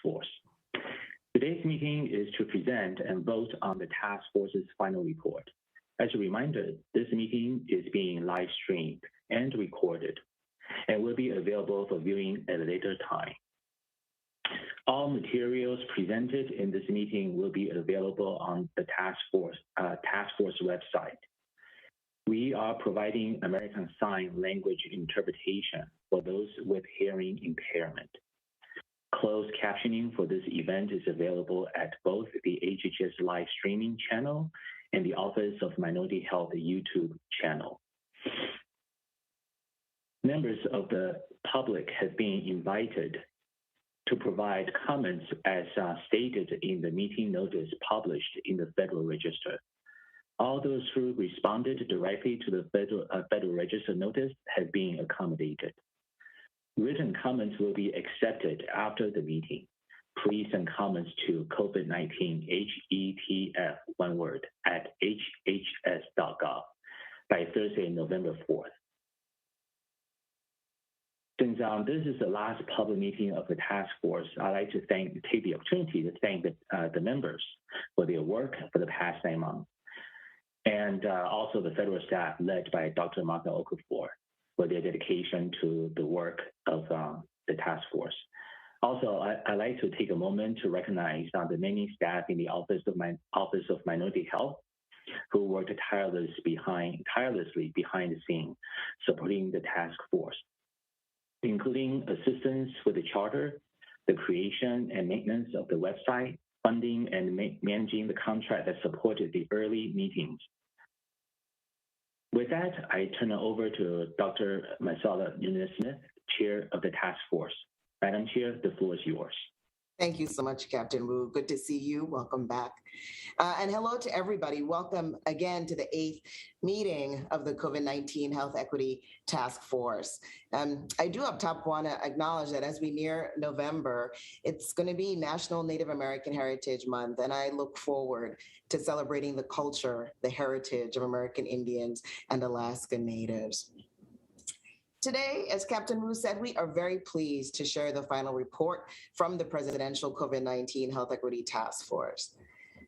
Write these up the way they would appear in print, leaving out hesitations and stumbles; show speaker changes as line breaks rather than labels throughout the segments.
force. Today's meeting is to present and vote on the task force's final report. As a reminder, this meeting is being live streamed and recorded and will be available for viewing at a later time. All materials presented in this meeting will be available on the task force website. We are providing American Sign Language interpretation for those with hearing impairment. Closed captioning for this event is available at both the HHS live streaming channel and the Office of Minority Health YouTube channel. Members of the public have been invited to provide comments as stated in the meeting notice published in the Federal Register. All those who responded directly to the Federal Register notice have been accommodated. Written comments will be accepted after the meeting. Please send comments to COVID-19 HETF, one word, at hhs.gov by Thursday, November 4th. Since this is the last public meeting of the task force, I'd like to take the opportunity to thank the members for their work for the past 9 months, and also the federal staff led by Dr. Martha Okafor for their dedication to the work of the task force. Also, I'd like to take a moment to recognize the many staff in the Office of Minority Health who worked tirelessly behind the scenes supporting the task force, including assistance with the charter, the creation and maintenance of the website, funding and managing the contract that supported the early meetings. With that, I turn it over to Dr. Marcella Nunez-Smith, Chair of the Task Force. Madam Chair, the floor is yours.
Thank you so much, Captain Wu. Good to see you. Welcome back. And hello to everybody. Welcome again to the 8th meeting of the COVID-19 Health Equity Task Force. I do up top want to acknowledge that as we near November, it's going to be National Native American Heritage Month, and I look forward to celebrating the culture, the heritage of American Indians and Alaska Natives. Today, as Captain Wu said, we are very pleased to share the final report from the Presidential COVID-19 Health Equity Task Force.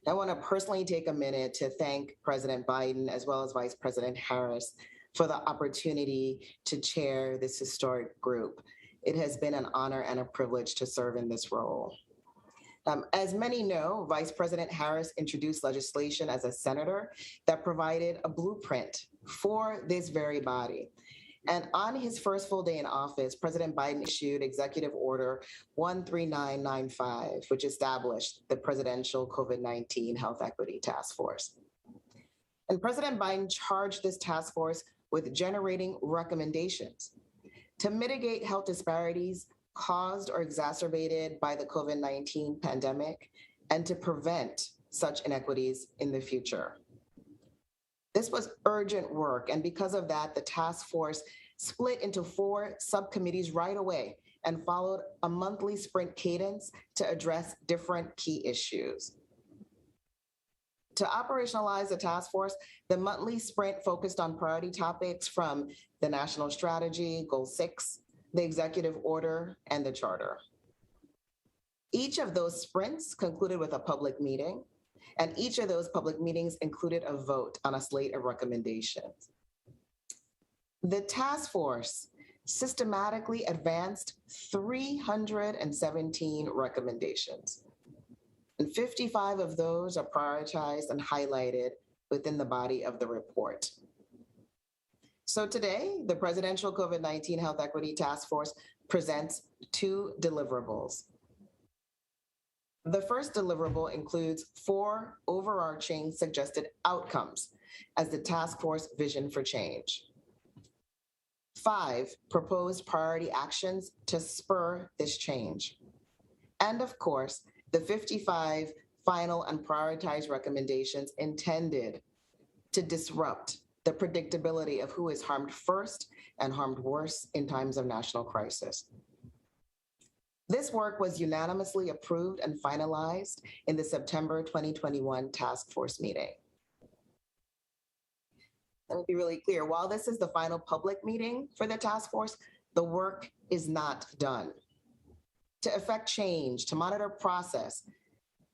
I want to personally take a minute to thank President Biden as well as Vice President Harris for the opportunity to chair this historic group. It has been an honor and a privilege to serve in this role. As many know, Vice President Harris introduced legislation as a senator that provided a blueprint for this very body. And on his first full day in office, President Biden issued Executive Order 13995, which established the Presidential COVID-19 Health Equity Task Force. And President Biden charged this task force with generating recommendations to mitigate health disparities caused or exacerbated by the COVID-19 pandemic and to prevent such inequities in the future. This was urgent work, and because of that, the task force split into 4 subcommittees right away and followed a monthly sprint cadence to address different key issues. To operationalize the task force, the monthly sprint focused on priority topics from the national strategy, Goal 6, the executive order, and the charter. Each of those sprints concluded with a public meeting, and each of those public meetings included a vote on a slate of recommendations. The task force systematically advanced 317 recommendations, and 55 of those are prioritized and highlighted within the body of the report. So today, the Presidential COVID-19 Health Equity Task Force presents 2 deliverables. The first deliverable includes 4 overarching suggested outcomes as the task force vision for change. 5 proposed priority actions to spur this change. And of course, the 55 final and prioritized recommendations intended to disrupt the predictability of who is harmed first and harmed worse in times of national crisis. This work was unanimously approved and finalized in the September 2021 task force meeting. Let me be really clear. While this is the final public meeting for the task force, the work is not done. to effect change, to monitor process,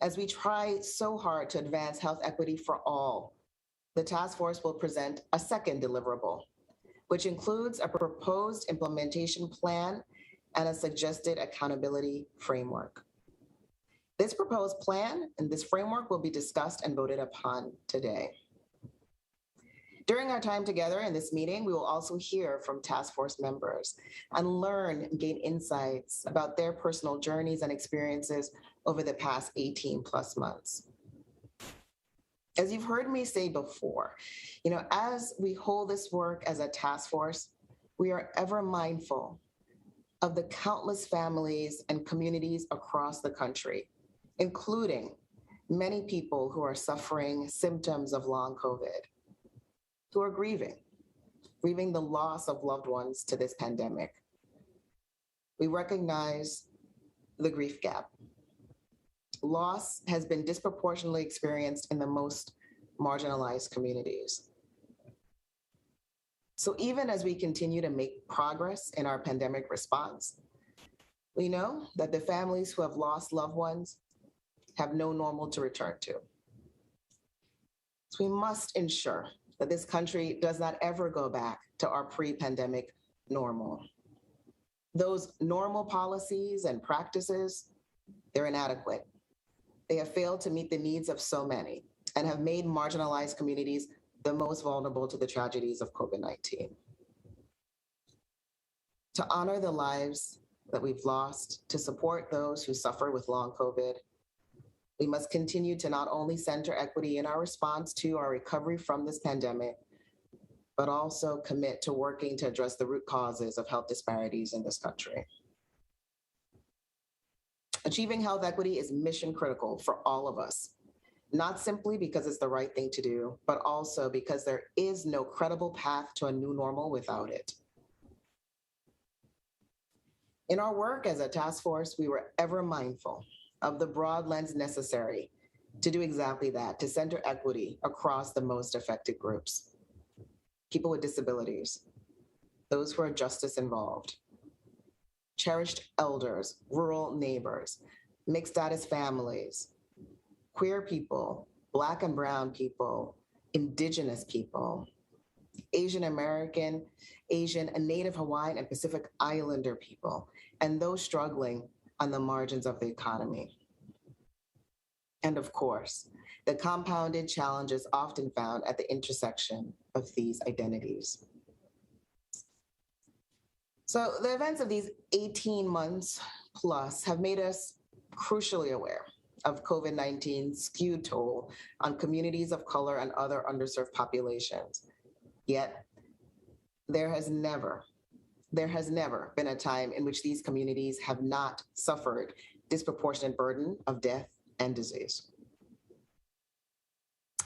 as we try so hard to advance health equity for all, the task force will present a second deliverable, which includes a proposed implementation plan and a suggested accountability framework. This proposed plan and this framework will be discussed and voted upon today. During our time together in this meeting, we will also hear from task force members and learn and gain insights about their personal journeys and experiences over the past 18 plus months. As you've heard me say before, as we hold this work as a task force, we are ever mindful of the countless families and communities across the country, including many people who are suffering symptoms of long COVID, who are grieving the loss of loved ones to this pandemic. We recognize the grief gap. Loss has been disproportionately experienced in the most marginalized communities. So even as we continue to make progress in our pandemic response, we know that the families who have lost loved ones have no normal to return to. So we must ensure that this country does not ever go back to our pre-pandemic normal. Those normal policies and practices, they're inadequate. They have failed to meet the needs of so many and have made marginalized communities the most vulnerable to the tragedies of COVID-19. To honor the lives that we've lost, to support those who suffer with long COVID, we must continue to not only center equity in our response to our recovery from this pandemic, but also commit to working to address the root causes of health disparities in this country. Achieving health equity is mission critical for all of us, not simply because it's the right thing to do, but also because there is no credible path to a new normal without it. In our work as a task force, we were ever mindful of the broad lens necessary to do exactly that, to center equity across the most affected groups. People with disabilities, those who are justice involved, cherished elders, rural neighbors, mixed status families, queer people, Black and Brown people, Indigenous people, Asian American, Asian, and Native Hawaiian and Pacific Islander people, and those struggling on the margins of the economy. And of course, the compounded challenges often found at the intersection of these identities. So the events of these 18 months plus have made us crucially aware of COVID-19's skewed toll on communities of color and other underserved populations. Yet, there has never been a time in which these communities have not suffered disproportionate burden of death and disease.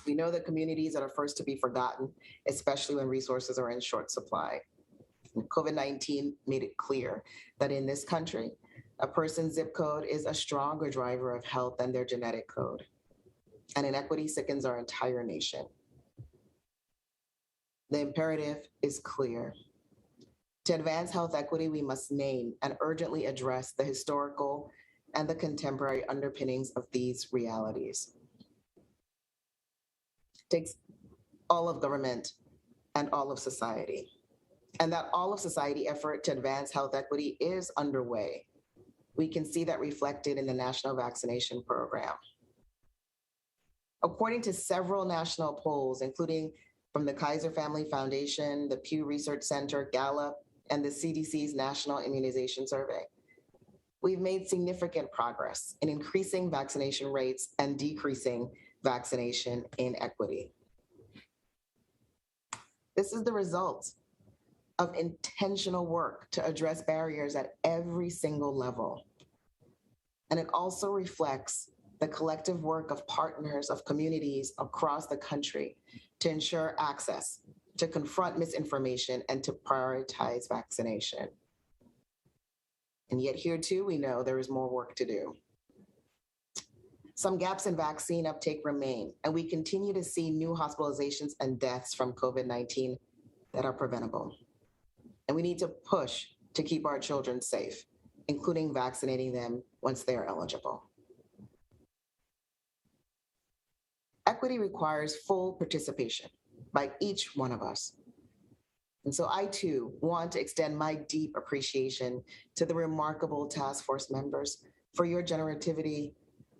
We know that communities that are first to be forgotten, especially when resources are in short supply. COVID-19 made it clear that in this country, a person's zip code is a stronger driver of health than their genetic code. And inequity sickens our entire nation. The imperative is clear. To advance health equity, we must name and urgently address the historical and the contemporary underpinnings of these realities. It takes all of government and all of society. And that all of society effort to advance health equity is underway. We can see that reflected in the national vaccination program. According to several national polls, including from the Kaiser Family Foundation, the Pew Research Center, Gallup, and the CDC's National Immunization Survey, we've made significant progress in increasing vaccination rates and decreasing vaccination inequity. This is the result of intentional work to address barriers at every single level. And it also reflects the collective work of partners, of communities across the country to ensure access, to confront misinformation, and to prioritize vaccination. And yet here too, we know there is more work to do. Some gaps in vaccine uptake remain, and we continue to see new hospitalizations and deaths from COVID-19 that are preventable. And we need to push to keep our children safe, including vaccinating them once they are eligible. Equity requires full participation by each one of us. And so I too want to extend my deep appreciation to the remarkable task force members for your generativity,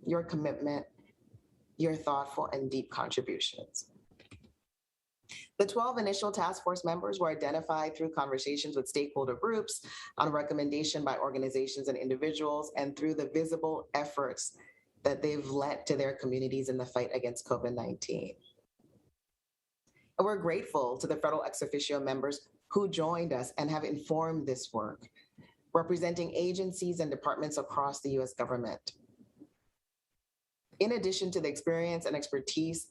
your commitment, your thoughtful and deep contributions. The 12 initial task force members were identified through conversations with stakeholder groups, on recommendation by organizations and individuals, and through the visible efforts that they've lent to their communities in the fight against COVID-19. And we're grateful to the federal ex officio members who joined us and have informed this work, representing agencies and departments across the US government. In addition to the experience and expertise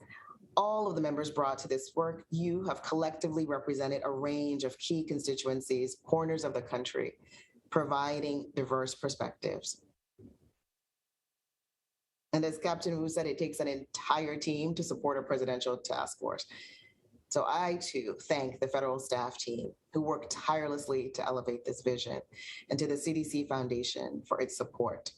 all of the members brought to this work, you have collectively represented a range of key constituencies, corners of the country, providing diverse perspectives. And as Captain Wu said, it takes an entire team to support a presidential task force. So I too thank the federal staff team who worked tirelessly to elevate this vision, and to the CDC Foundation for its support.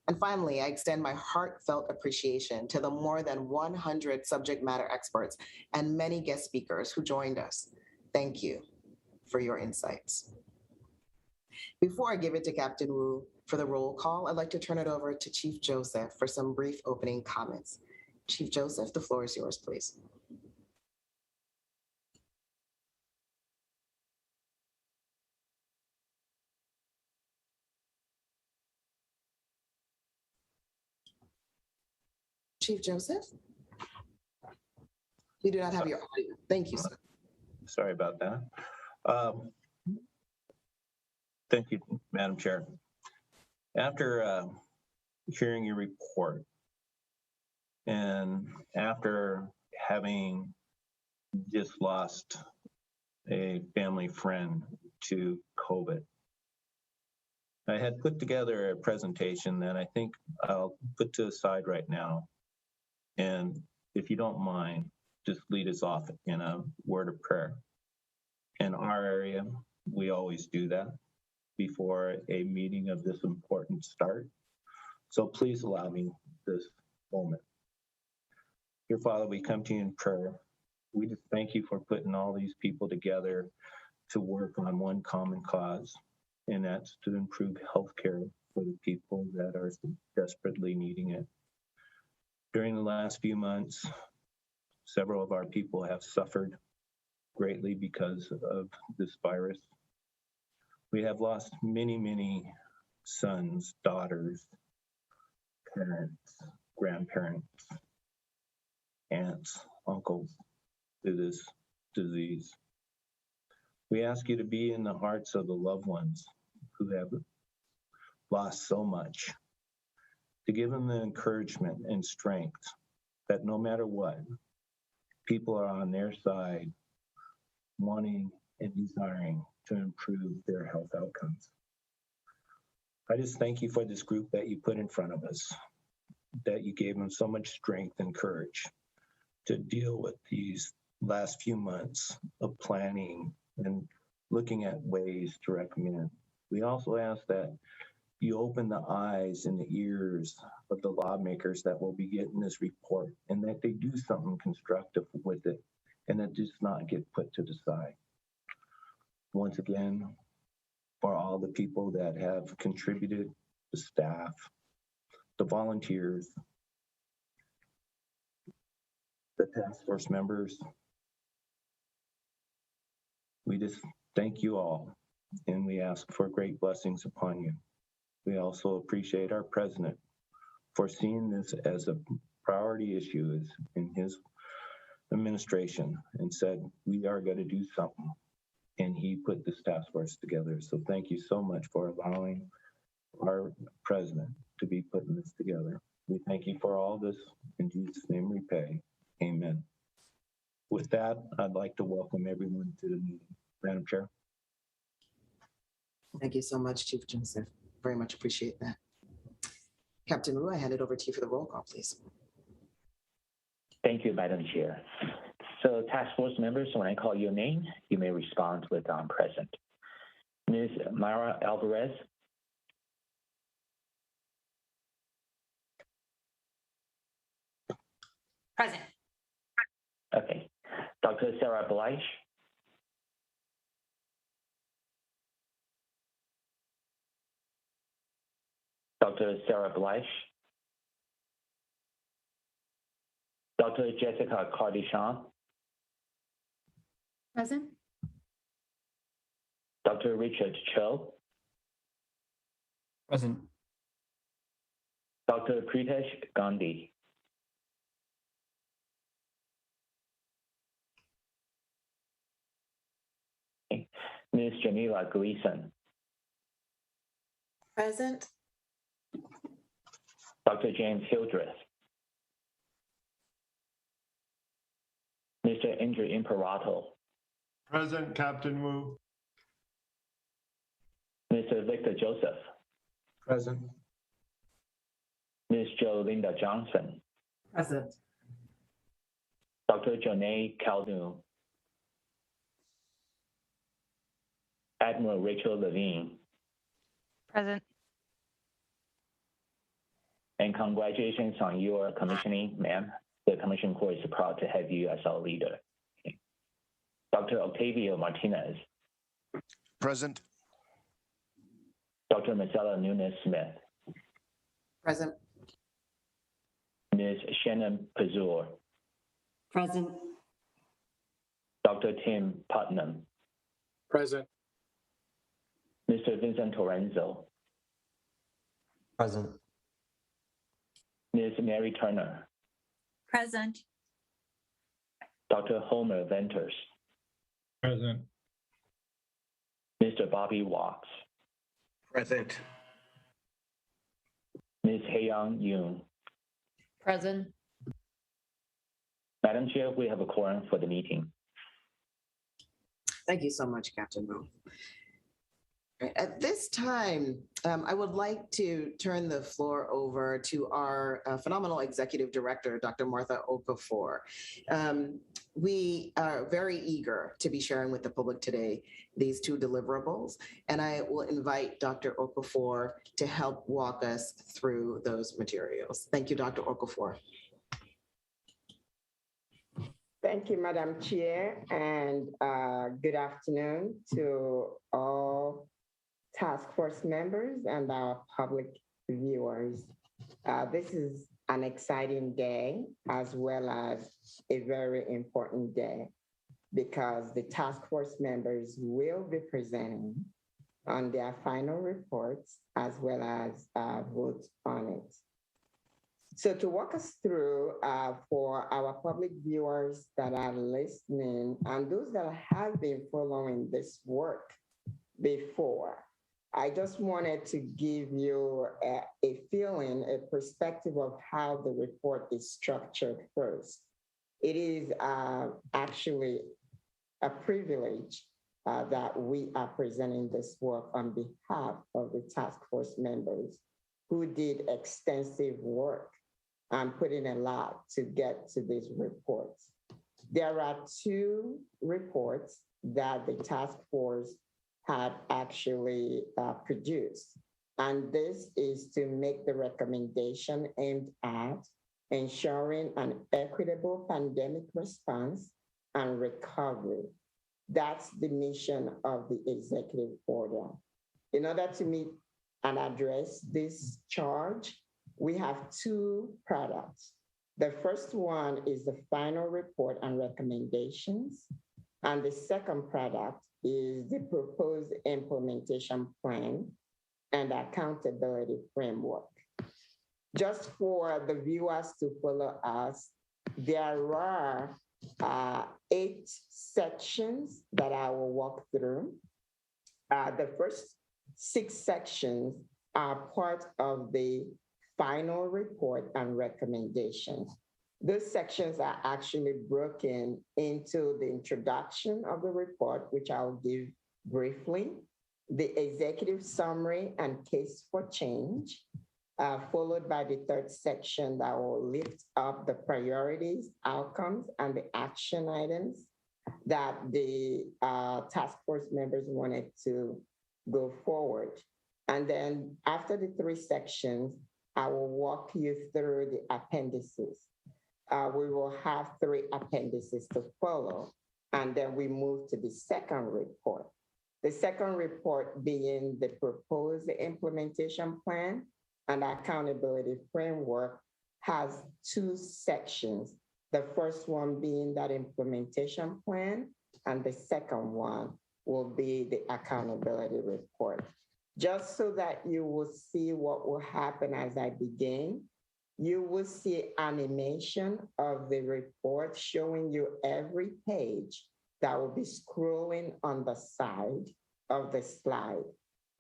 And finally, I extend my heartfelt appreciation to the more than 100 subject matter experts and many guest speakers who joined us. Thank you for your insights. Before I give it to Captain Wu for the roll call, I'd like to turn it over to Chief Joseph for some brief opening comments. Chief Joseph, the floor is yours, please. Chief Joseph? We do not have your audio. Thank you, sir.
Sorry about that. Thank you, Madam Chair. After hearing your report and after having just lost a family friend to COVID, I had put together a presentation that I think I'll put to the side right now. And if you don't mind, just lead us off in a word of prayer. In our area, we always do that before a meeting of this important start. So please allow me this moment. Dear Father, we come to you in prayer. We just thank you for putting all these people together to work on one common cause, and that's to improve healthcare for the people that are desperately needing it. During the last few months, several of our people have suffered greatly because of this virus. We have lost many, many sons, daughters, parents, grandparents, aunts, uncles to this disease. We ask you to be in the hearts of the loved ones who have lost so much, to give them the encouragement and strength that no matter what, people are on their side, wanting and desiring to improve their health outcomes. I just thank you for this group that you put in front of us, that you gave them so much strength and courage to deal with these last few months of planning and looking at ways to recommend. We also ask that you open the eyes and the ears of the lawmakers that will be getting this report, and that they do something constructive with it, and that does not get put to the side. Once again, for all the people that have contributed, the staff, the volunteers, the task force members, we just thank you all, and we ask for great blessings upon you. We also appreciate our president for seeing this as a priority issue in his administration and said, we are going to do something. And he put this task force together. So thank you so much for allowing our president to be putting this together. We thank you for all this. In Jesus' name we pray. Amen. With that, I'd like to welcome everyone to the meeting. Madam Chair.
Thank you so much, Chief Joseph. Very much appreciate that. Captain Wu, I hand it over to you for the roll call, please.
Thank you, Madam Chair. So task force members, when I call your name, you may respond with present. Ms. Myra Alvarez.
Present.
Okay. Dr. Sarah Bleish. Dr. Sarah Bleish. Dr. Jessica Cardishon.
Present.
Dr. Richard Cho.
Present.
Dr. Pritesh Gandhi. Okay. Ms. Jamila Gleason.
Present.
Dr. James Hildreth. Mr. Andrew Imperato.
Present, Captain Wu.
Mr. Victor Joseph.
Present.
Ms. Jo Linda Johnson.
Present.
Dr. Jonae Calhoun. Admiral Rachel Levine.
Present.
And congratulations on your commissioning, ma'am. The Commission Corps is proud to have you as our leader. Okay. Dr. Octavio Martinez.
Present.
Dr. Marcella Nunes-Smith.
Present.
Ms. Shannon Pazur.
Present.
Dr. Tim Putnam.
Present.
Mr. Vincent Torenzo.
Present.
Ms. Mary Turner.
Present.
Dr. Homer Venters.
Present.
Mr. Bobby Watts.
Present.
Ms. Heyang Yoon.
Present.
Madam Chair, we have a quorum for the meeting.
Thank you so much, Captain Wu. At this time, I would like to turn the floor over to our phenomenal executive director, Dr. Martha Okafor. We are very eager to be sharing with the public today these two deliverables, and I will invite Dr. Okafor to help walk us through those materials. Thank you, Dr. Okafor.
Thank you, Madam Chair, and good afternoon to all task force members and our public viewers. This is an exciting day as well as a very important day because the task force members will be presenting on their final reports as well as vote on it. So to walk us through for our public viewers that are listening and those that have been following this work before, I just wanted to give you a feeling, a perspective of how the report is structured first. It is actually a privilege that we are presenting this work on behalf of the task force members who did extensive work and put in a lot to get to these reports. There are two reports that the task force had actually produced. And this is to make the recommendation aimed at ensuring an equitable pandemic response and recovery. That's the mission of the executive order. In order to meet and address this charge, we have two products. The first one is the final report and recommendations. And the second product is the proposed implementation plan and accountability framework. Just for the viewers to follow us, there are 8 sections that I will walk through. The first 6 sections are part of the final report and recommendations. Those sections are actually broken into the introduction of the report, which I'll give briefly, the executive summary and case for change, followed by the third section that will lift up the priorities, outcomes, and the action items that the task force members wanted to go forward. And then after the three sections, I will walk you through the appendices. We will have three appendices to follow, and then we move to the second report. The second report being the proposed implementation plan and accountability framework has two sections. The first one being that implementation plan, and the second one will be the accountability report. Just so that you will see what will happen as I begin, you will see animation of the report showing you every page that will be scrolling on the side of the slide.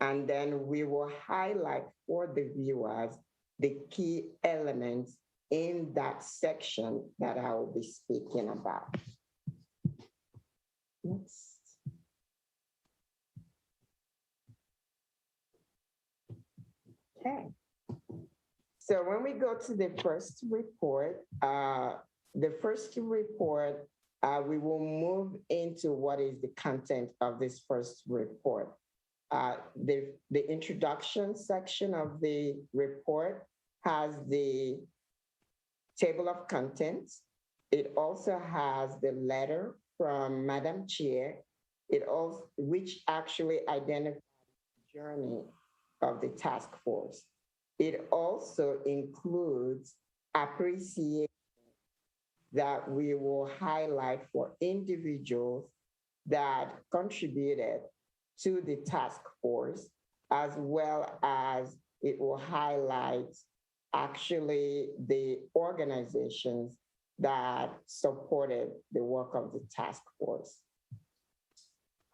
And then we will highlight for the viewers the key elements in that section that I will be speaking about. Next. Okay. So when we go to the first report, we will move into what is the content of this first report. The introduction section of the report has the table of contents. It also has the letter from Madam Chair, which actually identifies the journey of the task force. It also includes appreciation that we will highlight for individuals that contributed to the task force, as well as it will highlight actually the organizations that supported the work of the task force.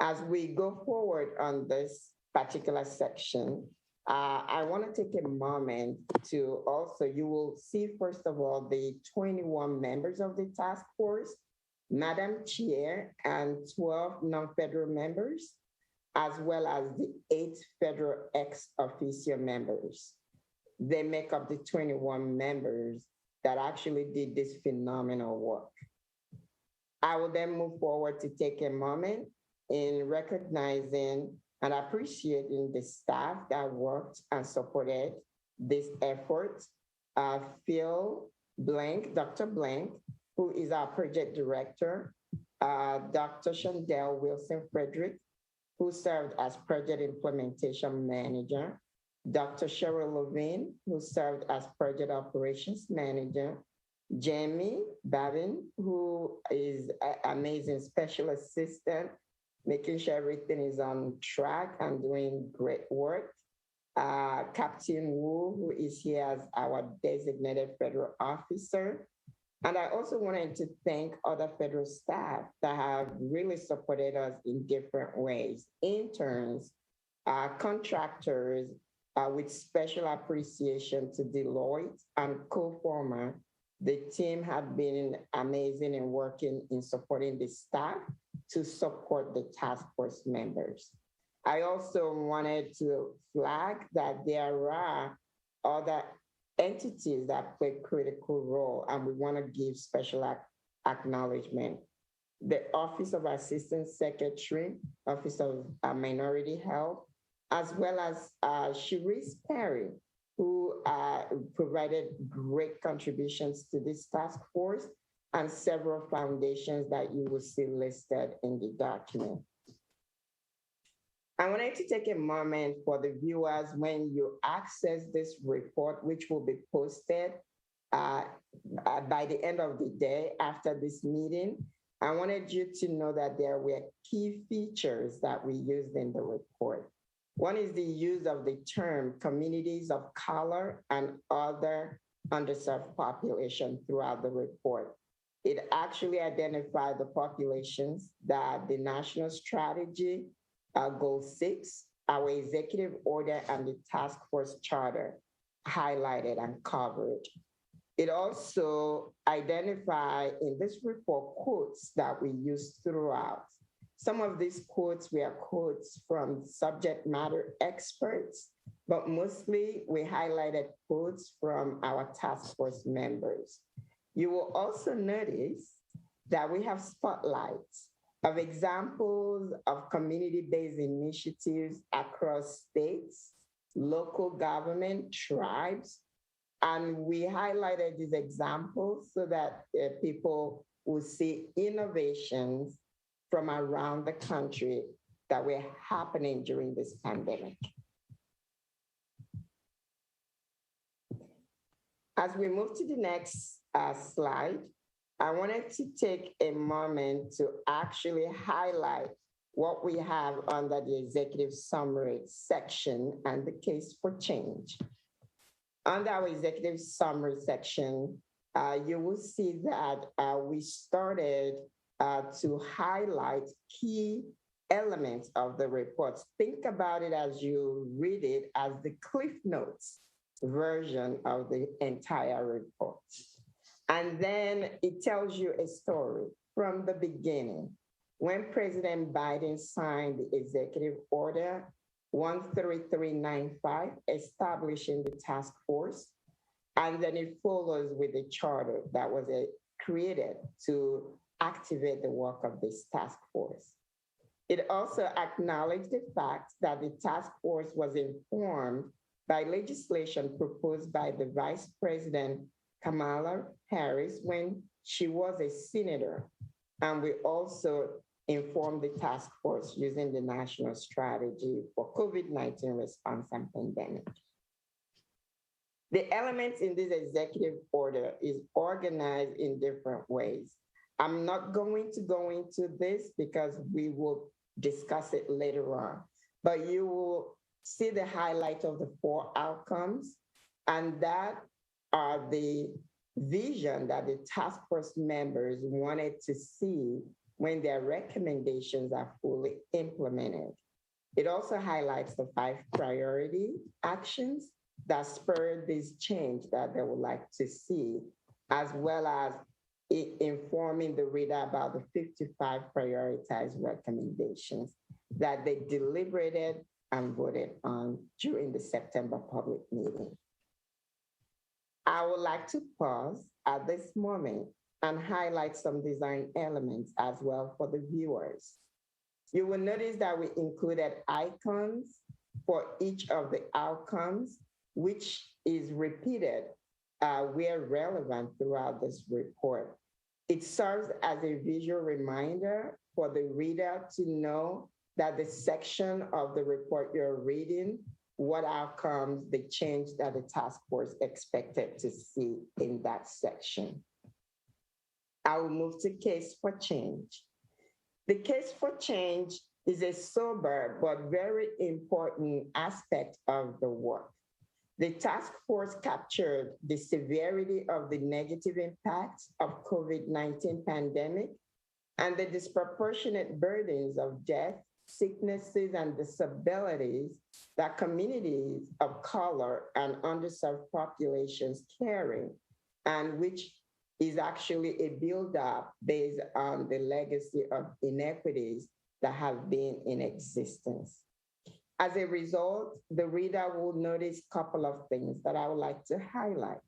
As we go forward on this particular section, I want to take a moment to also, you will see, first of all, the 21 members of the task force, Madam Chair, and 12 non-federal members, as well as the 8 federal ex officio members. They make up the 21 members that actually did this phenomenal work. I will then move forward to take a moment in recognizing and appreciating the staff that worked and supported this effort. Phil Blank, Dr. Blank, who is our project director, Dr. Shandell Wilson Frederick, who served as project implementation manager, Dr. Cheryl Levine, who served as project operations manager, Jamie Bavin, who is an amazing special assistant, making sure everything is on track and doing great work. Captain Wu, who is here as our designated federal officer. And I also wanted to thank other federal staff that have really supported us in different ways. Interns, contractors, with special appreciation to Deloitte and CoFormer. The team had been amazing in working in supporting the staff to support the task force members. I also wanted to flag that there are other entities that play a critical role, and we want to give special acknowledgement. The Office of Assistant Secretary, Office of Minority Health, as well as Sharice Perry, who provided great contributions to this task force, and several foundations that you will see listed in the document. I wanted to take a moment for the viewers when you access this report, which will be posted by the end of the day after this meeting. I wanted you to know that there were key features that we used in the report. One is the use of the term communities of color and other underserved population throughout the report. It actually identified the populations that the national strategy, Goal 6, our executive order, and the task force charter highlighted and covered. It also identified in this report quotes that we used throughout. Some of these quotes were quotes from subject matter experts, but mostly we highlighted quotes from our task force members. You will also notice that we have spotlights of examples of community-based initiatives across states, local government, tribes, and we highlighted these examples so that people will see innovations from around the country that were happening during this pandemic. As we move to the next slide, I wanted to take a moment to actually highlight what we have under the executive summary section and the case for change. Under our executive summary section, you will see that we started to highlight key elements of the report. Think about it as you read it as the Cliff Notes version of the entire report. And then it tells you a story from the beginning. When President Biden signed the executive order 13395 establishing the task force, and then it follows with a charter that was created to activate the work of this task force. It also acknowledged the fact that the task force was informed by legislation proposed by the Vice President Kamala Harris when she was a senator. And we also informed the task force using the national strategy for COVID-19 response and pandemic. The elements in this executive order is organized in different ways. I'm not going to go into this because we will discuss it later on, but you will see the highlight of the 4 outcomes, and that are the vision that the task force members wanted to see when their recommendations are fully implemented. It also highlights the 5 priority actions that spurred this change that they would like to see, as well as informing the reader about the 55 prioritized recommendations that they deliberated and voted on during the September public meeting. I would like to pause at this moment and highlight some design elements as well for the viewers. You will notice that we included icons for each of the outcomes, which is repeated where relevant throughout this report. It serves as a visual reminder for the reader to know that the section of the report you're reading, what outcomes, the change that the task force expected to see in that section. I will move to case for change. The case for change is a sober but very important aspect of the work. The task force captured the severity of the negative impacts of COVID-19 pandemic and the disproportionate burdens of death, sicknesses, and disabilities that communities of color and underserved populations carry, and which is actually a build-up based on the legacy of inequities that have been in existence. As a result, the reader will notice a couple of things that I would like to highlight.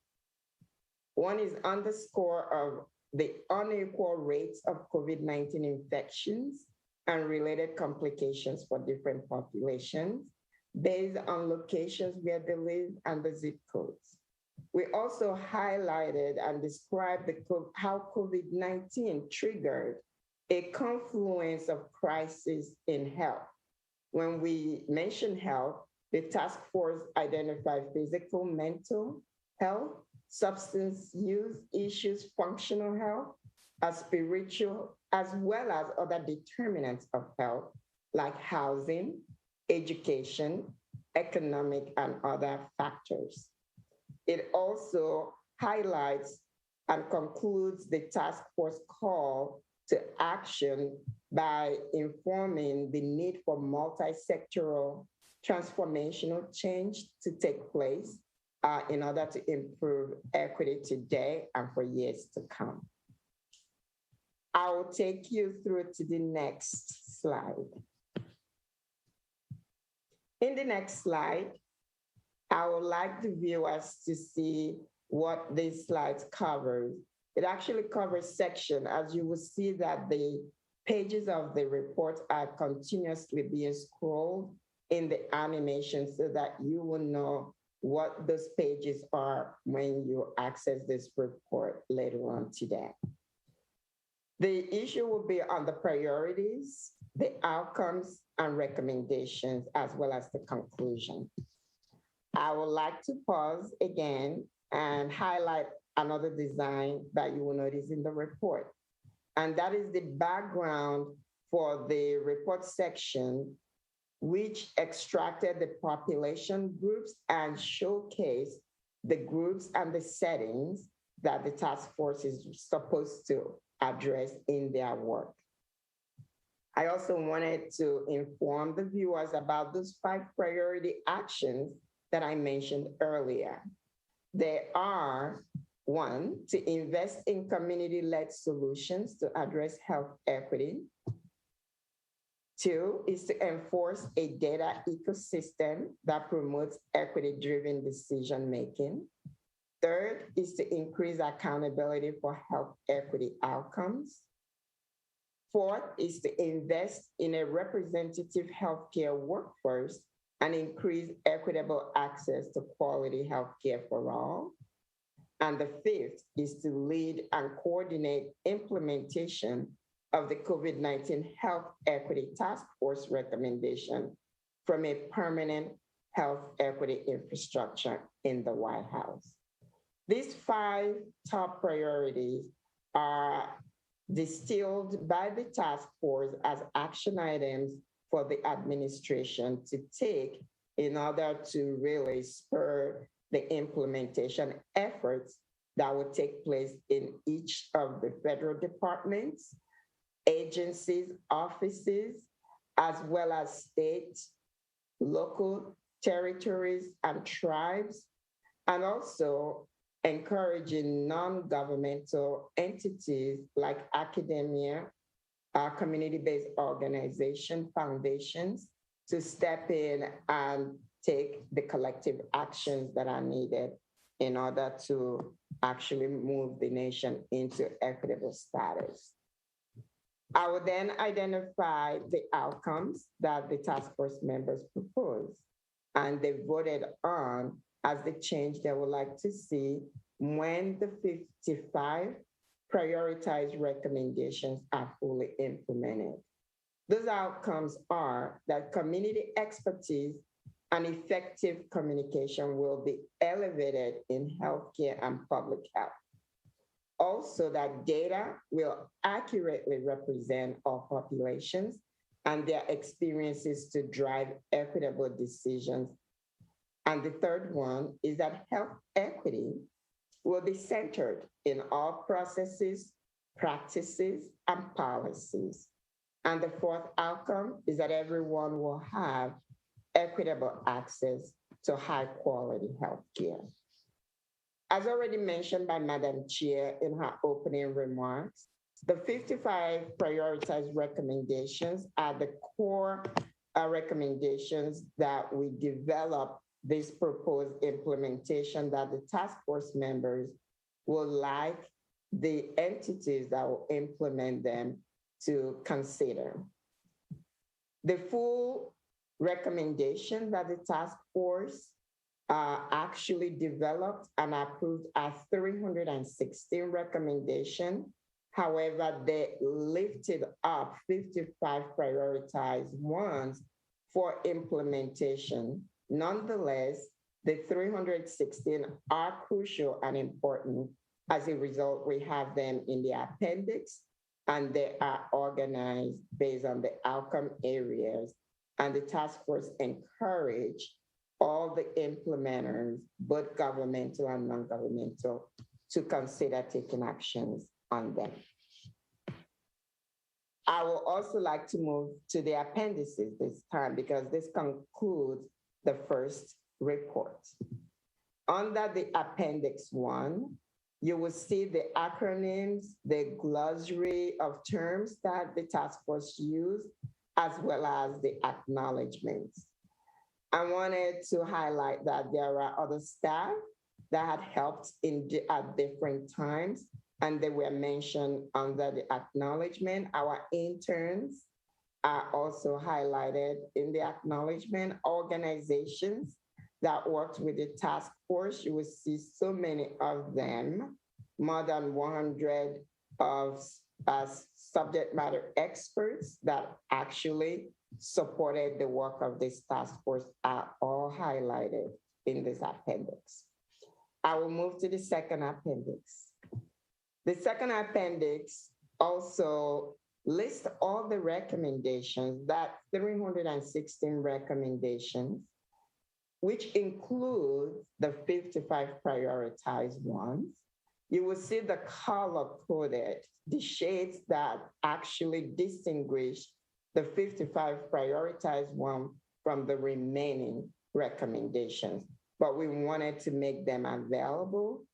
One is underscore of the unequal rates of COVID-19 infections and related complications for different populations based on locations where they live and the zip codes. We also highlighted and described how COVID-19 triggered a confluence of crises in health. When we mention health, the task force identified physical, mental health, substance use issues, functional health, spiritual, as well as other determinants of health, like housing, education, economic, and other factors. It also highlights and concludes the task force call to action by informing the need for multi-sectoral transformational change to take place in order to improve equity today and for years to come. I will take you through to the next slide. In the next slide, I would like the viewers to see what this slide covers. It actually covers section, as you will see that the pages of the report are continuously being scrolled in the animation so that you will know what those pages are when you access this report later on today. The issue will be on the priorities, the outcomes and recommendations, as well as the conclusion. I would like to pause again and highlight another design that you will notice in the report. And that is the background for the report section, which extracted the population groups and showcased the groups and the settings that the task force is supposed to address in their work. I also wanted to inform the viewers about those 5 priority actions that I mentioned earlier. They are: 1, to invest in community-led solutions to address health equity. 2 is to enforce a data ecosystem that promotes equity-driven decision-making. 3rd is to increase accountability for health equity outcomes. 4th is to invest in a representative healthcare workforce and increase equitable access to quality healthcare for all. And the 5th is to lead and coordinate implementation of the COVID-19 Health Equity Task Force recommendation from a permanent health equity infrastructure in the White House. These 5 top priorities are distilled by the task force as action items for the administration to take in order to really spur the implementation efforts that will take place in each of the federal departments, agencies, offices, as well as states, local territories, and tribes, and also encouraging non-governmental entities like academia, community-based organization, foundations, to step in and take the collective actions that are needed in order to actually move the nation into equitable status. I will then identify the outcomes that the task force members proposed, and they voted on as the change they would like to see when the 55 prioritized recommendations are fully implemented. Those outcomes are that community expertise and effective communication will be elevated in healthcare and public health. Also, that data will accurately represent all populations and their experiences to drive equitable decisions. And the third one is that health equity will be centered in all processes, practices, and policies. And the fourth outcome is that everyone will have equitable access to high-quality health care. As already mentioned by Madam Chair in her opening remarks, the 55 prioritized recommendations are the core recommendations that we develop this proposed implementation that the task force members will like the entities that will implement them to consider. The full recommendation that the task force actually developed and approved are 316 recommendations. However, they lifted up 55 prioritized ones for implementation. Nonetheless, the 316 are crucial and important. As a result, we have them in the appendix, and they are organized based on the outcome areas. And the task force encouraged all the implementers, both governmental and non-governmental, to consider taking actions on them. I will also like to move to the appendices this time because this concludes the first report. Under the Appendix 1, you will see the acronyms, the glossary of terms that the task force used, as well as the acknowledgements. I wanted to highlight that there are other staff that had helped at different times and they were mentioned under the acknowledgement. Our interns are also highlighted in the acknowledgement. Organizations that worked with the task force, you will see so many of them, more than 100 of subject matter experts that actually supported the work of this task force are all highlighted in this appendix. I will move to the second appendix. The second appendix also lists all the recommendations, that 316 recommendations, which include the 55 prioritized ones. You will see the color-coded, the shades that actually distinguish the 55 prioritized one from the remaining recommendations. But we wanted to make them available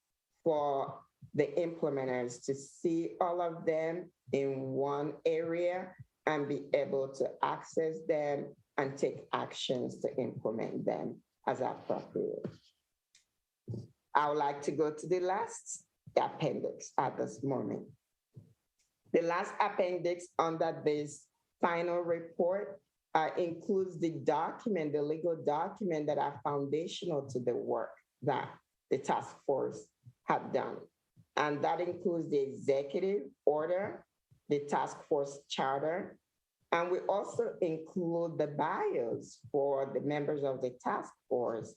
for the implementers to see all of them in one area and be able to access them and take actions to implement them as appropriate. I would like to go to the last appendix at this moment. The last appendix under this final report includes the document, the legal document that are foundational to the work that the task force had done. And that includes the executive order, the task force charter, and we also include the bios for the members of the task force.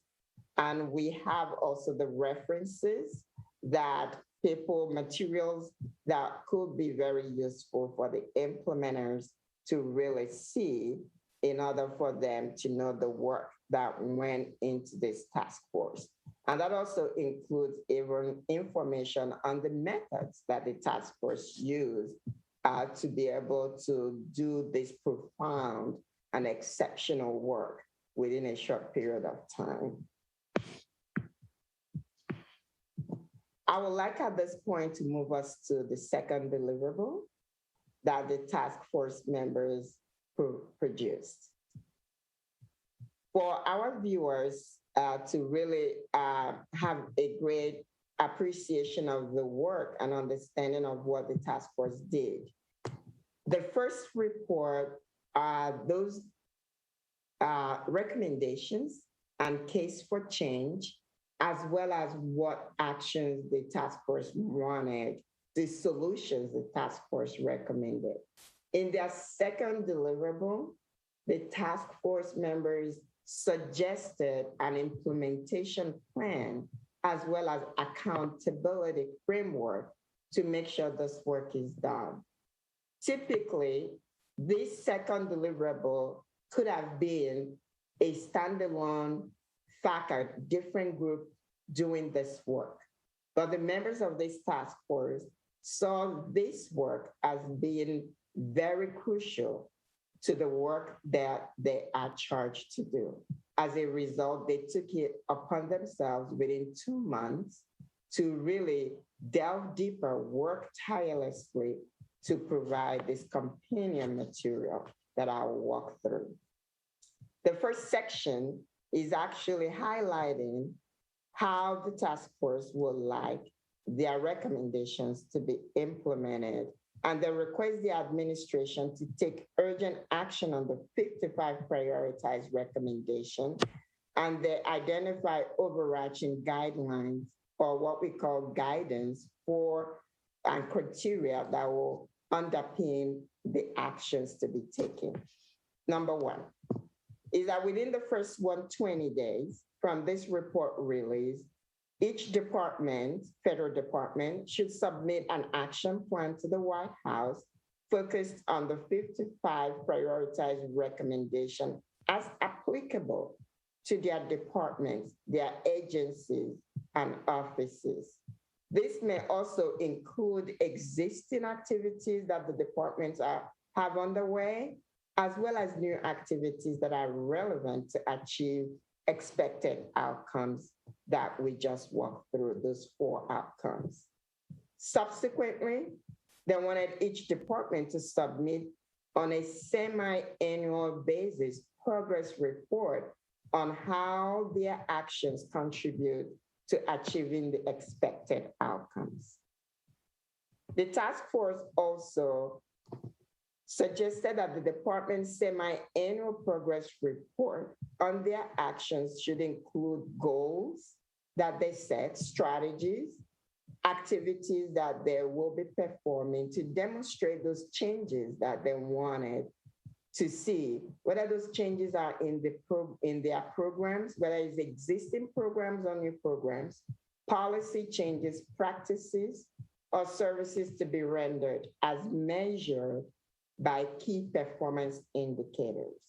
And we have also the references that materials that could be very useful for the implementers to really see in order for them to know the work that went into this task force. And that also includes even information on the methods that the task force used to be able to do this profound and exceptional work within a short period of time. I would like at this point to move us to the second deliverable that the task force members produced. For our viewers to really have a great appreciation of the work and understanding of what the task force did, the first report are those recommendations and case for change, as well as what actions the task force wanted, the solutions the task force recommended. In their second deliverable, the task force members suggested an implementation plan, as well as accountability framework to make sure this work is done. Typically, this second deliverable could have been a standalone faculty, different group doing this work. But the members of this task force saw this work as being very crucial to the work that they are charged to do. As a result, they took it upon themselves within 2 months to really delve deeper, work tirelessly to provide this companion material that I will walk through. The first section is actually highlighting how the task force would like their recommendations to be implemented, and they request the administration to take urgent action on the 55 prioritized recommendations, and they identify overarching guidelines, or what we call guidance for and criteria that will underpin the actions to be taken. Number one is that within the first 120 days from this report release, each department, federal department, should submit an action plan to the White House focused on the 55 prioritized recommendations as applicable to their departments, their agencies, and offices. This may also include existing activities that the departments have underway, as well as new activities that are relevant to achieve expected outcomes that we just walked through, those 4 outcomes. Subsequently, they wanted each department to submit on a semi-annual basis progress report on how their actions contribute to achieving the expected outcomes. The task force also suggested that the department's semi-annual progress report on their actions should include goals that they set, strategies, activities that they will be performing to demonstrate those changes that they wanted to see, whether those changes are in their programs, whether it's existing programs or new programs, policy changes, practices, or services to be rendered as measured by key performance indicators.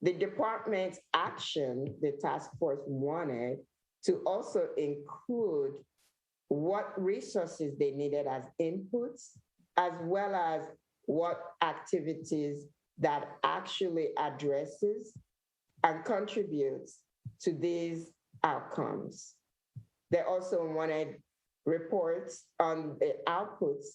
The department's action, the task force wanted to also include what resources they needed as inputs, as well as what activities that actually addresses and contributes to these outcomes. They also wanted reports on the outputs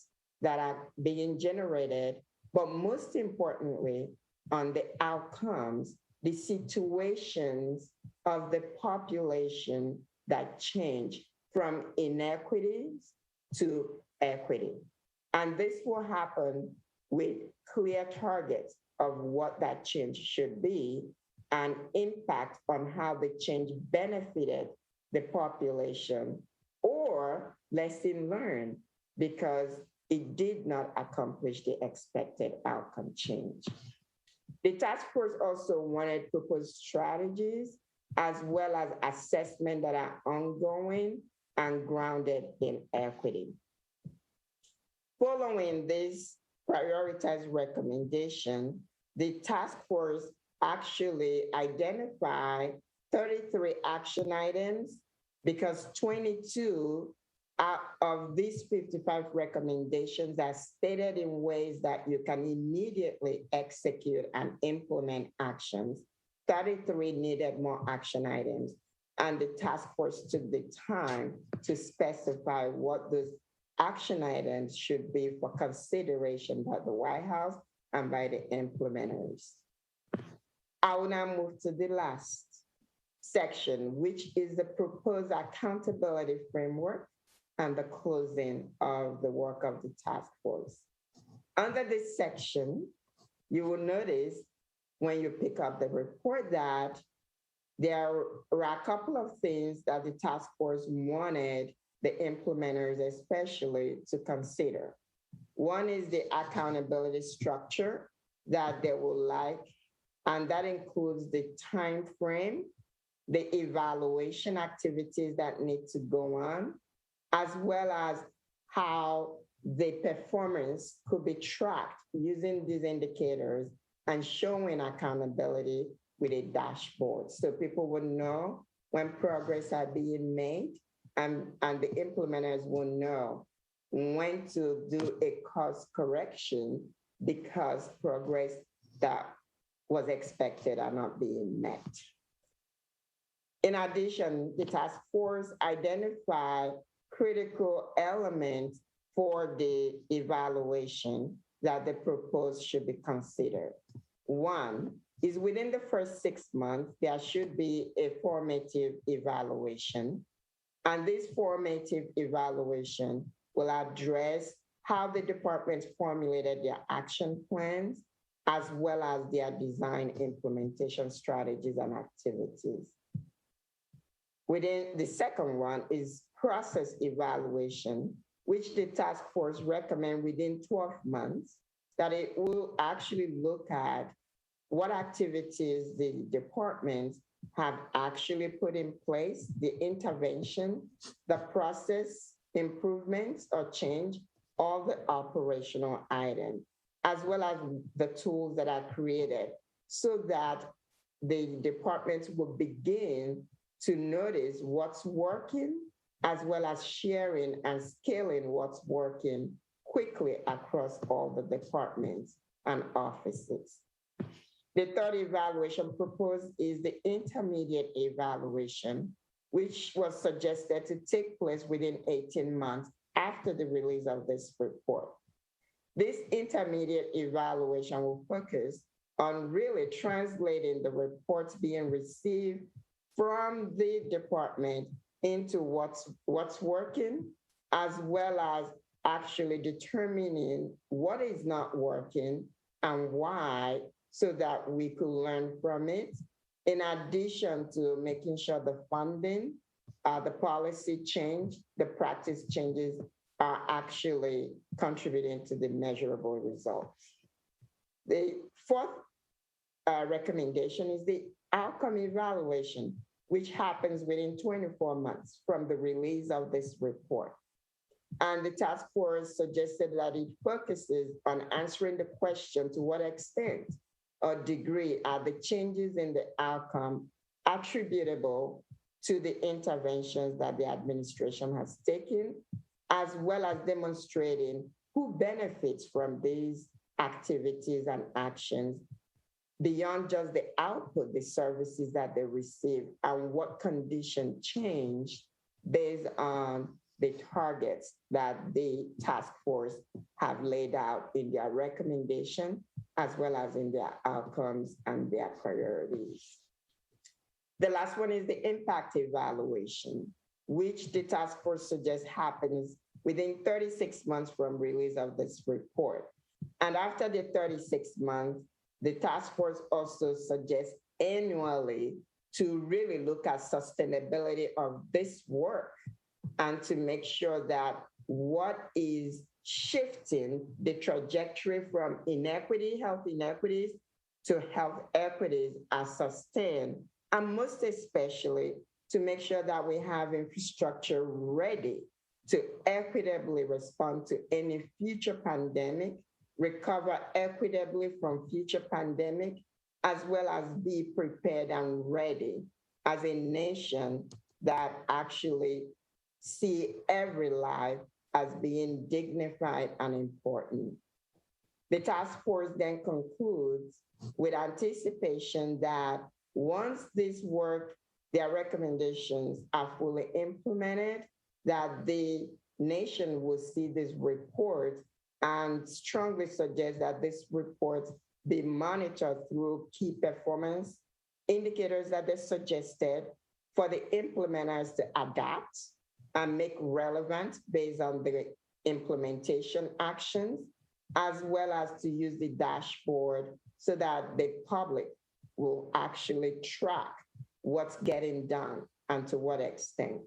that are being generated, but most importantly, on the outcomes, the situations of the population that change from inequities to equity. And this will happen with clear targets of what that change should be and impact on how the change benefited the population, or lesson learned because it did not accomplish the expected outcome change. The task force also wanted proposed strategies as well as assessment that are ongoing and grounded in equity. Following this prioritized recommendation, the task force actually identified 33 action items because 22 out of these 55 recommendations are stated in ways that you can immediately execute and implement actions. 33 needed more action items, and the task force took the time to specify what those action items should be for consideration by the White House and by the implementers. I will now move to the last section, which is the proposed accountability framework and the closing of the work of the task force. Under this section, you will notice when you pick up the report that there are a couple of things that the task force wanted the implementers especially to consider. One is the accountability structure that they would like, and that includes the time frame, the evaluation activities that need to go on, as well as how the performance could be tracked using these indicators and showing accountability with a dashboard. So people would know when progress are being made, and the implementers will know when to do a course correction because progress that was expected are not being met. In addition, the task force identified critical elements for the evaluation that the proposed should be considered. One is within the first 6 months, there should be a formative evaluation. And this formative evaluation will address how the departments formulated their action plans, as well as their design implementation strategies and activities. Within the second one is process evaluation, which the task force recommend within 12 months, that it will actually look at what activities the departments have actually put in place, the intervention, the process improvements or change, all the operational items, as well as the tools that are created so that the departments will begin to notice what's working, as well as sharing and scaling what's working quickly across all the departments and offices. The third evaluation proposed is the intermediate evaluation, which was suggested to take place within 18 months after the release of this report. This intermediate evaluation will focus on really translating the reports being received from the department into what's working, as well as actually determining what is not working and why, so that we could learn from it, in addition to making sure the funding, the policy change, the practice changes are actually contributing to the measurable results. The fourth recommendation is the outcome evaluation, which happens within 24 months from the release of this report. And the task force suggested that it focuses on answering the question, to what extent or degree are the changes in the outcome attributable to the interventions that the administration has taken, as well as demonstrating who benefits from these activities and actions beyond just the output, the services that they receive, and what condition changed based on the targets that the task force have laid out in their recommendation, as well as in their outcomes and their priorities. The last one is the impact evaluation, which the task force suggests happens within 36 months from release of this report. And after the 36 months, the task force also suggests annually to really look at sustainability of this work and to make sure that what is shifting the trajectory from inequity, health inequities, to health equities are sustained, and most especially to make sure that we have infrastructure ready to equitably respond to any future pandemic, recover equitably from future pandemic, as well as be prepared and ready as a nation that actually see every life as being dignified and important. The task force then concludes with anticipation that once this work, their recommendations are fully implemented, that the nation will see this report and strongly suggest that this report be monitored through key performance indicators that they suggested for the implementers to adapt and make relevant based on the implementation actions, as well as to use the dashboard so that the public will actually track what's getting done and to what extent.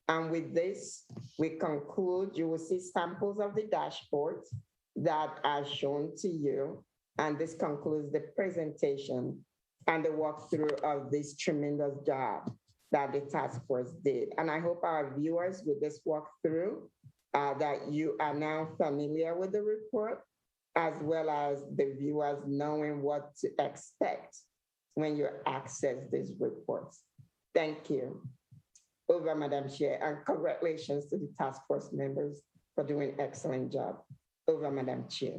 And with this, we conclude. You will see samples of the dashboards that are shown to you. And this concludes the presentation and the walkthrough of this tremendous job that the task force did. And I hope our viewers with this walkthrough that you are now familiar with the report, as well as the viewers knowing what to expect when you access these reports. Thank you. Over, Madam Chair, and congratulations to the task force members for doing an excellent job. Over, Madam Chair.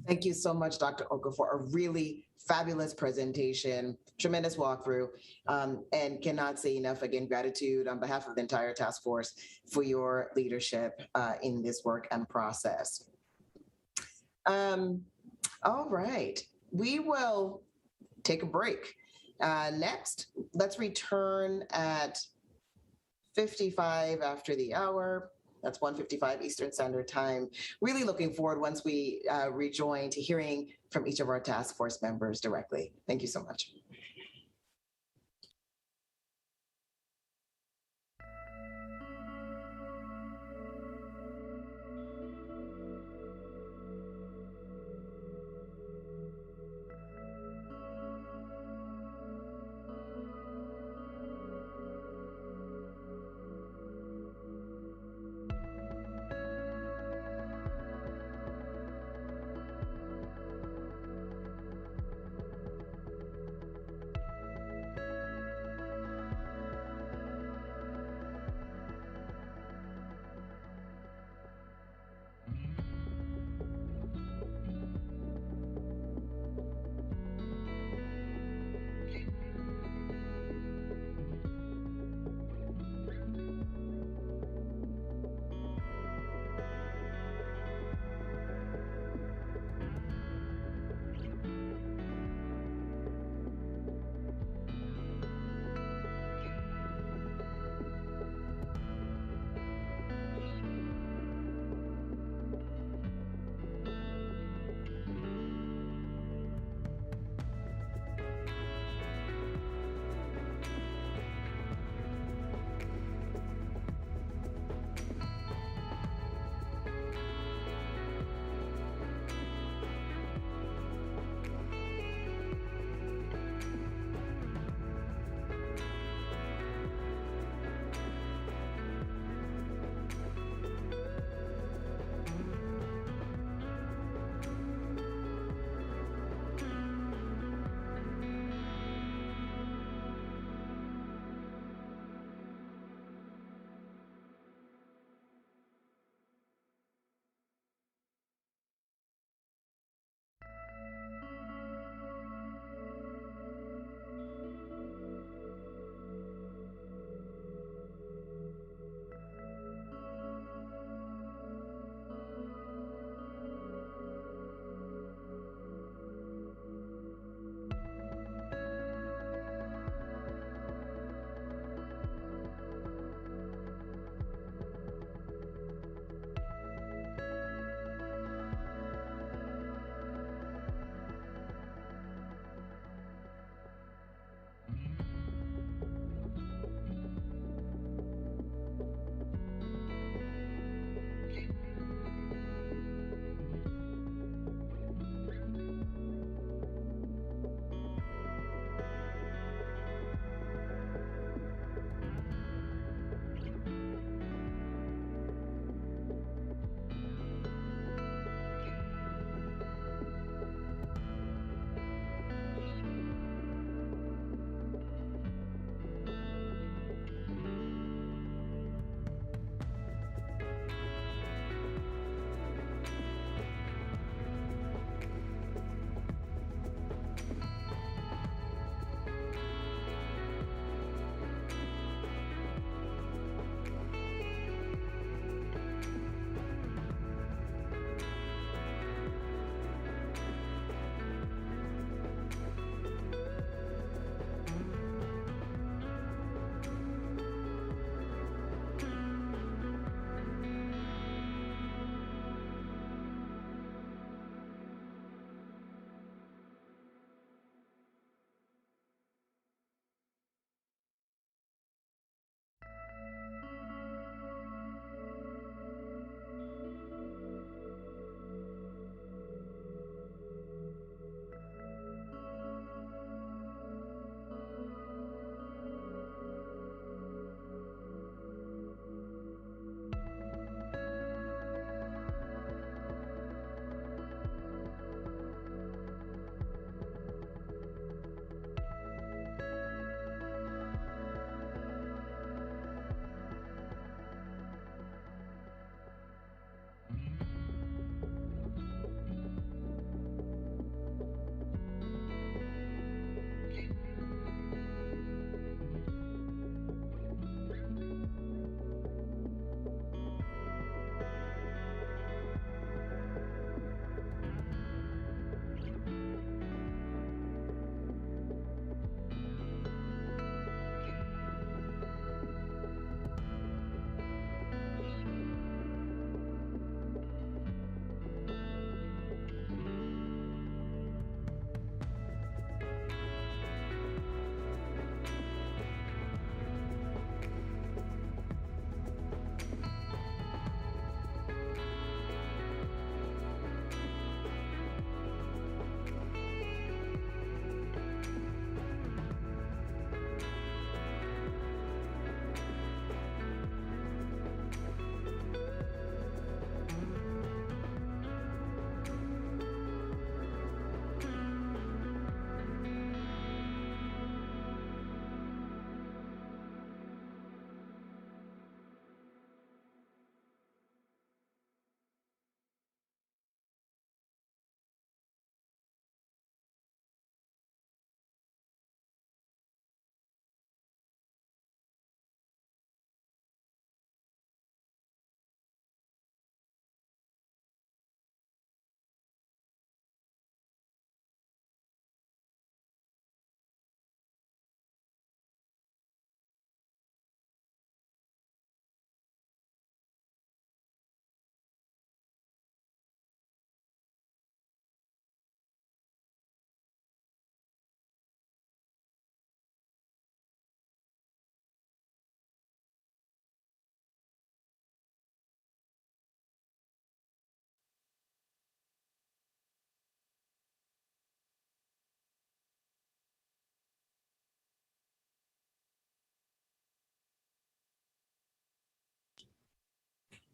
Thank you so much, Dr. Oka, for a really fabulous presentation, tremendous walkthrough, and cannot say enough, again, gratitude on behalf of the entire task force for your leadership in this work and process. All right, we will take a break. Next, let's return at 55 after the hour. That's 1:55 Eastern Standard Time. Really looking forward once we rejoin to hearing from each of our task force members directly. Thank you so much.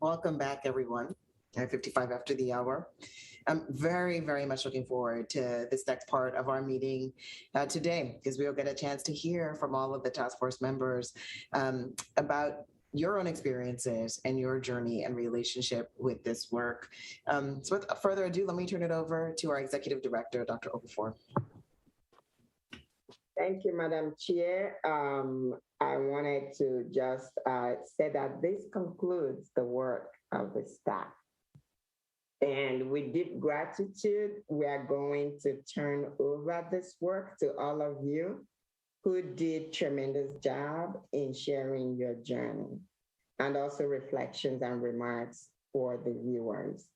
Welcome back, everyone. 55 after the hour. I'm very, very much looking forward to this next part of our meeting today, because we'll get a chance to hear from all of the task force members about your own experiences and your journey and relationship with this work. So without further ado, let me turn it over to our Executive Director, Dr. Okafor.
Thank you, Madam Chair. I wanted to just say that this concludes the work of the staff. And with deep gratitude, we are going to turn over this work to all of you who did tremendous job in sharing your journey, and also reflections and remarks for the viewers.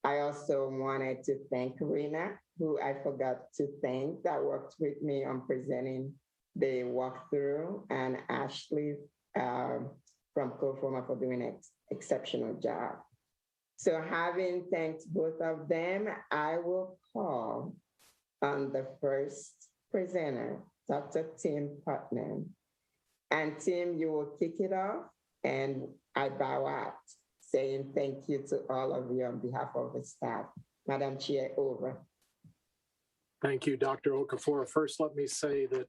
I also wanted to thank Rena, who I forgot to thank, that worked with me on presenting the walkthrough, and Ashley from CoFOMA for doing an exceptional job. So having thanked both of them, I will call on the first presenter, Dr. Tim Putnam. And Tim, you will kick it off, and I bow out, saying thank you to all of you on behalf of the staff. Madam Chair, over.
Thank you, Dr. Okafor. First, let me say that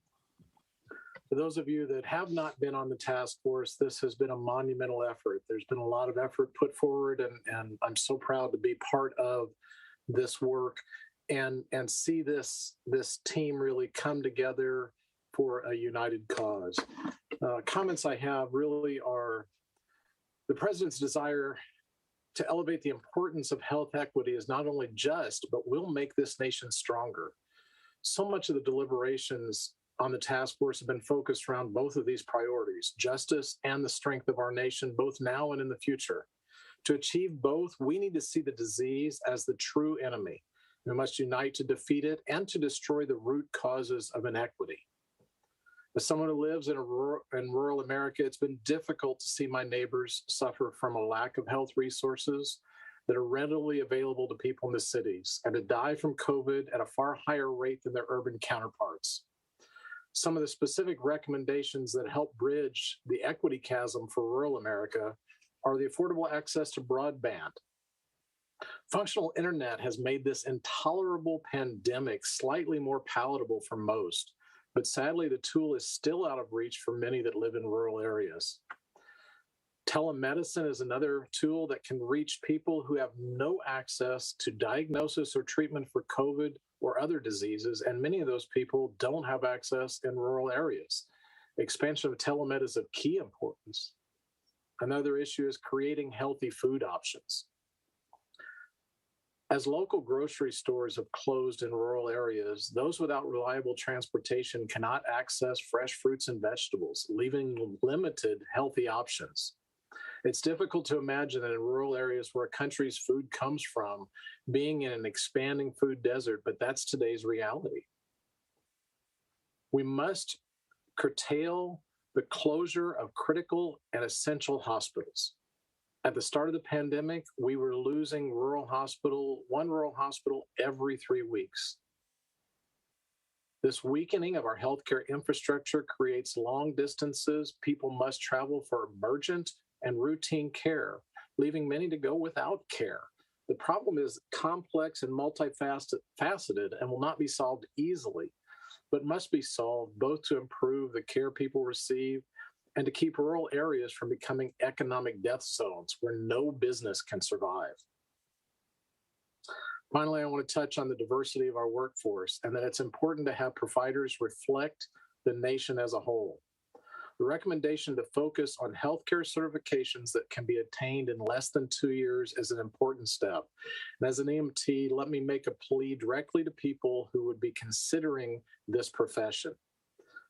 for those of you that have not been on the task force, this has been a monumental effort. There's been a lot of effort put forward, and I'm so proud to be part of this work and see this team really come together for a united cause. Comments I have really are the President's desire to elevate the importance of health equity is not only just, but will make this nation stronger. So much of the deliberations on the task force have been focused around both of these priorities, justice and the strength of our nation, both now and in the future. To achieve both, we need to see the disease as the true enemy. We must unite to defeat it and to destroy the root causes of inequity. As someone who lives in rural America, it's been difficult to see my neighbors suffer from a lack of health resources that are readily available to people in the cities, and to die from COVID at a far higher rate than their urban counterparts. Some of the specific recommendations that help bridge the equity chasm for rural America are the affordable access to broadband. Functional internet has made this intolerable pandemic slightly more palatable for most, but sadly the tool is still out of reach for many that live in rural areas. Telemedicine is another tool that can reach people who have no access to diagnosis or treatment for COVID or other diseases, and many of those people don't have access in rural areas. Expansion of telemed is of key importance. Another issue is creating healthy food options. As local grocery stores have closed in rural areas, those without reliable transportation cannot access fresh fruits and vegetables, leaving limited healthy options. It's difficult to imagine that in rural areas where a country's food comes from being in an expanding food desert, but that's today's reality. We must curtail the closure of critical and essential hospitals. At the start of the pandemic, we were losing one rural hospital every 3 weeks. This weakening of our healthcare infrastructure creates long distances people must travel for emergent and routine care, leaving many to go without care. The problem is complex and multifaceted and will not be solved easily, but must be solved both to improve the care people receive and to keep rural areas from becoming economic death zones where no business can survive. Finally, I want to touch on the diversity of our workforce and that it's important to have providers reflect the nation as a whole. The recommendation to focus on healthcare certifications that can be attained in less than 2 years is an important step. And as an EMT, let me make a plea directly to people who would be considering this profession.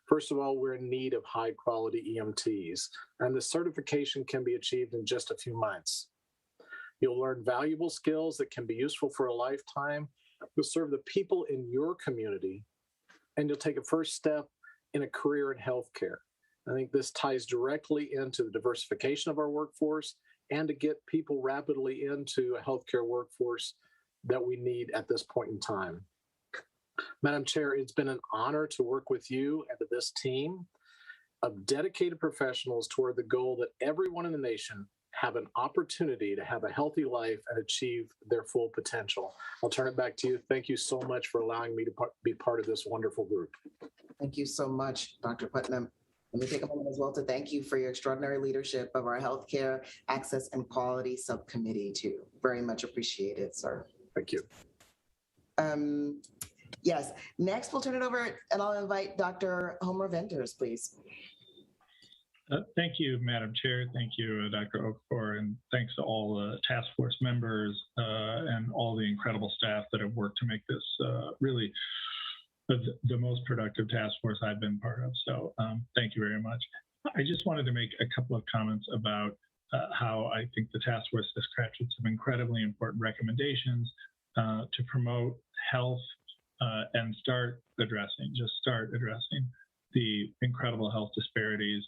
First of all, we're in need of high-quality EMTs, and the certification can be achieved in just a few months. You'll learn valuable skills that can be useful for a lifetime. You'll serve the people in your community, and you'll take a first step in a career in healthcare. I think this ties directly into the diversification of our workforce and to get people rapidly into a healthcare workforce that we need at this point in time. Madam Chair, it's been an honor to work with you and this team of dedicated professionals toward the goal that everyone in the nation have an opportunity to have a healthy life and achieve their full potential. I'll turn it back to you. Thank you so much for allowing me to be part of this wonderful group.
Thank you so much, Dr. Putnam. Let me take a moment as well to thank you for your extraordinary leadership of our Healthcare Access and Quality Subcommittee too. Very much appreciated, sir.
Thank you.
Yes, next we'll turn it over and I'll invite Dr. Homer Venters, please.
Thank you, Madam Chair. Thank you, Dr. Okafor, and thanks to all the task force members and all the incredible staff that have worked to make this really the most productive task force I've been part of. So thank you very much. I just wanted to make a couple of comments about how I think the task force has crafted some incredibly important recommendations to promote health and start addressing the incredible health disparities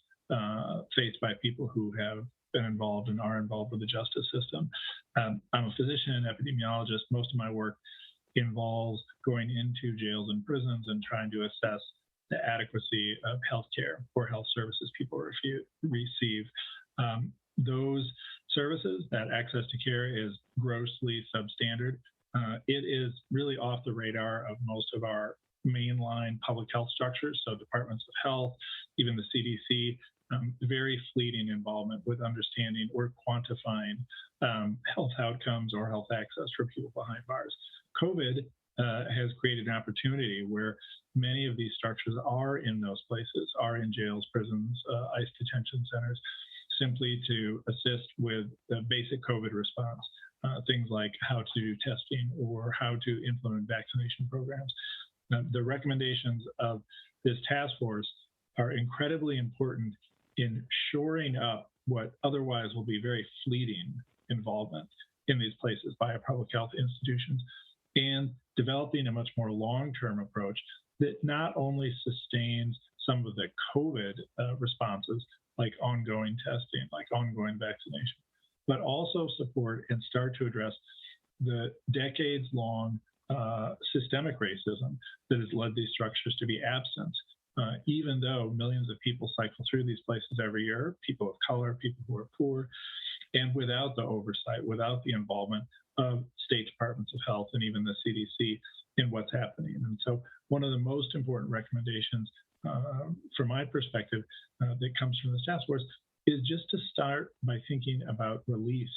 faced by people who have been involved and are involved with the justice system. I'm a physician and epidemiologist. Most of my work involves going into jails and prisons and trying to assess the adequacy of healthcare or health services people receive. Those services, that access to care is grossly substandard. It is really off the radar of most of our mainline public health structures, so departments of health, even the CDC, very fleeting involvement with understanding or quantifying health outcomes or health access for people behind bars. COVID has created an opportunity where many of these structures are in those places, are in jails, prisons, ICE detention centers, simply to assist with the basic COVID response, things like how to do testing or how to implement vaccination programs. The recommendations of this task force are incredibly important in shoring up what otherwise will be very fleeting involvement in these places by our public health institutions, and developing a much more long-term approach that not only sustains some of the COVID responses, like ongoing testing, like ongoing vaccination, but also support and start to address the decades-long systemic racism that has led these structures to be absent, even though millions of people cycle through these places every year, people of color, people who are poor, and without the oversight, without the involvement of state departments of health and even the CDC in what's happening. And so one of the most important recommendations from my perspective that comes from this task force is just to start by thinking about release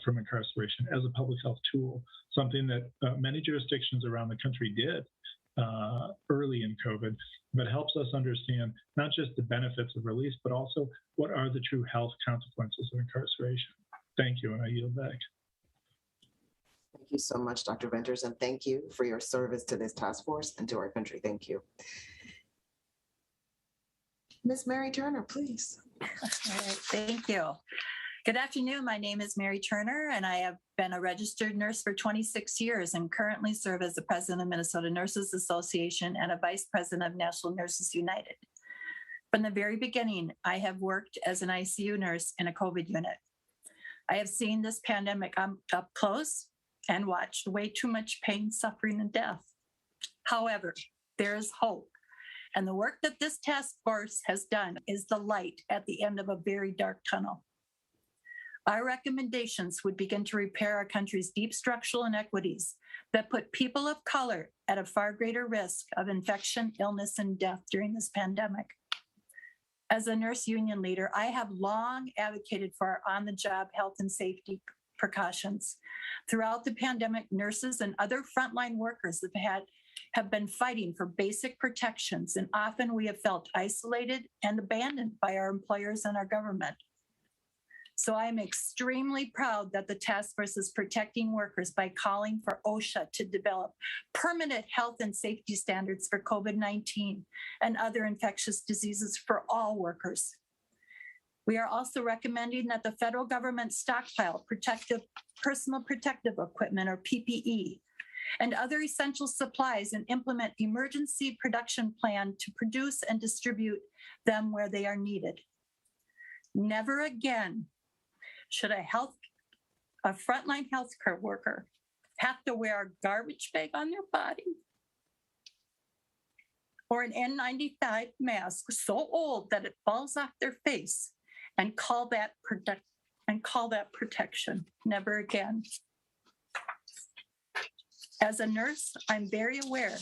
from incarceration as a public health tool, something that many jurisdictions around the country did early in COVID, but helps us understand not just the benefits of release, but also what are the true health consequences of incarceration. Thank you, and I yield back.
Thank you so much, Dr. Venters, and thank you for your service to this task force and to our country. Thank you. Ms. Mary Turner, please.
All right, thank you. Good afternoon. My name is Mary Turner, and I have been a registered nurse for 26 years and currently serve as the president of Minnesota Nurses Association and a vice president of National Nurses United. From the very beginning, I have worked as an ICU nurse in a COVID unit. I have seen this pandemic up close and watched way too much pain, suffering, and death. However, there is hope. And the work that this task force has done is the light at the end of a very dark tunnel. Our recommendations would begin to repair our country's deep structural inequities that put people of color at a far greater risk of infection, illness, and death during this pandemic. As a nurse union leader, I have long advocated for our on-the-job health and safety precautions. Throughout the pandemic, nurses and other frontline workers have been fighting for basic protections, and often we have felt isolated and abandoned by our employers and our government. So I am extremely proud that the task force is protecting workers by calling for OSHA to develop permanent health and safety standards for COVID-19 and other infectious diseases for all workers. We are also recommending that the federal government stockpile personal protective equipment, or PPE, and other essential supplies and implement emergency production plan to produce and distribute them where they are needed. Never again should a frontline healthcare worker have to wear a garbage bag on their body or an N95 mask so old that it falls off their face and call that and call that protection. Never again. As a nurse, I'm very aware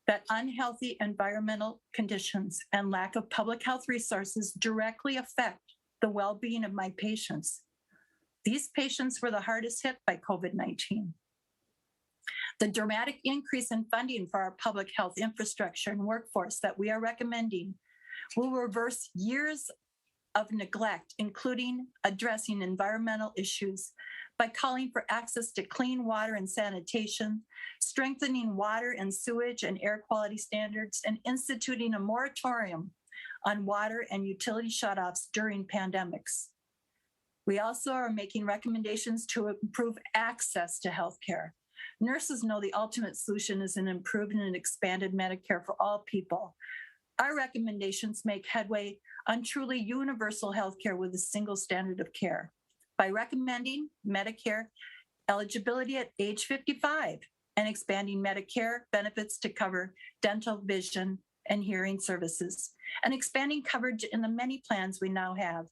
that unhealthy environmental conditions and lack of public health resources directly affect the well-being of my patients. These patients were the hardest hit by COVID-19. The dramatic increase in funding for our public health infrastructure and workforce that we are recommending will reverse years of neglect, including addressing environmental issues by calling for access to clean water and sanitation, strengthening water and sewage and air quality standards, and instituting a moratorium on water and utility shutoffs during pandemics. We also are making recommendations to improve access to healthcare. Nurses know the ultimate solution is an improved and expanded Medicare for all people. Our recommendations make headway on truly universal healthcare with a single standard of care by recommending Medicare eligibility at age 55 and expanding Medicare benefits to cover dental, vision, and hearing services, and expanding coverage in the many plans we now have.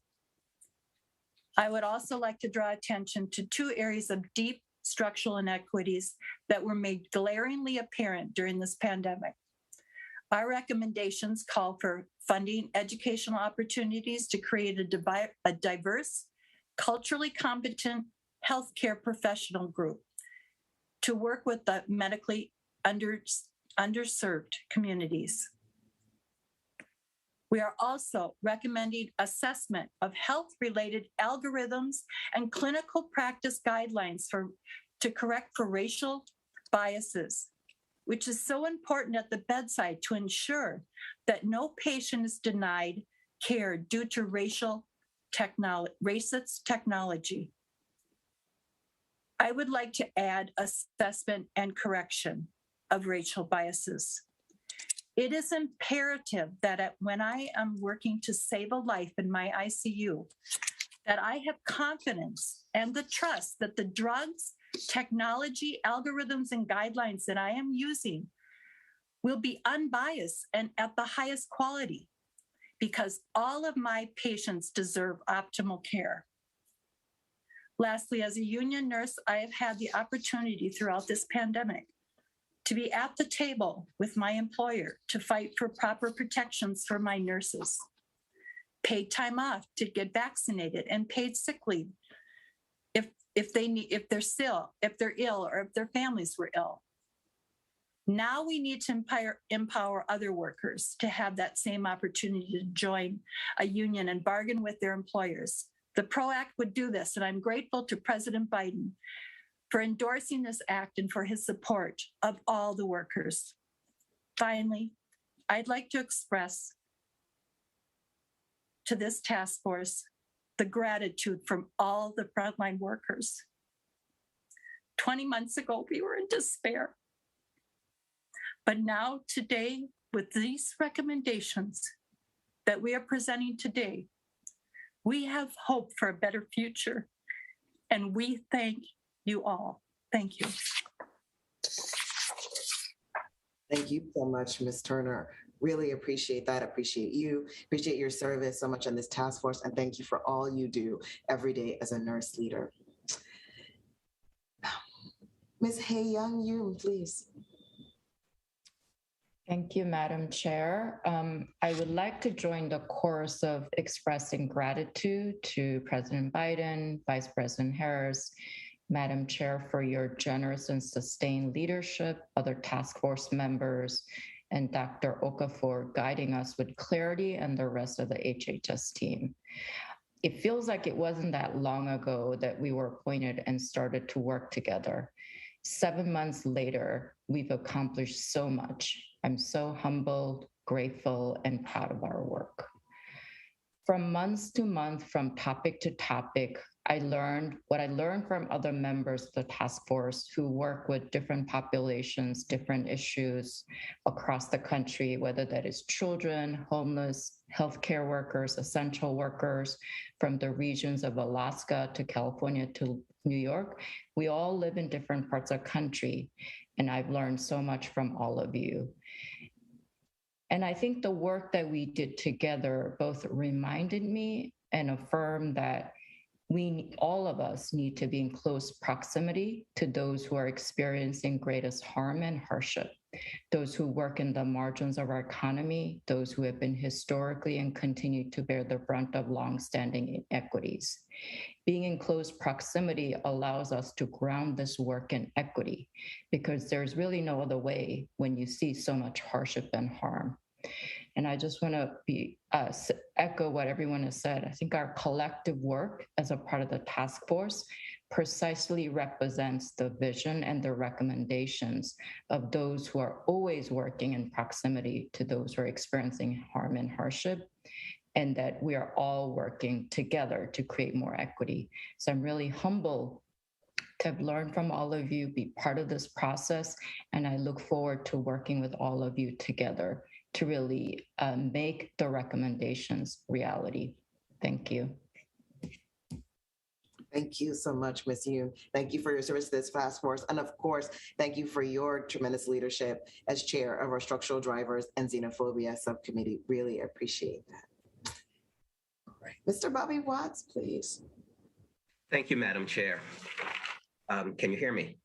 I would also like to draw attention to two areas of deep structural inequities that were made glaringly apparent during this pandemic. Our recommendations call for funding educational opportunities to create a diverse, culturally competent healthcare professional group to work with the medically underserved communities. We are also recommending assessment of health-related algorithms and clinical practice guidelines to correct for racial biases, which is so important at the bedside to ensure that no patient is denied care due to racist technology. I would like to add assessment and correction of racial biases. It is imperative that when I am working to save a life in my ICU, that I have confidence and the trust that the drugs, technology, algorithms, and guidelines that I am using will be unbiased and at the highest quality, because all of my patients deserve optimal care. Lastly, as a union nurse, I have had the opportunity throughout this pandemic to be at the table with my employer to fight for proper protections for my nurses, paid time off to get vaccinated, and paid sick leave if they're ill, or if their families were ill. Now we need to empower other workers to have that same opportunity to join a union and bargain with their employers. The PRO Act would do this, and I'm grateful to President Biden for endorsing this act and for his support of all the workers. Finally, I'd like to express to this task force the gratitude from all the frontline workers. 20 months ago, we were in despair. But now, today, with these recommendations that we are presenting today, we have hope for a better future. And we thank you all. Thank you.
Thank you so much, Ms. Turner. Really appreciate that. Appreciate you. Appreciate your service so much on this task force. And thank you for all you do every day as a nurse leader. Ms. Hae-Young Yoon, please.
Thank you, Madam Chair. I would like to join the chorus of expressing gratitude to President Biden, Vice President Harris, Madam Chair, for your generous and sustained leadership, other task force members, and Dr. Oka for guiding us with clarity, and the rest of the HHS team. It feels like it wasn't that long ago that we were appointed and started to work together. 7 months later, we've accomplished so much. I'm so humbled, grateful, and proud of our work. From month to month, from topic to topic, I learned what I learned from other members of the task force who work with different populations, different issues across the country, whether that is children, homeless, healthcare workers, essential workers, from the regions of Alaska to California to New York. We all live in different parts of the country, and I've learned so much from all of you. And I think the work that we did together both reminded me and affirmed that all of us need to be in close proximity to those who are experiencing greatest harm and hardship, those who work in the margins of our economy, those who have been historically and continue to bear the brunt of longstanding inequities. Being in close proximity allows us to ground this work in equity, because there's really no other way when you see so much hardship and harm. And I just want to echo what everyone has said. I think our collective work as a part of the task force precisely represents the vision and the recommendations of those who are always working in proximity to those who are experiencing harm and hardship, and that we are all working together to create more equity. So I'm really humbled to have learned from all of you, be part of this process, and I look forward to working with all of you together to really make the recommendations reality. Thank you.
Thank you so much, Ms. Yoon. Thank you for your service to this task force. And of course, thank you for your tremendous leadership as chair of our Structural Drivers and Xenophobia Subcommittee. Really appreciate that. All right. Mr. Bobby Watts, please.
Thank you, Madam Chair. Can you hear me?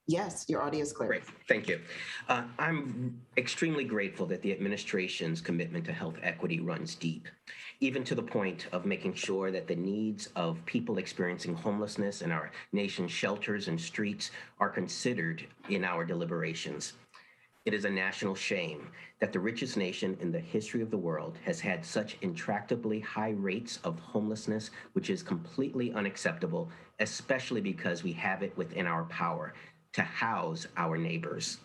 Yes, your audio is clear.
Great, thank you. I'm extremely grateful that the administration's commitment to health equity runs deep, even to the point of making sure that the needs of people experiencing homelessness in our nation's shelters and streets are considered in our deliberations. It is a national shame that the richest nation in the history of the world has had such intractably high rates of homelessness, which is completely unacceptable, especially because we have it within our power to house our neighbors.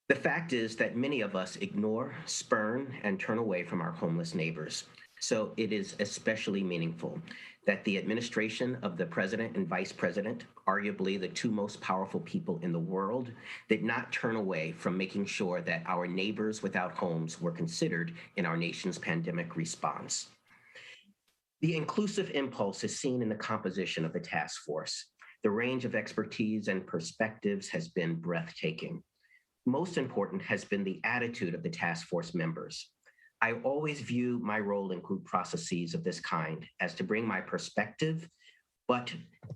The fact is that many of us ignore, spurn, and turn away from our homeless neighbors. So it is especially meaningful that the administration of the president and vice president, arguably the two most powerful people in the world, did not turn away from making sure that our neighbors without homes were considered in our nation's pandemic response. The inclusive impulse is seen in the composition of the task force. The range of expertise and perspectives has been breathtaking. Most important has been the attitude of the task force members. I always view my role in group processes of this kind as to bring my perspective, but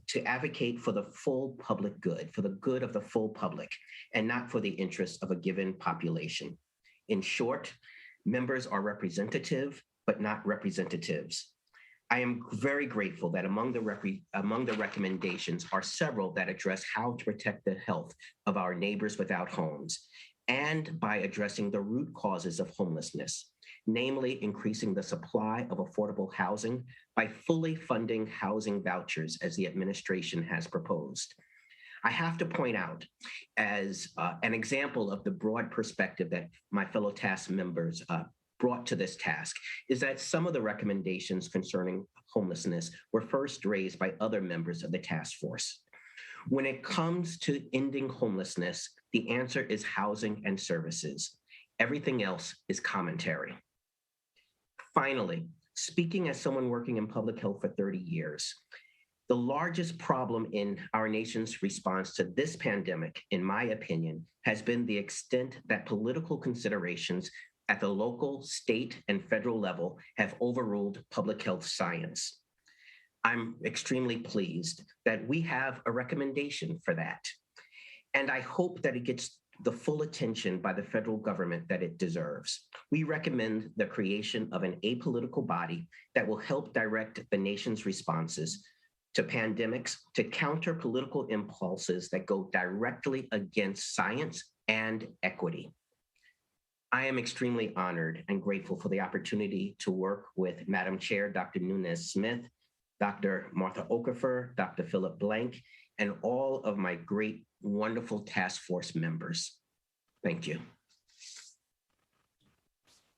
to advocate for the full public good, for the good of the full public, and not for the interests of a given population. In short, members are representative, but not representatives. I am very grateful that among the recommendations are several that address how to protect the health of our neighbors without homes, and by addressing the root causes of homelessness, namely increasing the supply of affordable housing by fully funding housing vouchers as the administration has proposed. I have to point out as an example of the broad perspective that my fellow task members brought to this task is that some of the recommendations concerning homelessness were first raised by other members of the task force. When it comes to ending homelessness, the answer is housing and services. Everything else is commentary. Finally, speaking as someone working in public health for 30 years, the largest problem in our nation's response to this pandemic, in my opinion, has been the extent that political considerations at the local, state, and federal level have overruled public health science. I'm extremely pleased that we have a recommendation for that. And I hope that it gets the full attention by the federal government that it deserves. We recommend the creation of an apolitical body that will help direct the nation's responses to pandemics to counter political impulses that go directly against science and equity. I am extremely honored and grateful for the opportunity to work with Madam Chair, Dr. Nunes-Smith, Dr. Martha Okafor, Dr. Philip Blank, and all of my great, wonderful task force members. Thank you.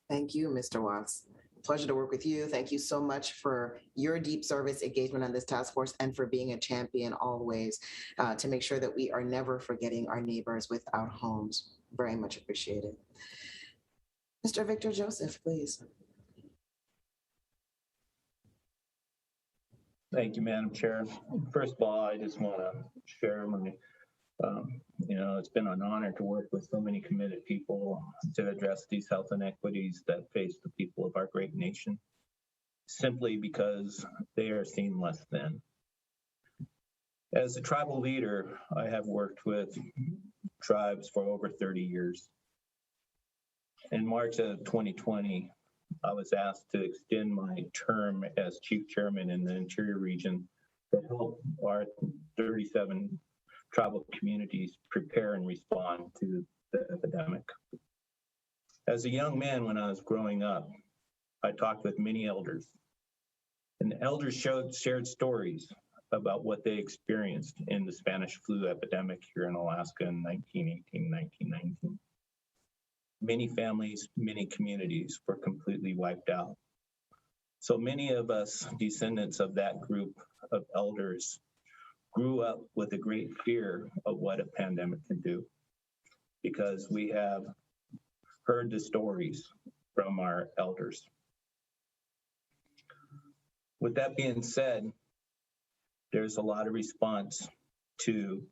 Thank you, Mr. Watts. Pleasure to work with you. Thank you so much for your deep service engagement on this task force and for being a champion always to make sure that we are never forgetting our neighbors without homes. Very much appreciated. Mr. Victor Joseph, please.
Thank you, Madam Chair. First of all, I just want to share my, it's been an honor to work with so many committed people to address these health inequities that face the people of our great nation. simply because they are seen less than. As a tribal leader, I have worked with tribes for over 30 years. In March of 2020, I was asked to extend my term as chief chairman in the interior region to help our 37 tribal communities prepare and respond to the epidemic. As a young man, when I was growing up, I talked with many elders, and the elders shared stories about what they experienced in the Spanish flu epidemic here in Alaska in 1918, 1919. Many families, many communities were completely wiped out. So many of us, descendants of that group of elders, grew up with a great fear of what a pandemic can do, because we have heard the stories from our elders. With that being said, there's a lot of response to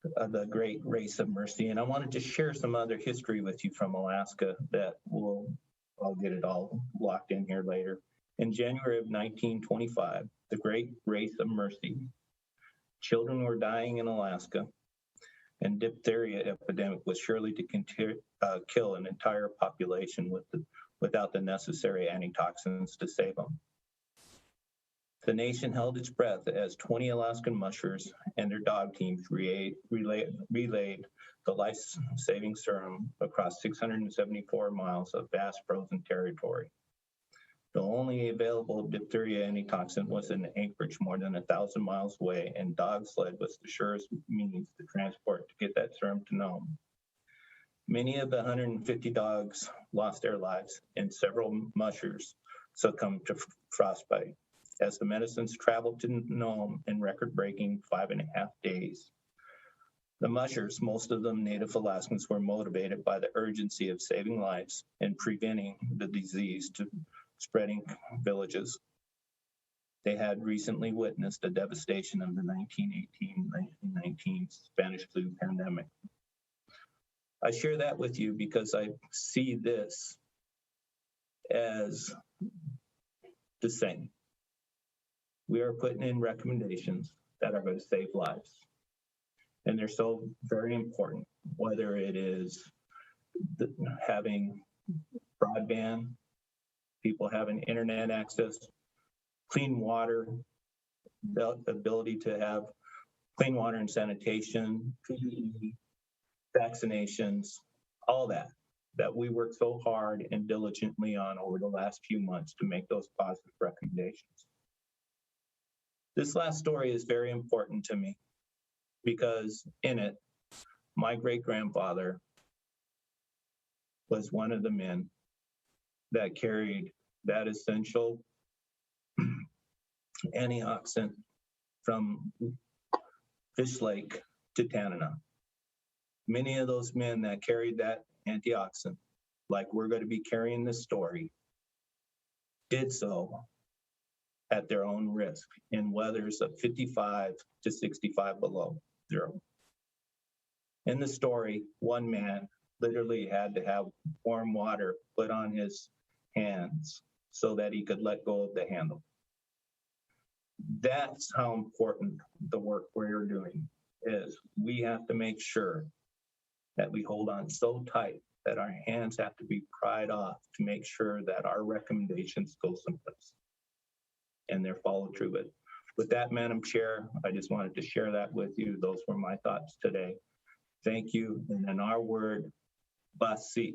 the great race of mercy. And I wanted to share some other history with you from Alaska that I'll get it all locked in here later. In January of 1925, the great race of mercy. Children were dying in Alaska, and diphtheria epidemic was surely to kill an entire population without the necessary antitoxins to save them. The nation held its breath as 20 Alaskan mushers and their dog teams relayed the life-saving serum across 674 miles of vast frozen territory. The only available diphtheria antitoxin was in Anchorage, more than 1,000 miles away, and dog sled was the surest means to transport to get that serum to Nome. Many of the 150 dogs lost their lives, and several mushers succumbed to frostbite as the medicines traveled to Nome in record-breaking 5.5 days. The mushers, most of them Native Alaskans, were motivated by the urgency of saving lives and preventing the disease to spreading villages. They had recently witnessed the devastation of the 1918-1919 Spanish flu pandemic. I share that with you because I see this as the same. We are putting in recommendations that are going to save lives. And they're so very important, whether it is having broadband, people having internet access, clean water, the ability to have clean water and sanitation, PPE, vaccinations, all that we worked so hard and diligently on over the last few months to make those positive recommendations. This last story is very important to me because in it, my great-grandfather was one of the men that carried that essential antioxidant from Fish Lake to Tanana. Many of those men that carried that antioxidant, like we're going to be carrying this story, did so at their own risk in weathers of 55 to 65 below zero. In the story, one man literally had to have warm water put on his hands so that he could let go of the handle. That's how important the work we're doing is. We have to make sure that we hold on so tight that our hands have to be pried off to make sure that our recommendations go someplace and they're followed through. But with that, Madam Chair, I just wanted to share that with you. Those were my thoughts today. Thank you. And in our word, Basi,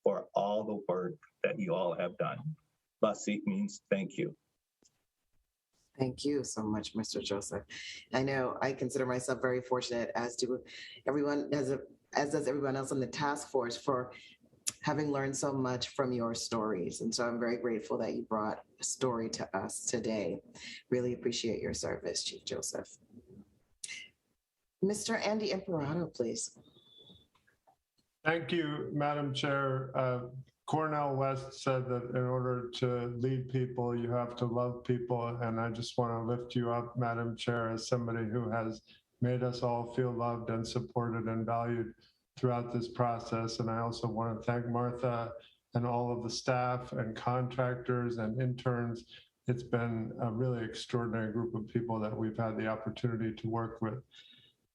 for all the work that you all have done. Basi means thank you.
Thank you so much, Mr. Joseph. I know I consider myself very fortunate, as do everyone, as does everyone else on the task force, for having learned so much from your stories. And so I'm very grateful that you brought a story to us today. Really appreciate your service, Chief Joseph. Mr. Andy Imperato, please.
Thank you, Madam Chair. Cornel West said that in order to lead people, you have to love people. And I just want to lift you up, Madam Chair, as somebody who has made us all feel loved and supported and valued throughout this process. And I also want to thank Martha and all of the staff and contractors and interns It's been a really extraordinary group of people that we've had the opportunity to work with.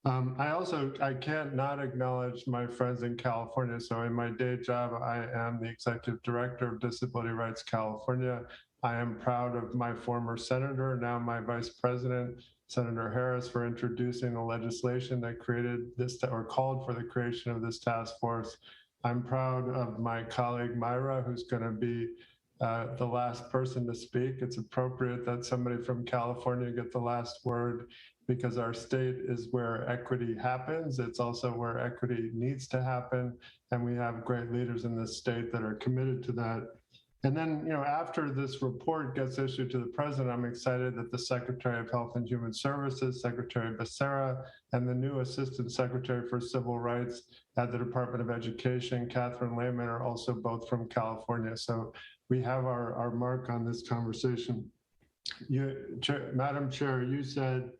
I can't not acknowledge my friends in California. So in my day job, I am the executive director of Disability Rights California. I am proud of my former senator, now my vice president, Senator Harris, for introducing the legislation that created this or called for the creation of this task force. I'm proud of my colleague Myra, who's going to be the last person to speak. It's appropriate that somebody from California get the last word, because our state is where equity happens. It's also where equity needs to happen. And we have great leaders in this state that are committed to that. And then, after this report gets issued to the president, I'm excited that the Secretary of Health and Human Services, Secretary Becerra, and the new Assistant Secretary for Civil Rights at the Department of Education, Catherine Lehman, are also both from California. So we have our mark on this conversation. Madam Chair, you said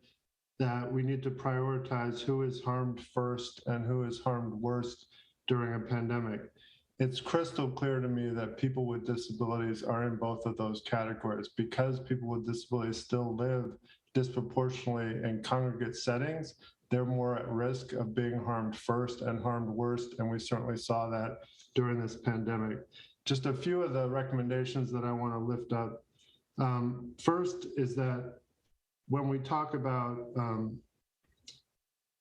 that we need to prioritize who is harmed first and who is harmed worst during a pandemic. It's crystal clear to me that people with disabilities are in both of those categories, because people with disabilities still live disproportionately in congregate settings. They're more at risk of being harmed first and harmed worst, and we certainly saw that during this pandemic. Just a few of the recommendations that I want to lift up. First is that when we talk about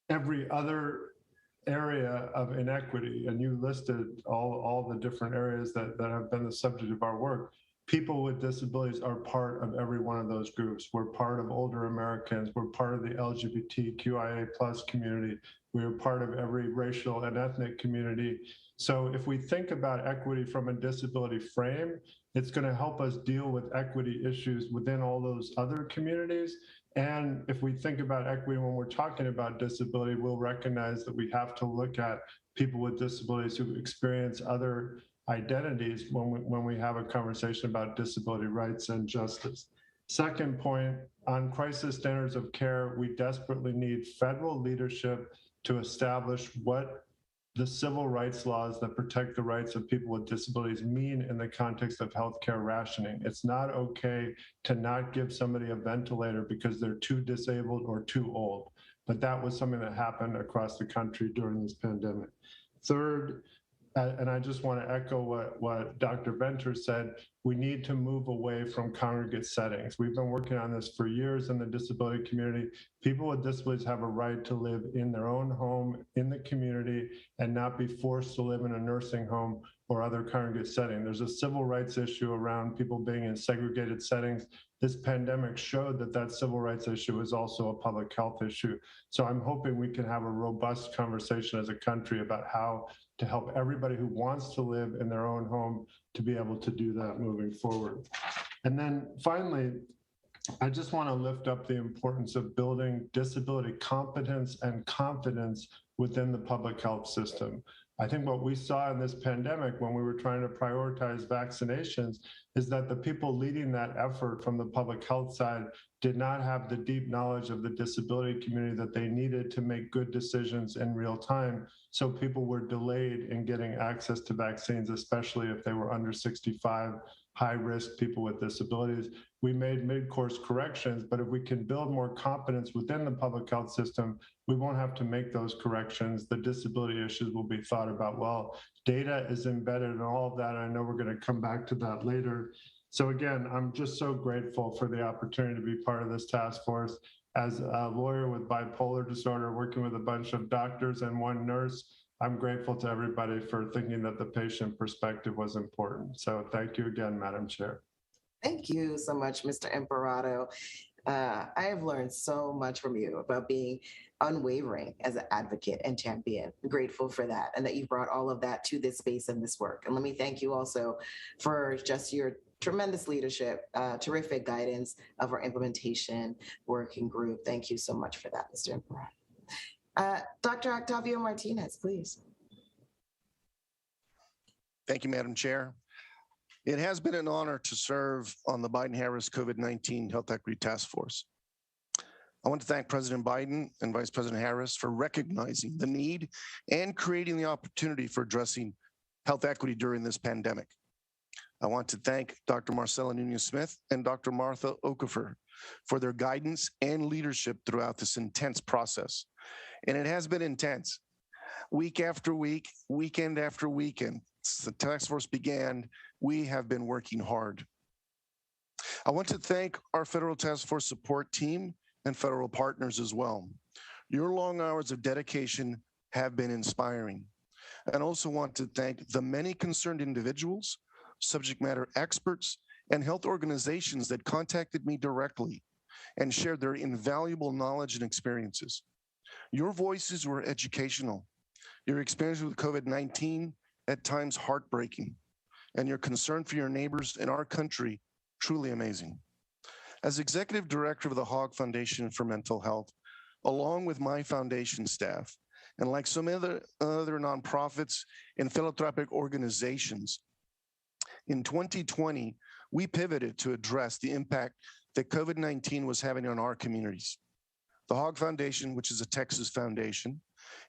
every other area of inequity, and you listed all the different areas that have been the subject of our work, people with disabilities are part of every one of those groups. We're part of older Americans. We're part of the LGBTQIA+ community. We are part of every racial and ethnic community. So if we think about equity from a disability frame, it's going to help us deal with equity issues within all those other communities. And if we think about equity when we're talking about disability, we'll recognize that we have to look at people with disabilities who experience other identities when we have a conversation about disability rights and justice. Second point, on crisis standards of care, we desperately need federal leadership to establish what the civil rights laws that protect the rights of people with disabilities mean in the context of healthcare rationing. It's not okay to not give somebody a ventilator because they're too disabled or too old. But that was something that happened across the country during this pandemic. Third, and I just want to echo what Dr. Venter said, we need to move away from congregate settings. We've been working on this for years in the disability community. People with disabilities have a right to live in their own home, in the community, and not be forced to live in a nursing home or other congregate setting. There's a civil rights issue around people being in segregated settings. This pandemic showed that civil rights issue is also a public health issue. So I'm hoping we can have a robust conversation as a country about how to help everybody who wants to live in their own home to be able to do that moving forward. And then finally, I just want to lift up the importance of building disability competence and confidence within the public health system. I think what we saw in this pandemic when we were trying to prioritize vaccinations is that the people leading that effort from the public health side did not have the deep knowledge of the disability community that they needed to make good decisions in real time. So people were delayed in getting access to vaccines, especially if they were under 65, high-risk people with disabilities. We made mid-course corrections, but if we can build more competence within the public health system, we won't have to make those corrections. The disability issues will be thought about well. Data is embedded in all of that. I know we're going to come back to that later. So again, I'm just so grateful for the opportunity to be part of this task force. As a lawyer with bipolar disorder, working with a bunch of doctors and one nurse, I'm grateful to everybody for thinking that the patient perspective was important. So thank you again, Madam Chair.
Thank you so much, Mr. Imperato. I have learned so much from you about being unwavering as an advocate and champion. I'm grateful for that, and that you brought all of that to this space and this work. And let me thank you also for just your tremendous leadership, terrific guidance of our implementation working group. Thank you so much for that, Mr. Imperato. Dr. Octavio Martinez, please.
Thank you, Madam Chair. It has been an honor to serve on the Biden-Harris COVID-19 Health Equity Task Force. I want to thank President Biden and Vice President Harris for recognizing the need and creating the opportunity for addressing health equity during this pandemic. I want to thank Dr. Marcella Nunez-Smith and Dr. Martha Okafor for their guidance and leadership throughout this intense process. And it has been intense. Week after week, weekend after weekend, since the task force began, we have been working hard. I want to thank our federal task force support team and federal partners as well. Your long hours of dedication have been inspiring. And also want to thank the many concerned individuals, subject matter experts, and health organizations that contacted me directly and shared their invaluable knowledge and experiences. Your voices were educational. Your experience with COVID-19 at times heartbreaking, and your concern for your neighbors in our country truly amazing. As Executive Director of the Hogg Foundation for Mental Health, along with my foundation staff, and like so many other nonprofits and philanthropic organizations, in 2020, we pivoted to address the impact that COVID-19 was having on our communities. The Hogg Foundation, which is a Texas foundation,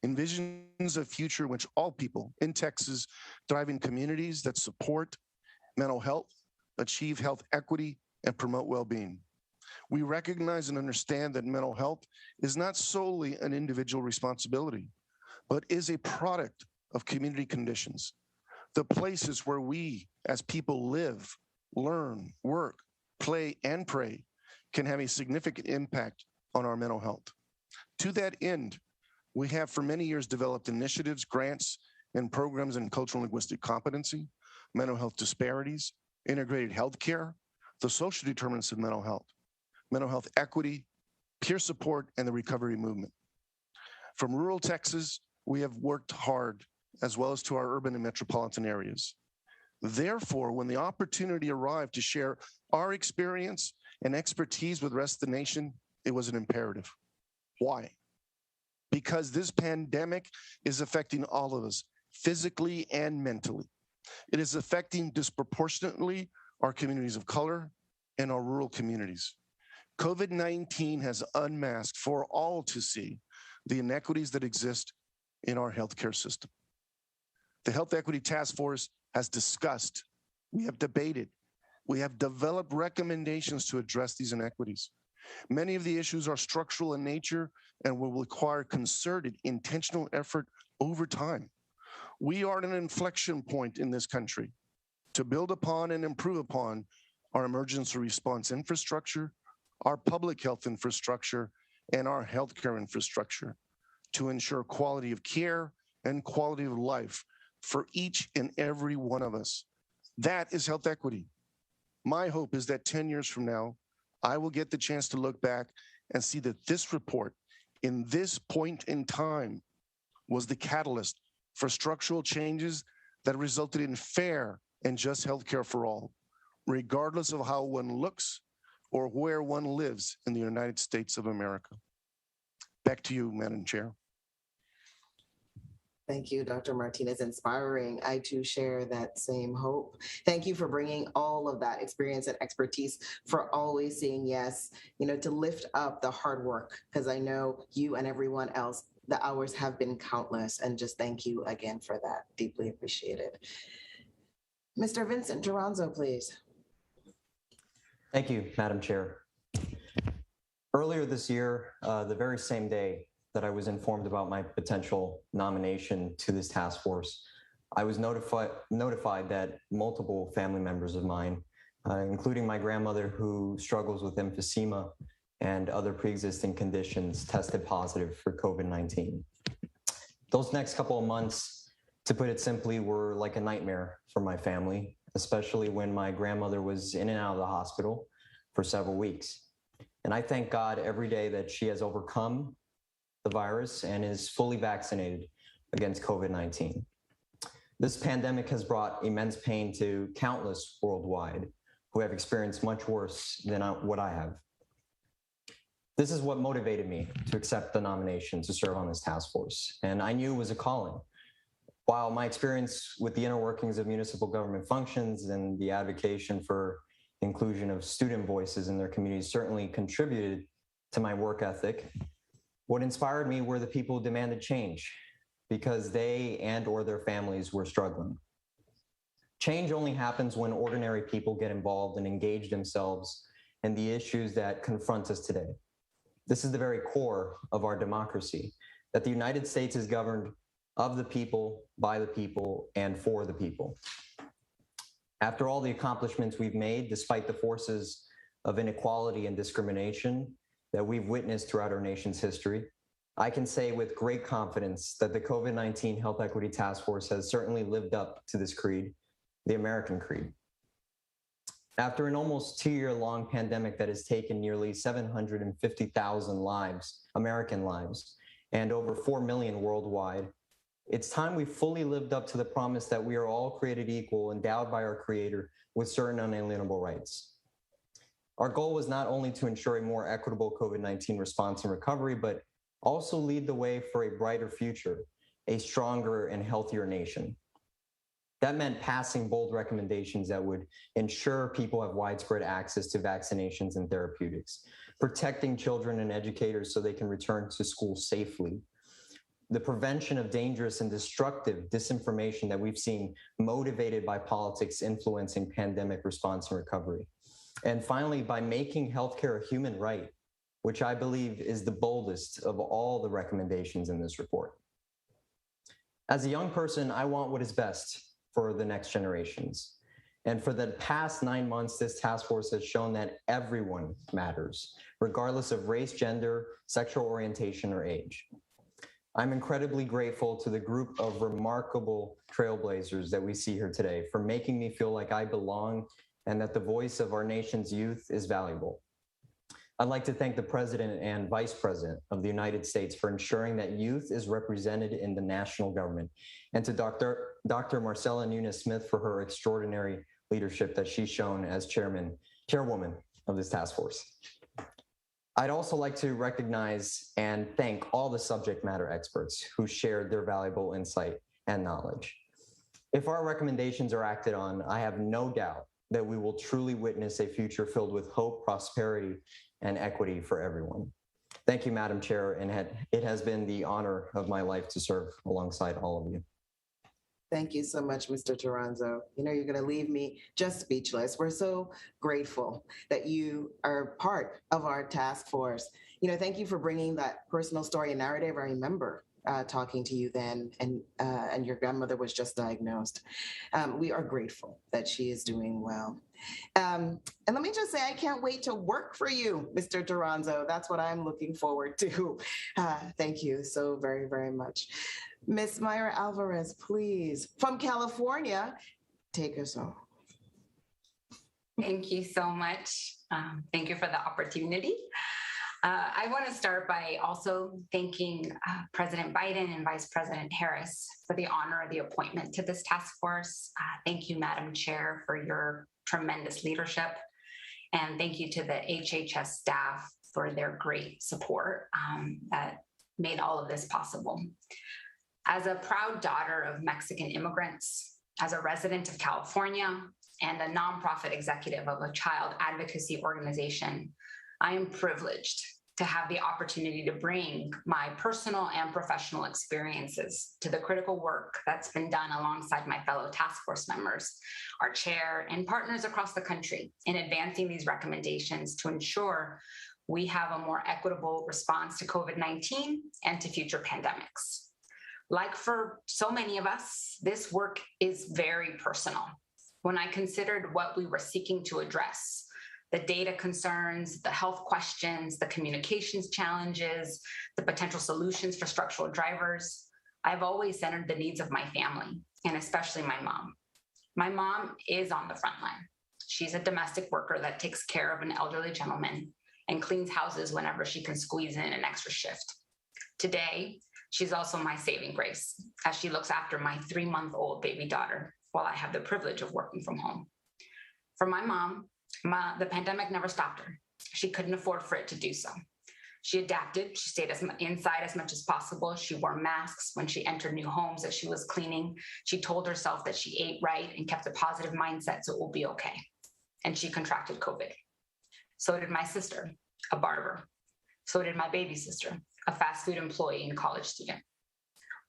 envisions a future in which all people in Texas thrive in communities that support mental health, achieve health equity, and promote well-being. We recognize and understand that mental health is not solely an individual responsibility, but is a product of community conditions, the places where we as people live, learn, work, play, and pray can have a significant impact on our mental health. To that end, we have for many years developed initiatives, grants, and programs in cultural linguistic competency, mental health disparities, integrated healthcare, the social determinants of mental health equity, peer support, and the recovery movement. From rural Texas, we have worked hard as well as to our urban and metropolitan areas. Therefore, when the opportunity arrived to share our experience and expertise with the rest of the nation, it was an imperative. Why? Because this pandemic is affecting all of us, physically and mentally. It is affecting disproportionately our communities of color and our rural communities. COVID-19 has unmasked for all to see the inequities that exist in our healthcare system. The Health Equity Task Force has discussed, we have debated, we have developed recommendations to address these inequities. Many of the issues are structural in nature and will require concerted, intentional effort over time. We are at an inflection point in this country to build upon and improve upon our emergency response infrastructure, our public health infrastructure, and our healthcare infrastructure to ensure quality of care and quality of life for each and every one of us. That is health equity. My hope is that 10 years from now, I will get the chance to look back and see that this report, in this point in time, was the catalyst for structural changes that resulted in fair and just healthcare for all, regardless of how one looks or where one lives in the United States of America. Back to you, Madam Chair.
Thank you, Dr. Martinez. Inspiring. I too share that same hope. Thank you for bringing all of that experience and expertise, for always saying yes, to lift up the hard work, because I know you and everyone else, the hours have been countless, and just thank you again for that. Deeply appreciated. Mr. Vincent Duranzo, please.
Thank you, Madam Chair. Earlier this year, the very same day that I was informed about my potential nomination to this task force, I was notified that multiple family members of mine, including my grandmother who struggles with emphysema and other pre-existing conditions, tested positive for COVID-19. Those next couple of months, to put it simply, were like a nightmare for my family, especially when my grandmother was in and out of the hospital for several weeks. And I thank God every day that she has overcome the virus and is fully vaccinated against COVID-19. This pandemic has brought immense pain to countless worldwide who have experienced much worse than what I have. This is what motivated me to accept the nomination to serve on this task force, and I knew it was a calling. While my experience with the inner workings of municipal government functions and the advocacy for inclusion of student voices in their communities certainly contributed to my work ethic, what inspired me were the people who demanded change because they and or their families were struggling. Change only happens when ordinary people get involved and engage themselves in the issues that confront us today. This is the very core of our democracy, that the United States is governed of the people, by the people, and for the people. After all the accomplishments we've made, despite the forces of inequality and discrimination that we've witnessed throughout our nation's history, I can say with great confidence that the COVID-19 Health Equity Task Force has certainly lived up to this creed, the American creed. After an almost 2-year-long pandemic that has taken nearly 750,000 lives, American lives, and over 4 million worldwide, it's time we fully lived up to the promise that we are all created equal, endowed by our Creator with certain unalienable rights. Our goal was not only to ensure a more equitable COVID-19 response and recovery, but also lead the way for a brighter future, a stronger and healthier nation. That meant passing bold recommendations that would ensure people have widespread access to vaccinations and therapeutics, protecting children and educators so they can return to school safely, the prevention of dangerous and destructive disinformation that we've seen motivated by politics influencing pandemic response and recovery. And finally, by making healthcare a human right, which I believe is the boldest of all the recommendations in this report. As a young person, I want what is best for the next generations. And for the past 9 months, this task force has shown that everyone matters, regardless of race, gender, sexual orientation, or age. I'm incredibly grateful to the group of remarkable trailblazers that we see here today for making me feel like I belong and that the voice of our nation's youth is valuable. I'd like to thank the President and Vice President of the United States for ensuring that youth is represented in the national government, and to Dr. Marcella Nunez-Smith for her extraordinary leadership that she's shown as chairwoman of this task force. I'd also like to recognize and thank all the subject matter experts who shared their valuable insight and knowledge. If our recommendations are acted on, I have no doubt that we will truly witness a future filled with hope, prosperity, and equity for everyone. Thank you, Madam Chair, and it has been the honor of my life to serve alongside all of you.
Thank you so much, Mr. Toronzo. You know, you're going to leave me just speechless. We're so grateful that you are part of our task force. You know, thank you for bringing that personal story and narrative. I remember talking to you then, and your grandmother was just diagnosed. We are grateful that she is doing well. And let me just say, I can't wait to work for you, Mr. Toronzo. That's what I'm looking forward to. Thank you so very, very much. Ms. Mayra Alvarez, please, from California, take us home.
Thank you so much. Thank you for the opportunity. I want to start by also thanking President Biden and Vice President Harris for the honor of the appointment to this task force. Thank you, Madam Chair, for your tremendous leadership. And thank you to the HHS staff for their great support that made all of this possible. As a proud daughter of Mexican immigrants, as a resident of California, and a nonprofit executive of a child advocacy organization, I am privileged to have the opportunity to bring my personal and professional experiences to the critical work that's been done alongside my fellow task force members, our chair, and partners across the country in advancing these recommendations to ensure we have a more equitable response to COVID-19 and to future pandemics. Like for so many of us, this work is very personal. When I considered what we were seeking to address, the data concerns, the health questions, the communications challenges, the potential solutions for structural drivers, I've always centered the needs of my family, and especially my mom. My mom is on the front line. She's a domestic worker that takes care of an elderly gentleman and cleans houses whenever she can squeeze in an extra shift. Today, she's also my saving grace as she looks after my 3-month-old baby daughter while I have the privilege of working from home. For my mom, the pandemic never stopped her. She couldn't afford for it to do so. She adapted. She stayed inside as much as possible. She wore masks when she entered new homes that she was cleaning. She told herself that she ate right and kept a positive mindset, so it will be okay. And she contracted COVID. So did my sister, a barber. So did my baby sister, a fast food employee and college student.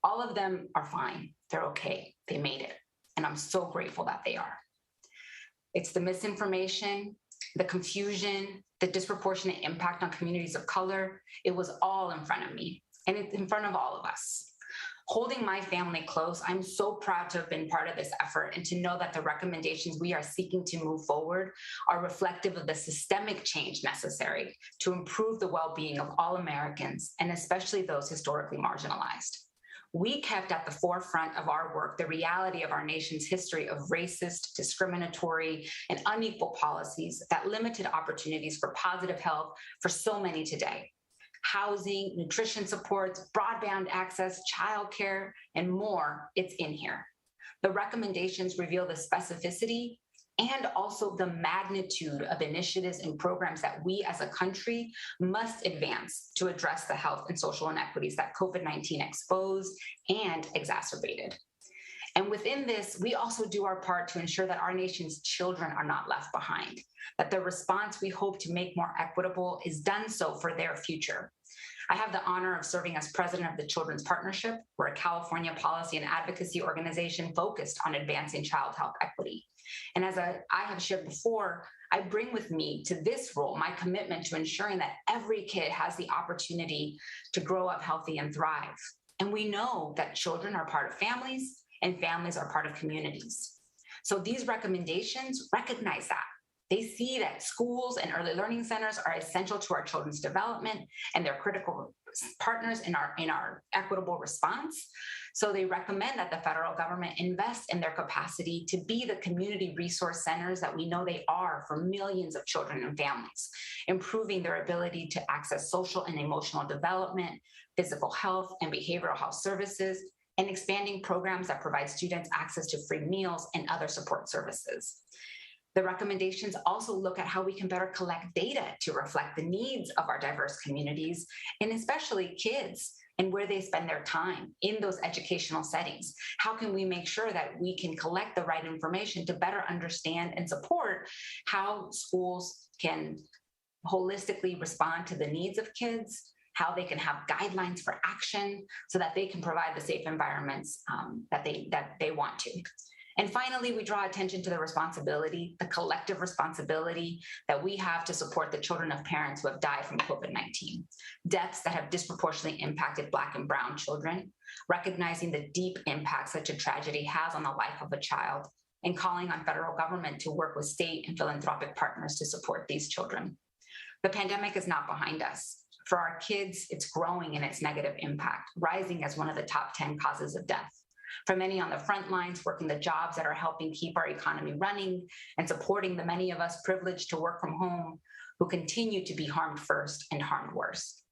All of them are fine. They're okay. They made it. and I'm so grateful that they are. It's the misinformation, the confusion, the disproportionate impact on communities of color. It was all in front of me, and it's in front of all of us. Holding my family close, I'm so proud to have been part of this effort and to know that the recommendations we are seeking to move forward are reflective of the systemic change necessary to improve the well-being of all Americans, and especially those historically marginalized. We kept at the forefront of our work the reality of our nation's history of racist, discriminatory, and unequal policies that limited opportunities for positive health for so many today. Housing, nutrition supports, broadband access, childcare, and more, it's in here. The recommendations reveal the specificity and also the magnitude of initiatives and programs that we as a country must advance to address the health and social inequities that COVID-19 exposed and exacerbated. And within this, we also do our part to ensure that our nation's children are not left behind, that the response we hope to make more equitable is done so for their future. I have the honor of serving as president of the Children's Partnership. We're a California policy and advocacy organization focused on advancing child health equity. And as I have shared before, I bring with me to this role my commitment to ensuring that every kid has the opportunity to grow up healthy and thrive. And we know that children are part of families and families are part of communities. So these recommendations recognize that. They see that schools and early learning centers are essential to our children's development, and they're critical partners in our equitable response. So they recommend that the federal government invest in their capacity to be the community resource centers that we know they are for millions of children and families, improving their ability to access social and emotional development, physical health, and behavioral health services, and expanding programs that provide students access to free meals and other support services. The recommendations also look at how we can better collect data to reflect the needs of our diverse communities, and especially kids, and where they spend their time in those educational settings. How can we make sure that we can collect the right information to better understand and support how schools can holistically respond to the needs of kids, how they can have guidelines for action so that they can provide the safe environments that they want to. And finally, we draw attention to the responsibility, the collective responsibility that we have to support the children of parents who have died from COVID-19, deaths that have disproportionately impacted Black and Brown children, recognizing the deep impact such a tragedy has on the life of a child, and calling on federal government to work with state and philanthropic partners to support these children. The pandemic is not behind us. For our kids, it's growing in its negative impact, rising as one of the top 10 causes of death. For many on the front lines, working the jobs that are helping keep our economy running and supporting the many of us privileged to work from home who continue to be harmed first and harmed worst.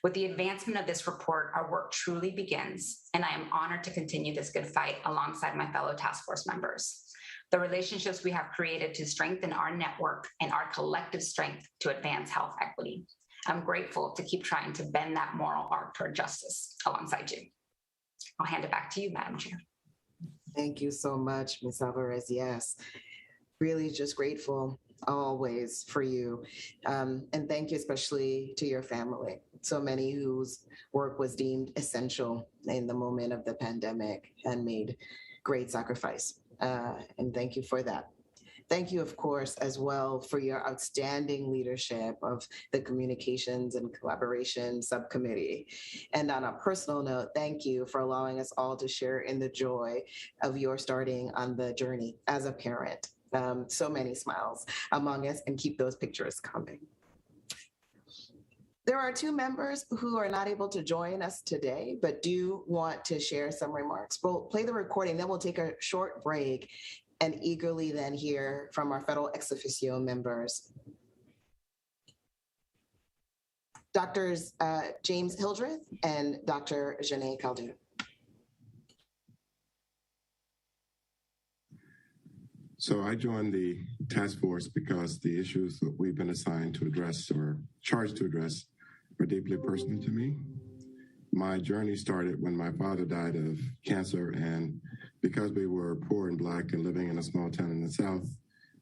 With the advancement of this report, our work truly begins, and I am honored to continue this good fight alongside my fellow task force members. The relationships we have created to strengthen our network and our collective strength to advance health equity. I'm grateful to keep trying to bend that moral arc toward justice alongside you. I'll hand it back to you, Madam Chair.
Thank you so much, Ms. Alvarez. Yes, really just grateful always for you. And thank you especially to your family. So many whose work was deemed essential in the moment of the pandemic and made great sacrifice. And thank you for that. Thank you, of course, as well for your outstanding leadership of the Communications and Collaboration Subcommittee. And on a personal note, thank you for allowing us all to share in the joy of your starting on the journey as a parent. So many smiles among us, and keep those pictures coming. There are two members who are not able to join us today, but do want to share some remarks. We'll play the recording, then we'll take a short break and eagerly then hear from our federal ex officio members. Doctors James Hildreth and Dr. Janae Caldew.
So I joined the task force because the issues that we've been assigned to address or charged to address are deeply personal to me. My journey started when my father died of cancer, and because we were poor and Black and living in a small town in the South,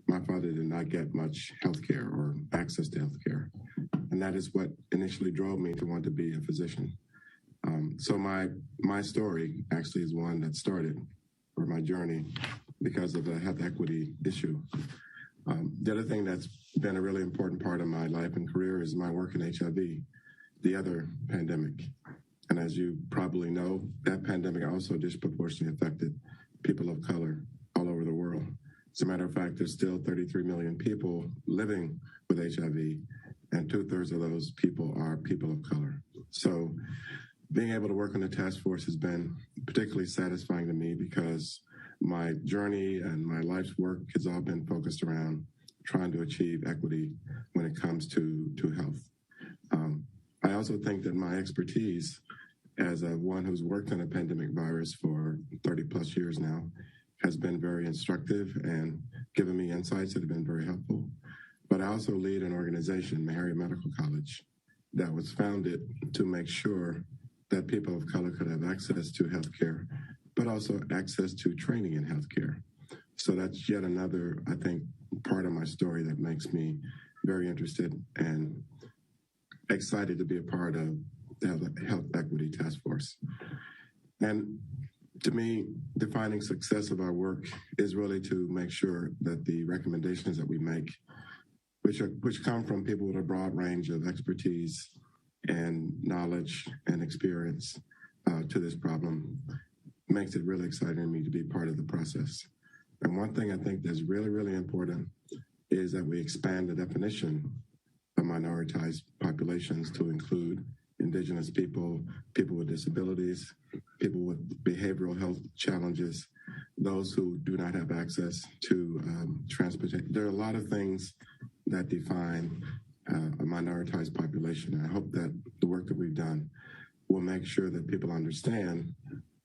my father did not get much health care or access to health care. And that is what initially drove me to want to be a physician. So my story actually is one that started or my journey because of the health equity issue. The other thing that's been a really important part of my life and career is my work in HIV, the other pandemic. And as you probably know, that pandemic also disproportionately affected people of color all over the world. As a matter of fact, there's still 33 million people living with HIV, and 2/3 of those people are people of color. So being able to work on the task force has been particularly satisfying to me because my journey and my life's work has all been focused around trying to achieve equity when it comes to health. I also think that my expertise as one who's worked on a pandemic virus for 30 plus years now has been very instructive and given me insights that have been very helpful. But I also lead an organization, Meharry Medical College, that was founded to make sure that people of color could have access to healthcare, but also access to training in healthcare. So that's yet another, I think, part of my story that makes me very interested and excited to be a part of the Health Equity Task Force. And to me, defining success of our work is really to make sure that the recommendations that we make, which come from people with a broad range of expertise and knowledge and experience to this problem, makes it really exciting to me to be part of the process. And one thing I think that's really, really important is that we expand the definition of minoritized populations to include Indigenous people, people with disabilities, people with behavioral health challenges, those who do not have access to transportation. There are a lot of things that define a minoritized population. And I hope that the work that we've done will make sure that people understand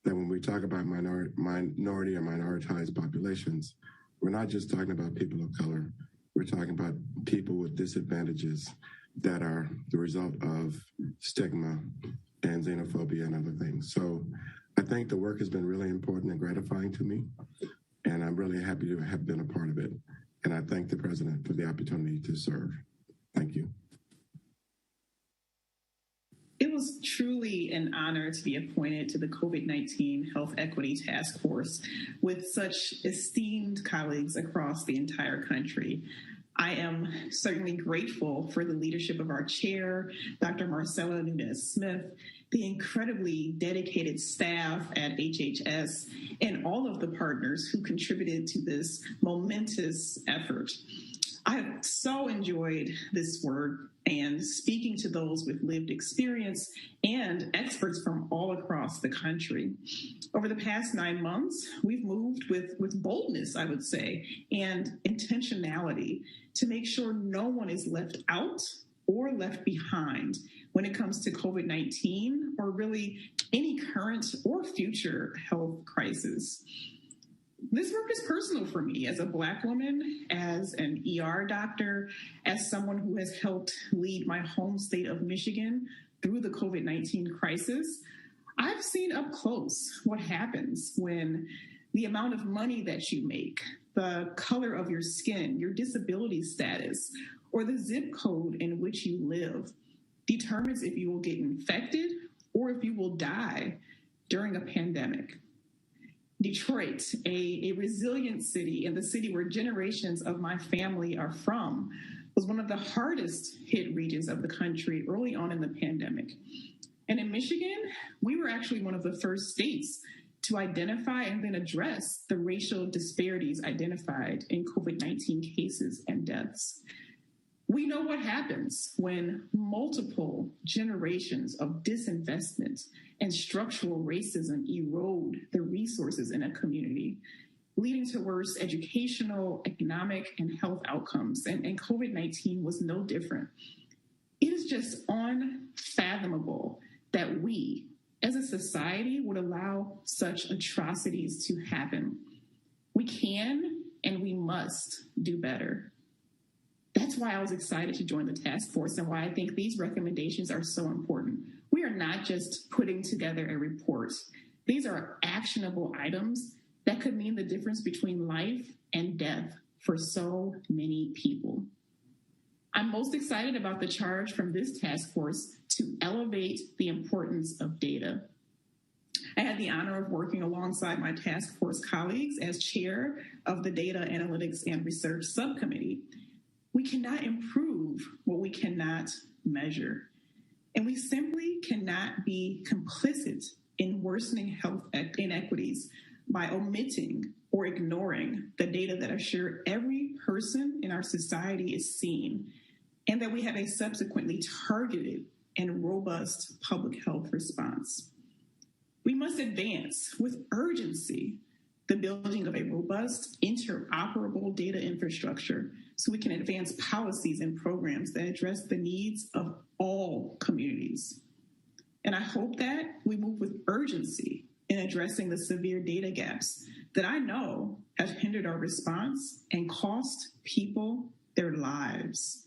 that when we talk about minority or minoritized populations, we're not just talking about people of color. We're talking about people with disadvantages that are the result of stigma and xenophobia and other things. So I think the work has been really important and gratifying to me, and I'm really happy to have been a part of it. And I thank the President for the opportunity to serve. Thank you.
It was truly an honor to be appointed to the COVID-19 Health Equity Task Force with such esteemed colleagues across the entire country. I am certainly grateful for the leadership of our chair, Dr. Marcella Nunez-Smith, the incredibly dedicated staff at HHS, and all of the partners who contributed to this momentous effort. I have so enjoyed this work and speaking to those with lived experience and experts from all across the country. Over the past 9 months, we've moved with boldness, I would say, and intentionality to make sure no one is left out or left behind when it comes to COVID-19 or really any current or future health crisis. This work is personal for me as a Black woman, as an ER doctor, as someone who has helped lead my home state of Michigan through the COVID-19 crisis. I've seen up close what happens when the amount of money that you make, the color of your skin, your disability status, or the zip code in which you live determines if you will get infected or if you will die during a pandemic. Detroit, a resilient city and the city where generations of my family are from, was one of the hardest hit regions of the country early on in the pandemic. And in Michigan, we were actually one of the first states to identify and then address the racial disparities identified in COVID-19 cases and deaths. We know what happens when multiple generations of disinvestment and structural racism erode the resources in a community, leading to worse educational, economic, and health outcomes. And COVID-19 was no different. It is just unfathomable that we, as a society, would allow such atrocities to happen. We can and we must do better. That's why I was excited to join the task force and why I think these recommendations are so important. We are not just putting together a report. These are actionable items that could mean the difference between life and death for so many people. I'm most excited about the charge from this task force to elevate the importance of data. I had the honor of working alongside my task force colleagues as chair of the Data Analytics and Research Subcommittee. We cannot improve what we cannot measure. And we simply cannot be complicit in worsening health inequities by omitting or ignoring the data that assure every person in our society is seen, and that we have a subsequently targeted and robust public health response. We must advance with urgency the building of a robust, interoperable data infrastructure so we can advance policies and programs that address the needs of all communities. And I hope that we move with urgency in addressing the severe data gaps that I know have hindered our response and cost people their lives.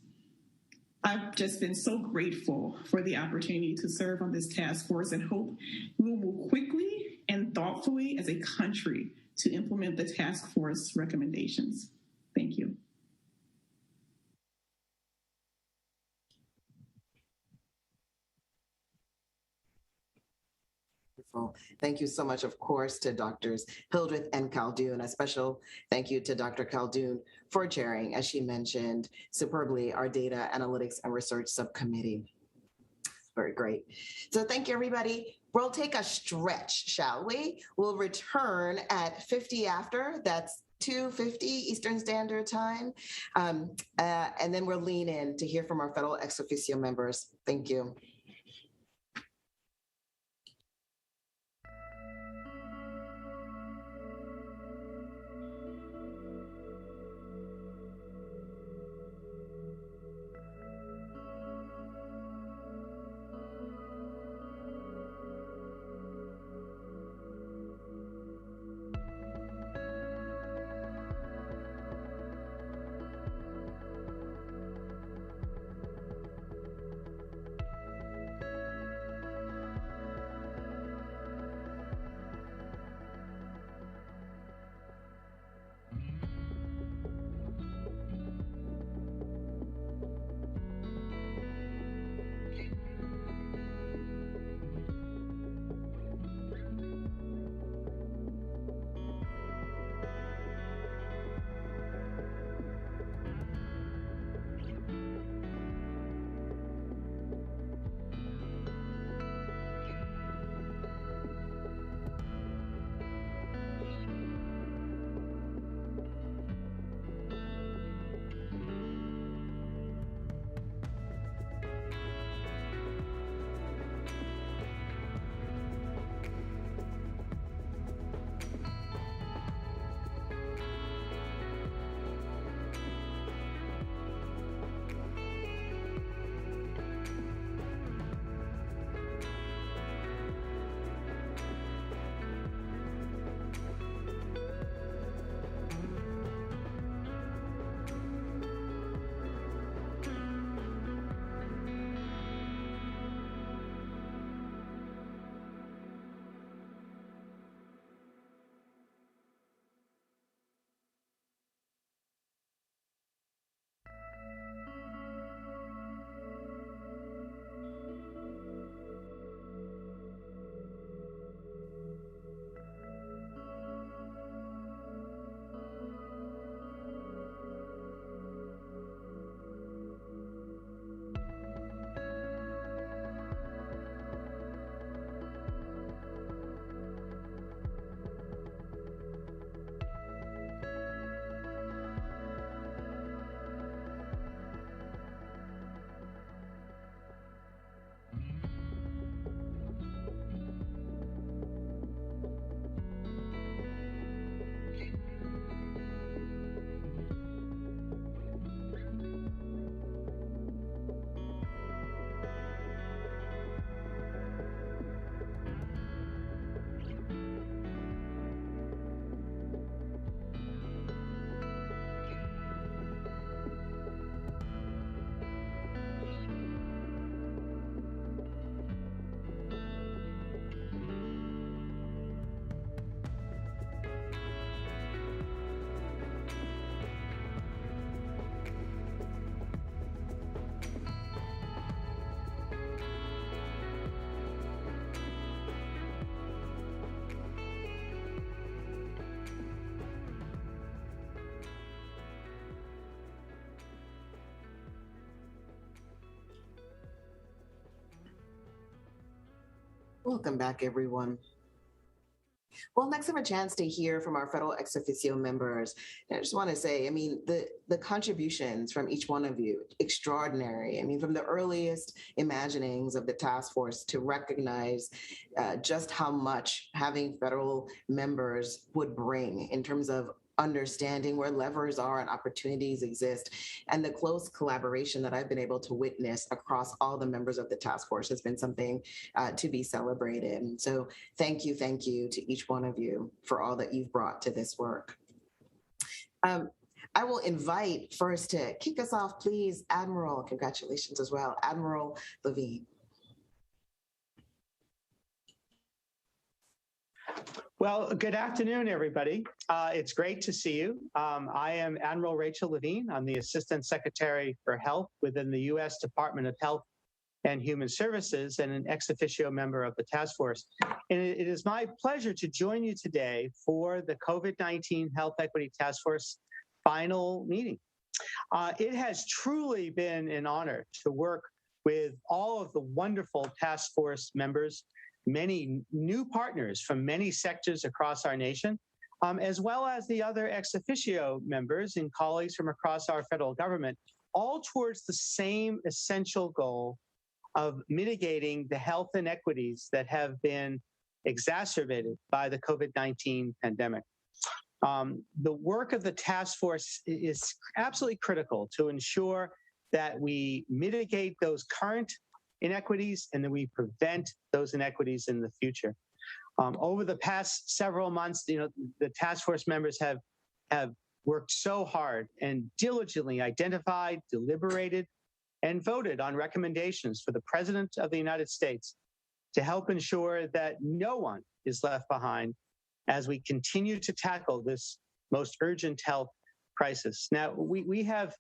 I've just been so grateful for the opportunity to serve on this task force and hope we will move quickly and thoughtfully as a country to implement the task force recommendations. Thank you.
Thank you so much, of course, to Drs. Hildreth and Khaldoon. A special thank you to Dr. Khaldoon for chairing, as she mentioned superbly, our Data Analytics and Research Subcommittee. Very great. So thank you, everybody. We'll take a stretch, shall we? We'll return at 50 after. That's 2:50 Eastern Standard Time. And then we'll lean in to hear from our fellow ex officio members. Thank you. Welcome back, everyone. Well, next I have a chance to hear from our federal ex officio members. And I just want to say, I mean, the contributions from each one of you, extraordinary. I mean, from the earliest imaginings of the task force to recognize just how much having federal members would bring in terms of understanding where levers are and opportunities exist, and the close collaboration that I've been able to witness across all the members of the task force has been something to be celebrated. And so thank you to each one of you for all that you've brought to this work. I will invite first to kick us off, please, Admiral, congratulations as well, Admiral Levine.
Well, good afternoon, everybody. It's great to see you. I am Admiral Rachel Levine. I'm the Assistant Secretary for Health within the U.S. Department of Health and Human Services and an ex officio member of the task force. And it is my pleasure to join you today for the COVID-19 Health Equity Task Force final meeting. It has truly been an honor to work with all of the wonderful task force members, many new partners from many sectors across our nation, as well as the other ex officio members and colleagues from across our federal government, all towards the same essential goal of mitigating the health inequities that have been exacerbated by the COVID-19 pandemic. The work of the task force is absolutely critical to ensure that we mitigate those current inequities and that we prevent those inequities in the future. Over the past several months, the task force members have worked so hard and diligently identified, deliberated, and voted on recommendations for the President of the United States to help ensure that no one is left behind as we continue to tackle this most urgent health crisis. Now, we have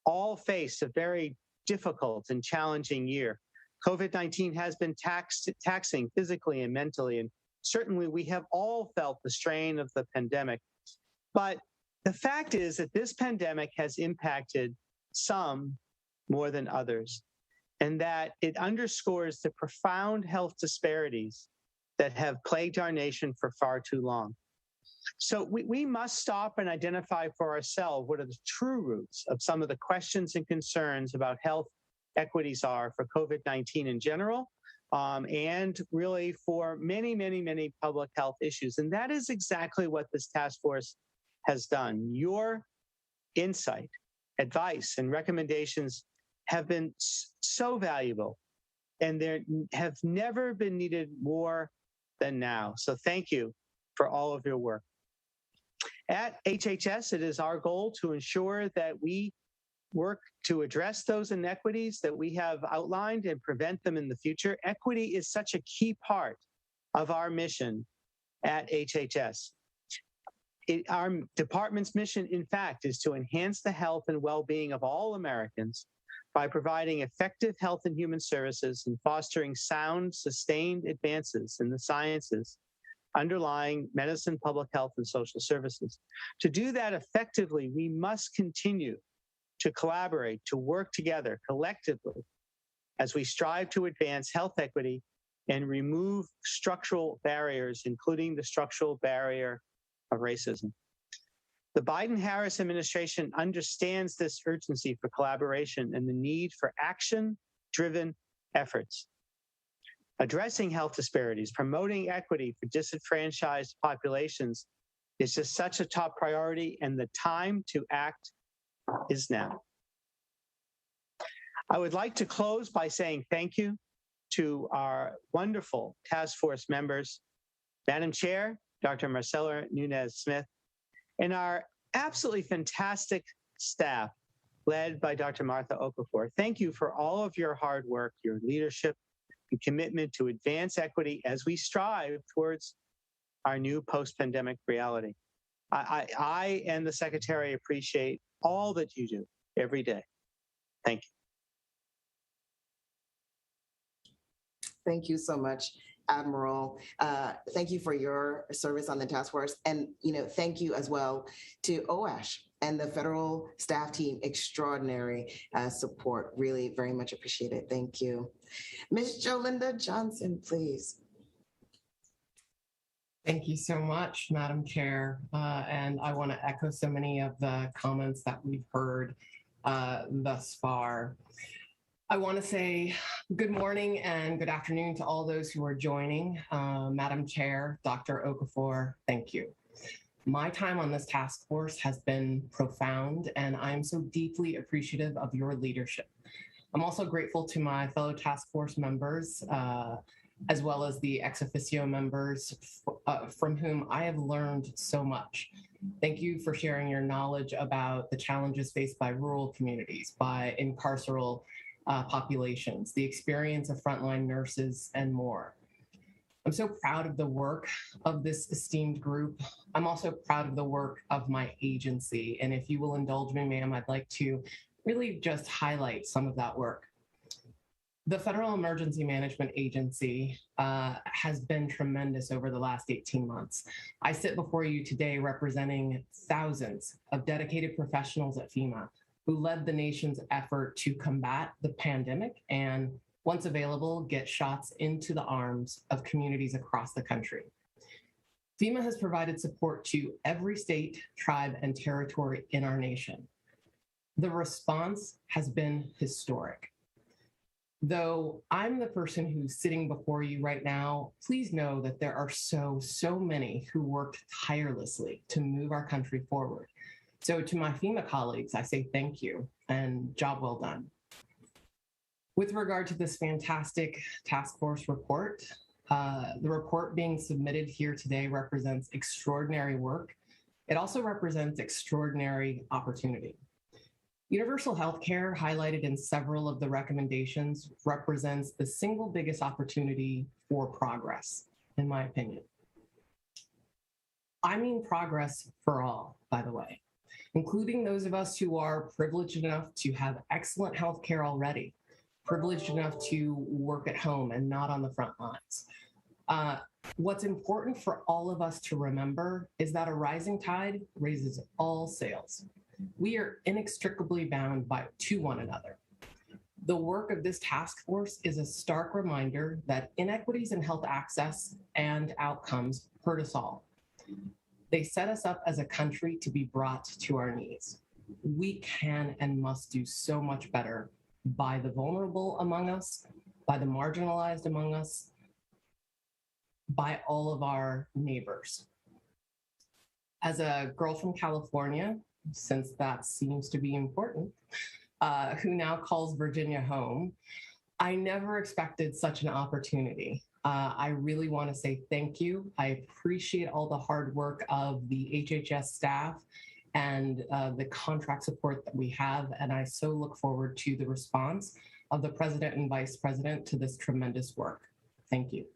all faced a very difficult and challenging year. COVID-19 has been taxing physically and mentally, and certainly we have all felt the strain of the pandemic. But the fact is that this pandemic has impacted some more than others, and that it underscores the profound health disparities that have plagued our nation for far too long. So we must stop and identify for ourselves what are the true roots of some of the questions and concerns about health equities are for COVID-19 in general, and really for many, many, many public health issues. And that is exactly what this task force has done. Your insight, advice, and recommendations have been so valuable, and there have never been needed more than now. So thank you for all of your work. At HHS, it is our goal to ensure that we work to address those inequities that we have outlined and prevent them in the future. Equity is such a key part of our mission at HHS. Our department's mission, in fact, is to enhance the health and well-being of all Americans by providing effective health and human services and fostering sound, sustained advances in the sciences underlying medicine, public health, and social services. To do that effectively, we must continue to collaborate, to work together collectively as we strive to advance health equity and remove structural barriers, including the structural barrier of racism. The Biden-Harris administration understands this urgency for collaboration and the need for action-driven efforts. Addressing health disparities, promoting equity for disenfranchised populations is just such a top priority, and the time to act is now. I would like to close by saying thank you to our wonderful task force members, Madam Chair, Dr. Marcela Nunez-Smith, and our absolutely fantastic staff led by Dr. Martha Okafor. Thank you for all of your hard work, your leadership, and commitment to advance equity as we strive towards our new post-pandemic reality. I and the Secretary appreciate all that you do every day. Thank you.
Thank you so much, Admiral. Thank you for your service on the task force. And thank you as well to OASH and the federal staff team. Extraordinary support. Really very much appreciated. Thank you. Ms. Jolinda Johnson, please.
Thank you so much, Madam Chair. And I want to echo so many of the comments that we've heard thus far. I want to say good morning and good afternoon to all those who are joining. Madam Chair, Dr. Okafor, thank you. My time on this task force has been profound, and I am so deeply appreciative of your leadership. I'm also grateful to my fellow task force members, as well as the ex officio members from whom I have learned so much. Thank you for sharing your knowledge about the challenges faced by rural communities, by incarceral populations, the experience of frontline nurses, and more. I'm so proud of the work of this esteemed group. I'm also proud of the work of my agency. And if you will indulge me, ma'am, I'd like to really just highlight some of that work. The Federal Emergency Management Agency has been tremendous over the last 18 months. I sit before you today representing thousands of dedicated professionals at FEMA who led the nation's effort to combat the pandemic and, once available, get shots into the arms of communities across the country. FEMA has provided support to every state, tribe, and territory in our nation. The response has been historic. Though I'm the person who's sitting before you right now, please know that there are so many who worked tirelessly to move our country forward. So to my FEMA colleagues, I say thank you and job well done. With regard to this fantastic task force report, the report being submitted here today represents extraordinary work. It also represents extraordinary opportunity. Universal health care, highlighted in several of the recommendations, represents the single biggest opportunity for progress, in my opinion. I mean progress for all, by the way, including those of us who are privileged enough to have excellent health care already, privileged enough to work at home and not on the front lines. What's important for all of us to remember is that a rising tide raises all sails. We are inextricably bound to one another. The work of this task force is a stark reminder that inequities in health access and outcomes hurt us all. They set us up as a country to be brought to our knees. We can and must do so much better by the vulnerable among us, by the marginalized among us, by all of our neighbors. As a girl from California, since that seems to be important, who now calls Virginia home, I never expected such an opportunity. I really want to say thank you. I appreciate all the hard work of the HHS staff and the contract support that we have, and I so look forward to the response of the President and Vice President to this tremendous work. Thank you.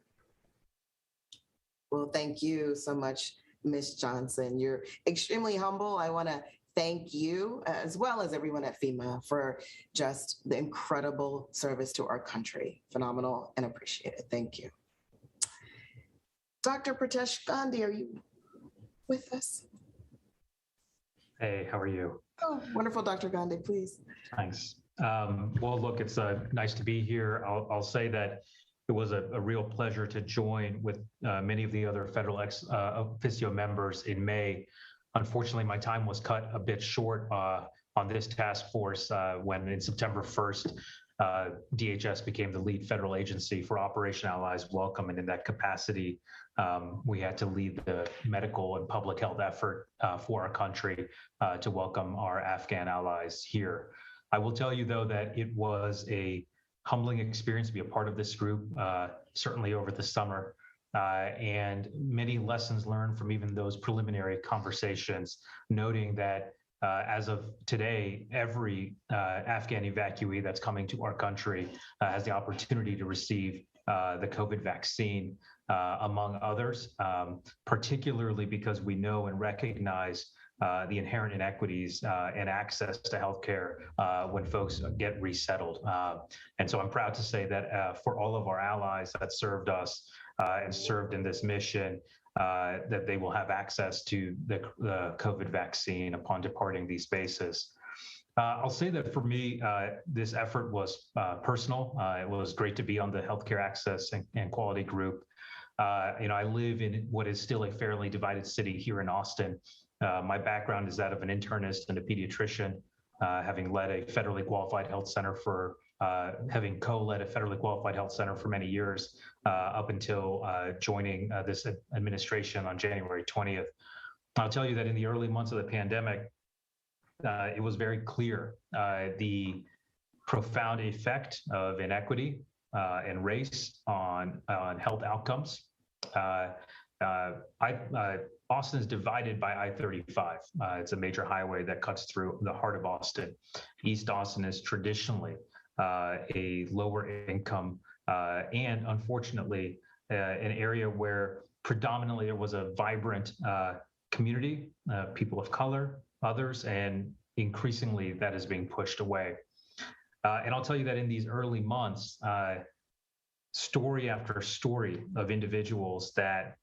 Well, thank you so much, Ms. Johnson. You're extremely humble. I want to thank you, as well as everyone at FEMA, for just the incredible service to our country. Phenomenal and appreciated. Thank you. Dr. Pritesh Gandhi, are you with us?
Hey, how are you?
Oh, wonderful, Dr. Gandhi, please.
Thanks. Well, look, it's nice to be here. I'll say that it was a real pleasure to join with many of the other federal ex officio members in May. Unfortunately, my time was cut a bit short on this task force when in September 1st, DHS became the lead federal agency for Operation Allies Welcome. And in that capacity, we had to lead the medical and public health effort for our country to welcome our Afghan allies here. I will tell you, though, that it was a humbling experience to be a part of this group, certainly over the summer. And many lessons learned from even those preliminary conversations, noting that as of today, every Afghan evacuee that's coming to our country has the opportunity to receive the COVID vaccine, among others, particularly because we know and recognize the inherent inequities and access to healthcare when folks get resettled. And so I'm proud to say that for all of our allies that served us and served in this mission, that they will have access to the COVID vaccine upon departing these bases. I'll say that for me, this effort was personal. It was great to be on the healthcare access and quality group. I live in what is still a fairly divided city here in Austin. My background is that of an internist and a pediatrician, having led a federally qualified health center for, having co-led a federally qualified health center for many years, up until joining this administration on January 20th. I'll tell you that in the early months of the pandemic, it was very clear the profound effect of inequity and race on health outcomes. Austin is divided by I-35. It's a major highway that cuts through the heart of Austin. East Austin is traditionally a lower income and unfortunately an area where predominantly there was a vibrant community, people of color, others, and increasingly that is being pushed away. And I'll tell you that in these early months, story after story of individuals that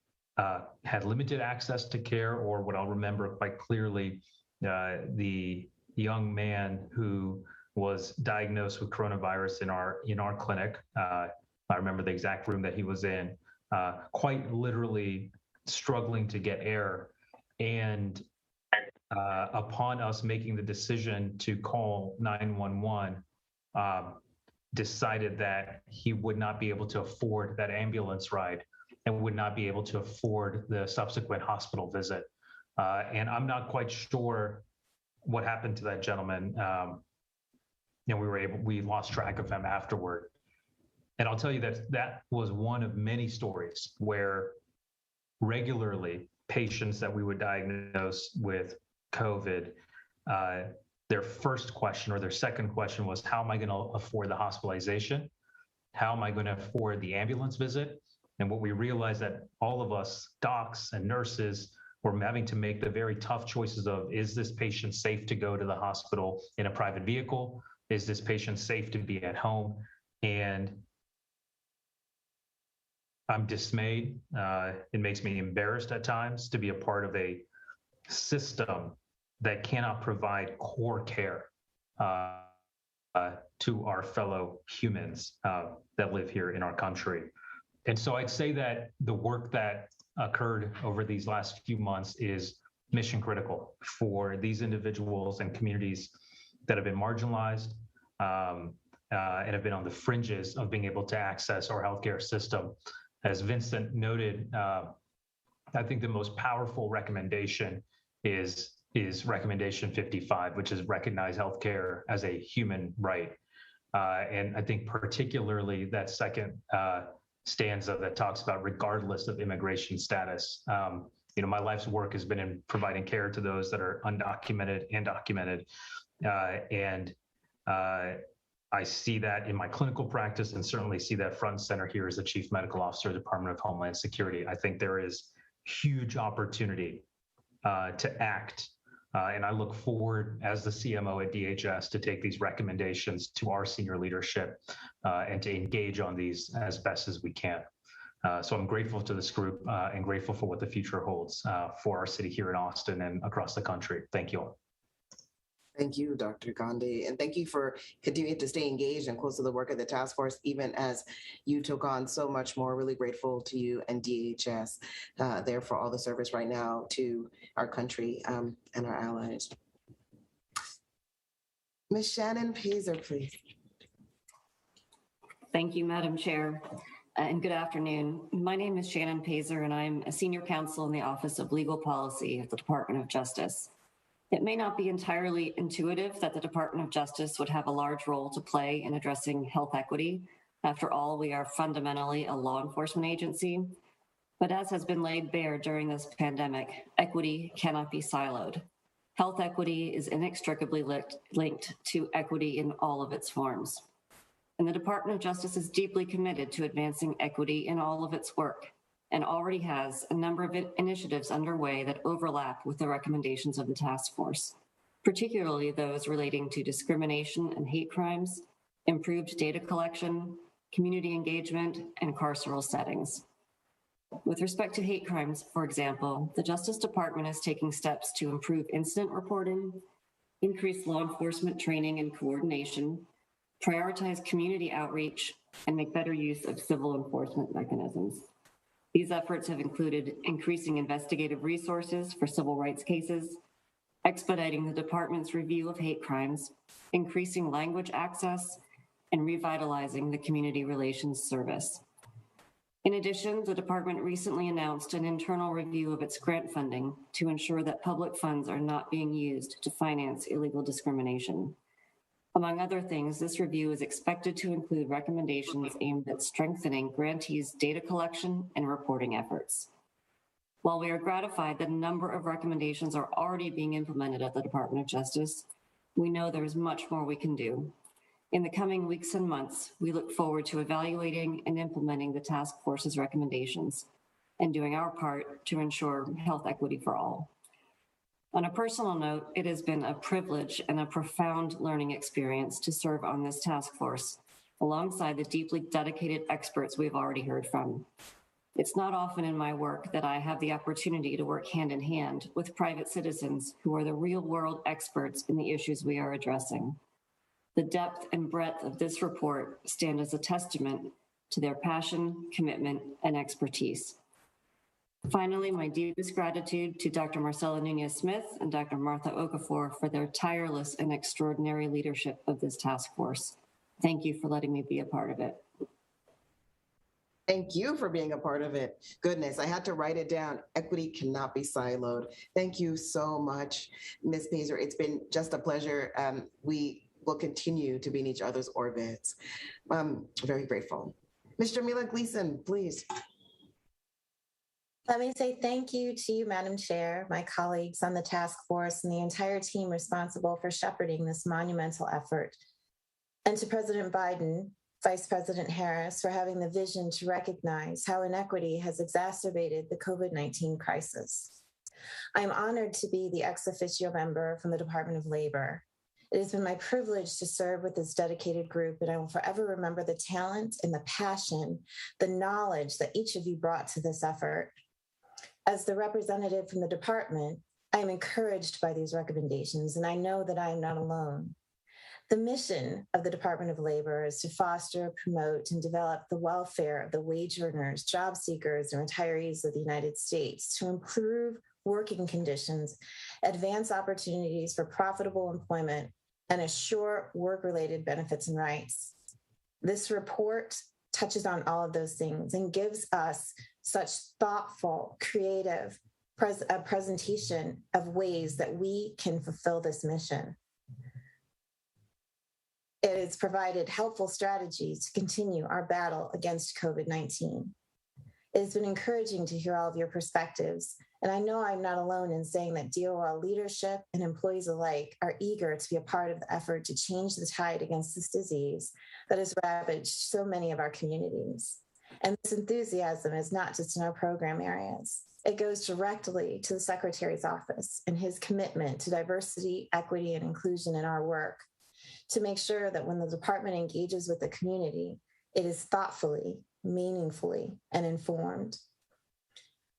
had limited access to care, or what I'll remember quite clearly, the young man who was diagnosed with coronavirus in our clinic. I remember the exact room that he was in, quite literally struggling to get air. And upon us making the decision to call 911, decided that he would not be able to afford that ambulance ride and would not be able to afford the subsequent hospital visit. And I'm not quite sure what happened to that gentleman. We lost track of him afterward. And I'll tell you that was one of many stories where regularly patients that we would diagnose with COVID, their first question or their second question was, how am I going to afford the hospitalization? How am I going to afford the ambulance visit? And what we realized that all of us docs and nurses were having to make the very tough choices of, is this patient safe to go to the hospital in a private vehicle? Is this patient safe to be at home? And I'm dismayed. It makes me embarrassed at times to be a part of a system that cannot provide core care to our fellow humans that live here in our country. And so I'd say that the work that occurred over these last few months is mission critical for these individuals and communities that have been marginalized and have been on the fringes of being able to access our healthcare system. As Vincent noted, I think the most powerful recommendation is recommendation 55, which is recognize healthcare as a human right. And I think particularly that second stanza that talks about regardless of immigration status. My life's work has been in providing care to those that are undocumented and documented. And I see that in my clinical practice and certainly see that front and center here as the Chief Medical Officer of the Department of Homeland Security. I think there is huge opportunity to act. And I look forward as the CMO at DHS to take these recommendations to our senior leadership and to engage on these as best as we can. So I'm grateful to this group and grateful for what the future holds for our city here in Austin and across the country. Thank you all.
Thank you, Dr. Gandhi, and thank you for continuing to stay engaged and close to the work of the task force, even as you took on so much more. Really grateful to you and DHS there for all the service right now to our country and our allies. Ms. Shannon Pazer, please.
Thank you, Madam Chair, and good afternoon. My name is Shannon Pazer, and I'm a senior counsel in the Office of Legal Policy at the Department of Justice. It may not be entirely intuitive that the Department of Justice would have a large role to play in addressing health equity. After all, we are fundamentally a law enforcement agency. But as has been laid bare during this pandemic, equity cannot be siloed. Health equity is inextricably linked to equity in all of its forms. And the Department of Justice is deeply committed to advancing equity in all of its work, and already has a number of initiatives underway that overlap with the recommendations of the task force, particularly those relating to discrimination and hate crimes, improved data collection, community engagement, and carceral settings. With respect to hate crimes, for example, the Justice Department is taking steps to improve incident reporting, increase law enforcement training and coordination, prioritize community outreach, and make better use of civil enforcement mechanisms. These efforts have included increasing investigative resources for civil rights cases, expediting the department's review of hate crimes, increasing language access, and revitalizing the Community Relations Service. In addition, the department recently announced an internal review of its grant funding to ensure that public funds are not being used to finance illegal discrimination. Among other things, this review is expected to include recommendations aimed at strengthening grantees' data collection and reporting efforts. While we are gratified that a number of recommendations are already being implemented at the Department of Justice, we know there is much more we can do. In the coming weeks and months, we look forward to evaluating and implementing the task force's recommendations and doing our part to ensure health equity for all. On a personal note, it has been a privilege and a profound learning experience to serve on this task force alongside the deeply dedicated experts we've already heard from. It's not often in my work that I have the opportunity to work hand in hand with private citizens who are the real-world experts in the issues we are addressing. The depth and breadth of this report stand as a testament to their passion, commitment, and expertise. Finally, my deepest gratitude to Dr. Marcela Nunez-Smith and Dr. Martha Okafor for their tireless and extraordinary leadership of this task force. Thank you for letting me be a part of it.
Thank you for being a part of it. Goodness, I had to write it down. Equity cannot be siloed. Thank you so much, Ms. Pazer. It's been just a pleasure. We will continue to be in each other's orbits. Very grateful. Ms. Jamila Gleason, please.
Let me say thank you to you, Madam Chair, my colleagues on the task force, and the entire team responsible for shepherding this monumental effort. And to President Biden, Vice President Harris, for having the vision to recognize how inequity has exacerbated the COVID-19 crisis. I am honored to be the ex officio member from the Department of Labor. It has been my privilege to serve with this dedicated group, and I will forever remember the talent and the passion, the knowledge that each of you brought to this effort. As the representative from the department, I am encouraged by these recommendations, and I know that I am not alone. The mission of the Department of Labor is to foster, promote, and develop the welfare of the wage earners, job seekers, and retirees of the United States, to improve working conditions, advance opportunities for profitable employment, and assure work-related benefits and rights. This report touches on all of those things and gives us such thoughtful, creative presentation of ways that we can fulfill this mission. It has provided helpful strategies to continue our battle against COVID-19. It has been encouraging to hear all of your perspectives, and I know I'm not alone in saying that DOL leadership and employees alike are eager to be a part of the effort to change the tide against this disease that has ravaged so many of our communities. And this enthusiasm is not just in our program areas. It goes directly to the Secretary's office and his commitment to diversity, equity, and inclusion in our work, to make sure that when the department engages with the community, it is thoughtfully, meaningfully, and informed.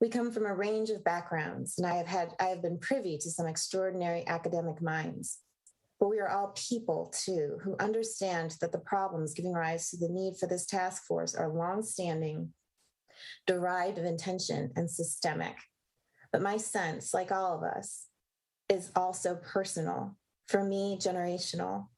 We come from a range of backgrounds, and I have been privy to some extraordinary academic minds. But we are all people, too, who understand that the problems giving rise to the need for this task force are longstanding, derived of intention, and systemic. But my sense, like all of us, is also personal, for me, generational,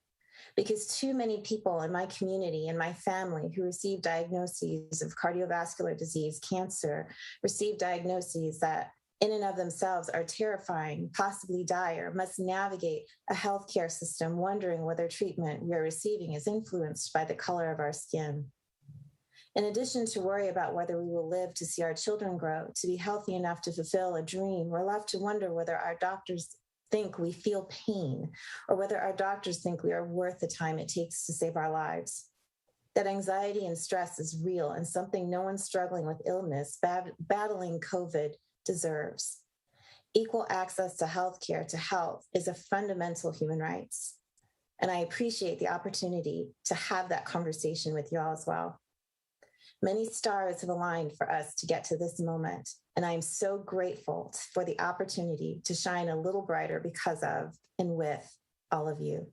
because too many people in my community and my family who receive diagnoses of cardiovascular disease, cancer, receive diagnoses that in and of themselves are terrifying, possibly dire, must navigate a healthcare system wondering whether treatment we are receiving is influenced by the color of our skin. In addition to worry about whether we will live to see our children grow, to be healthy enough to fulfill a dream, we're left to wonder whether our doctors think we feel pain, or whether our doctors think we are worth the time it takes to save our lives. That anxiety and stress is real and something no one struggling with illness, battling COVID, deserves. Equal access to healthcare, to health, is a fundamental human right. And I appreciate the opportunity to have that conversation with you all as well. Many stars have aligned for us to get to this moment, and I am so grateful for the opportunity to shine a little brighter because of and with all of you.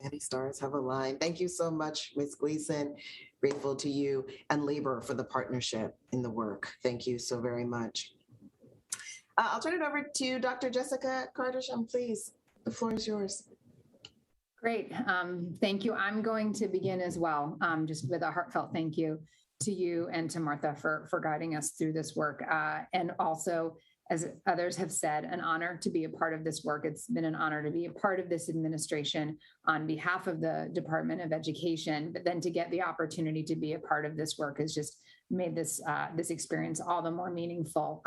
Many stars have aligned. Thank you so much, Ms. Gleason. Grateful to you and Labor for the partnership in the work. Thank you so very much. I'll turn it over to Dr. Jessica Kardashian, please. The floor is yours.
Great. Thank you. I'm going to begin as well, just with a heartfelt thank you to you and to Martha for guiding us through this work. And also, as others have said, an honor to be a part of this work. It's been an honor to be a part of this administration on behalf of the Department of Education, but then to get the opportunity to be a part of this work has just made this experience all the more meaningful.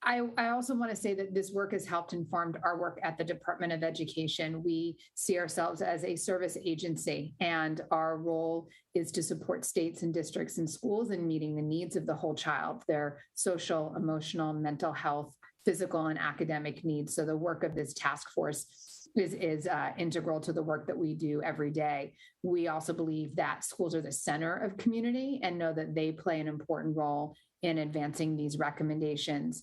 I also want to say that this work has helped inform our work at the Department of Education. We see ourselves as a service agency, and our role is to support states and districts and schools in meeting the needs of the whole child, their social, emotional, mental health, physical, and academic needs. So the work of this task force is integral to the work that we do every day. We also believe that schools are the center of community and know that they play an important role in advancing these recommendations.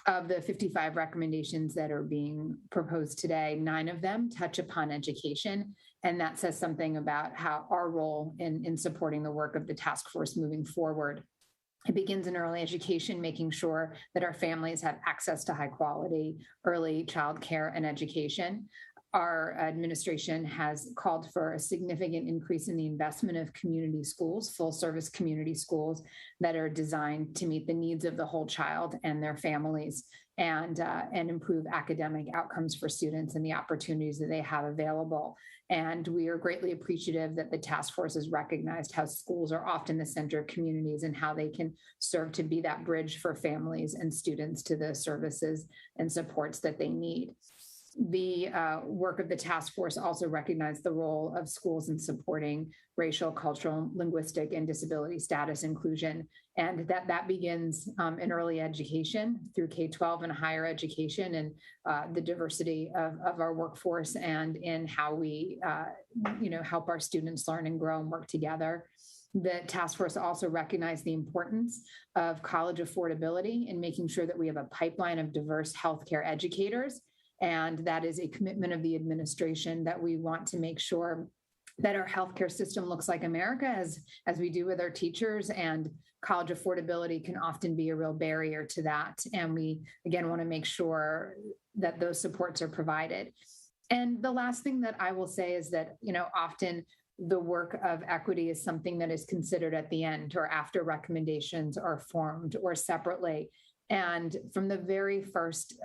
Of the 55 recommendations that are being proposed today, 9 of them touch upon education. And that says something about how our role in supporting the work of the task force moving forward. It begins in early education, making sure that our families have access to high quality early child care and education. Our administration has called for a significant increase in the investment of community schools, full service community schools that are designed to meet the needs of the whole child and their families and improve academic outcomes for students and the opportunities that they have available. And we are greatly appreciative that the task force has recognized how schools are often the center of communities and how they can serve to be that bridge for families and students to the services and supports that they need. The work of the task force also recognized the role of schools in supporting racial, cultural, linguistic, and disability status inclusion, and that begins in early education through K-12 and higher education, and the diversity of our workforce, and in how we help our students learn and grow and work together. The task force also recognized the importance of college affordability and making sure that we have a pipeline of diverse healthcare educators. And that is a commitment of the administration that we want to make sure that our healthcare system looks like America as we do with our teachers, and college affordability can often be a real barrier to that. And we, again, want to make sure that those supports are provided. And the last thing that I will say is that, often the work of equity is something that is considered at the end or after recommendations are formed or separately. And from the very first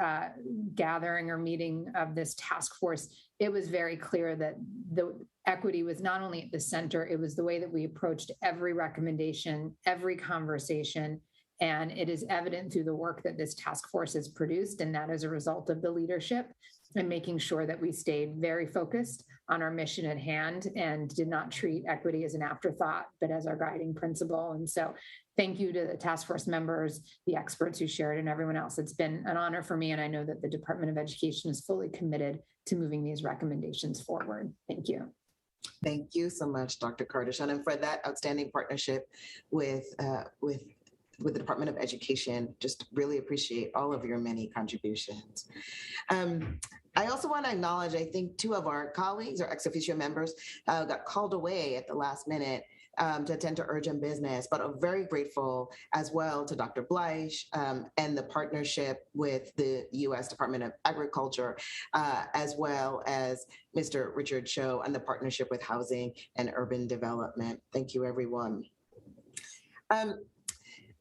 gathering or meeting of this task force, it was very clear that the equity was not only at the center, it was the way that we approached every recommendation, every conversation. And it is evident through the work that this task force has produced, and that is a result of the leadership and making sure that we stayed very focused on our mission at hand and did not treat equity as an afterthought, but as our guiding principle. And so thank you to the task force members, the experts who shared, and everyone else. It's been an honor for me, and I know that the Department of Education is fully committed to moving these recommendations forward. Thank you.
Thank you so much, Dr. Kardashian, and for that outstanding partnership with the Department of Education. Just really appreciate all of your many contributions. I also want to acknowledge, I think 2 of our colleagues or ex officio members got called away at the last minute to attend to urgent business, but I'm very grateful as well to Dr. Bleich and the partnership with the U.S. Department of Agriculture, as well as Mr. Richard Cho and the partnership with Housing and Urban Development. Thank you, everyone.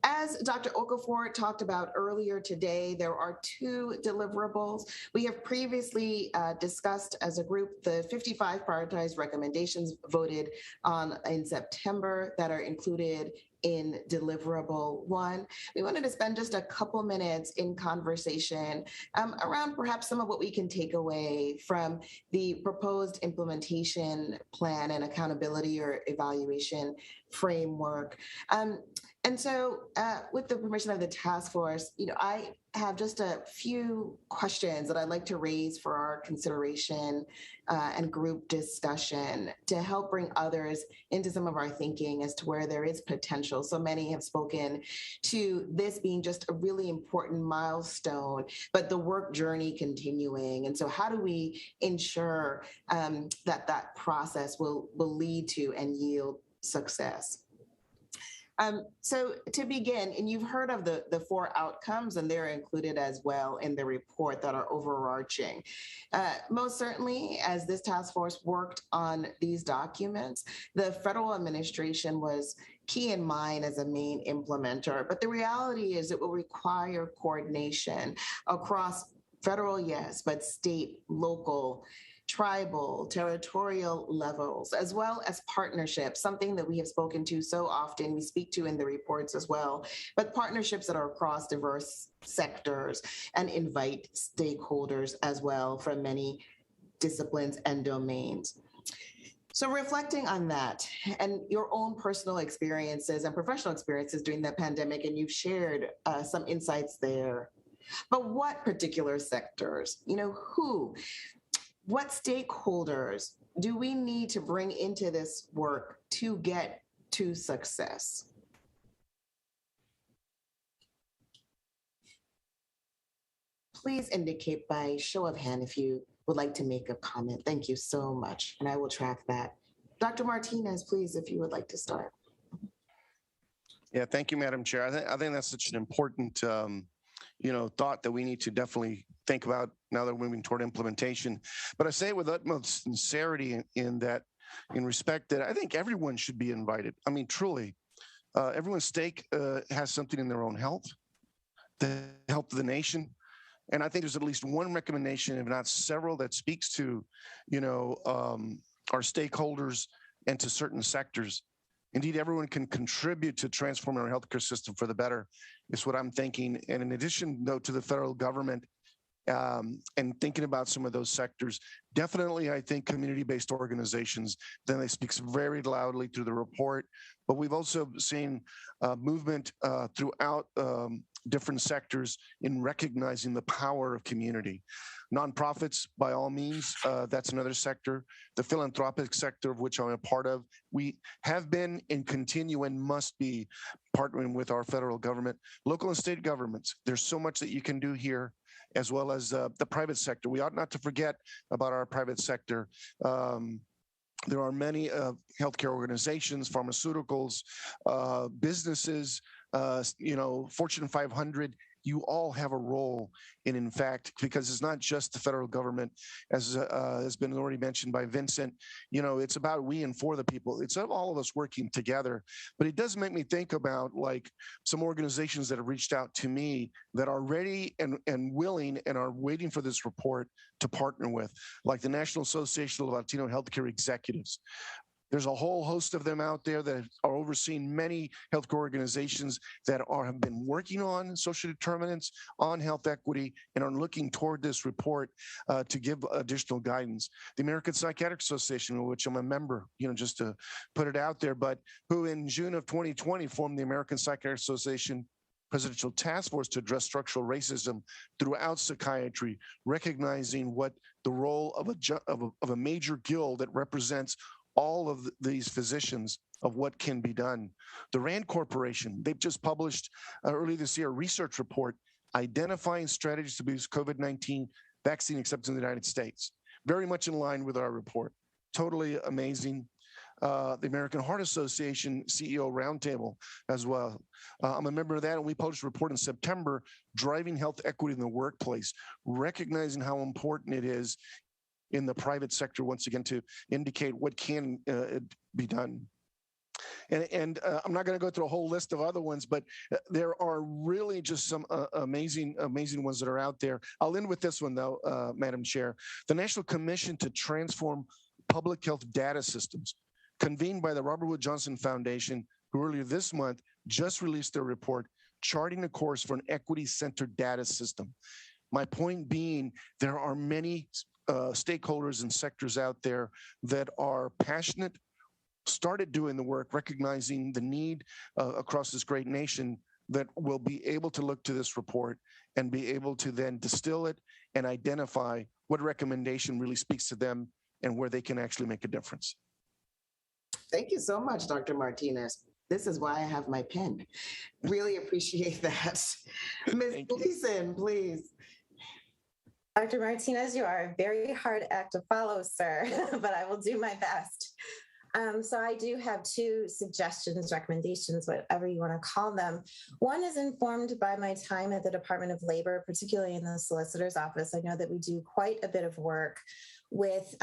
As Dr. Okafor talked about earlier today, there are 2 deliverables. We have previously discussed as a group the 55 prioritized recommendations voted on in September that are included in deliverable 1. We wanted to spend just a couple minutes in conversation around perhaps some of what we can take away from the proposed implementation plan and accountability or evaluation framework. And so, with the permission of the task force, I have just a few questions that I'd like to raise for our consideration and group discussion to help bring others into some of our thinking as to where there is potential. So many have spoken to this being just a really important milestone, but the work journey continuing. And so, how do we ensure that process will lead to and yield success? So to begin, and you've heard of the 4 outcomes, and they're included as well in the report that are overarching. Most certainly, as this task force worked on these documents, the federal administration was key in mind as a main implementer. But the reality is it will require coordination across federal, yes, but state, local, tribal, territorial levels, as well as partnerships, something that we have spoken to so often, we speak to in the reports as well, but partnerships that are across diverse sectors and invite stakeholders as well from many disciplines and domains. So reflecting on that and your own personal experiences and professional experiences during the pandemic, and you've shared some insights there, but what particular sectors, who, what stakeholders do we need to bring into this work to get to success? Please indicate by show of hand if you would like to make a comment. Thank you so much, and I will track that. Dr. Martinez, please, if you would like to start.
Yeah, thank you, Madam Chair. I think that's such an important thought that we need to definitely think about now that we're moving toward implementation. But I say it with utmost sincerity in respect that I think everyone should be invited. I mean, truly, everyone's stake has something in their own health, the health of the nation. And I think there's at least one recommendation, if not several, that speaks to, our stakeholders and to certain sectors. Indeed, everyone can contribute to transforming our healthcare system for the better, is what I'm thinking. And in addition, though, to the federal government and thinking about some of those sectors, definitely, I think community-based organizations, then they speak very loudly through the report. But we've also seen movement throughout different sectors in recognizing the power of community. Nonprofits, by all means, that's another sector. The philanthropic sector, of which I'm a part of, we have been and continue and must be partnering with our federal government, local and state governments. There's so much that you can do here, as well as the private sector. We ought not to forget about our private sector. There are many healthcare organizations, pharmaceuticals, businesses, Fortune 500. You all have a role in fact, because it's not just the federal government, as has been already mentioned by Vincent. It's about we and for the people. It's all of us working together. But it does make me think about like some organizations that have reached out to me that are ready and willing and are waiting for this report to partner with, like the National Association of Latino Healthcare Executives. There's a whole host of them out there that are overseeing many healthcare organizations that have been working on social determinants, on health equity, and are looking toward this report to give additional guidance. The American Psychiatric Association, of which I'm a member, just to put it out there, but who in June of 2020 formed the American Psychiatric Association Presidential Task Force to address structural racism throughout psychiatry, recognizing what the role of a major guild that represents all of these physicians of what can be done. The RAND Corporation, they've just published early this year a research report identifying strategies to boost COVID-19 vaccine acceptance in the United States. Very much in line with our report. Totally amazing. The American Heart Association CEO Roundtable as well. I'm a member of that, and we published a report in September, Driving Health Equity in the Workplace, recognizing how important it is in the private sector, once again, to indicate what can be done. And I'm not going to go through a whole list of other ones, but there are really just some amazing ones that are out there. I'll end with this one, though, Madam Chair. The National Commission to Transform Public Health Data Systems, convened by the Robert Wood Johnson Foundation, who earlier this month just released their report, Charting a Course for an Equity-Centered Data System. My point being, there are many stakeholders and sectors out there that are passionate, started doing the work, recognizing the need across this great nation, that will be able to look to this report and be able to then distill it and identify what recommendation really speaks to them and where they can actually make a difference.
Thank you so much, Dr. Martinez. This is why I have my pen. Really appreciate that. Ms. Gleason, please.
Dr. Martinez, you are a very hard act to follow, sir, but I will do my best. So I do have two suggestions, recommendations, whatever you want to call them. One is informed by my time at the Department of Labor, particularly in the solicitor's office. I know that we do quite a bit of work with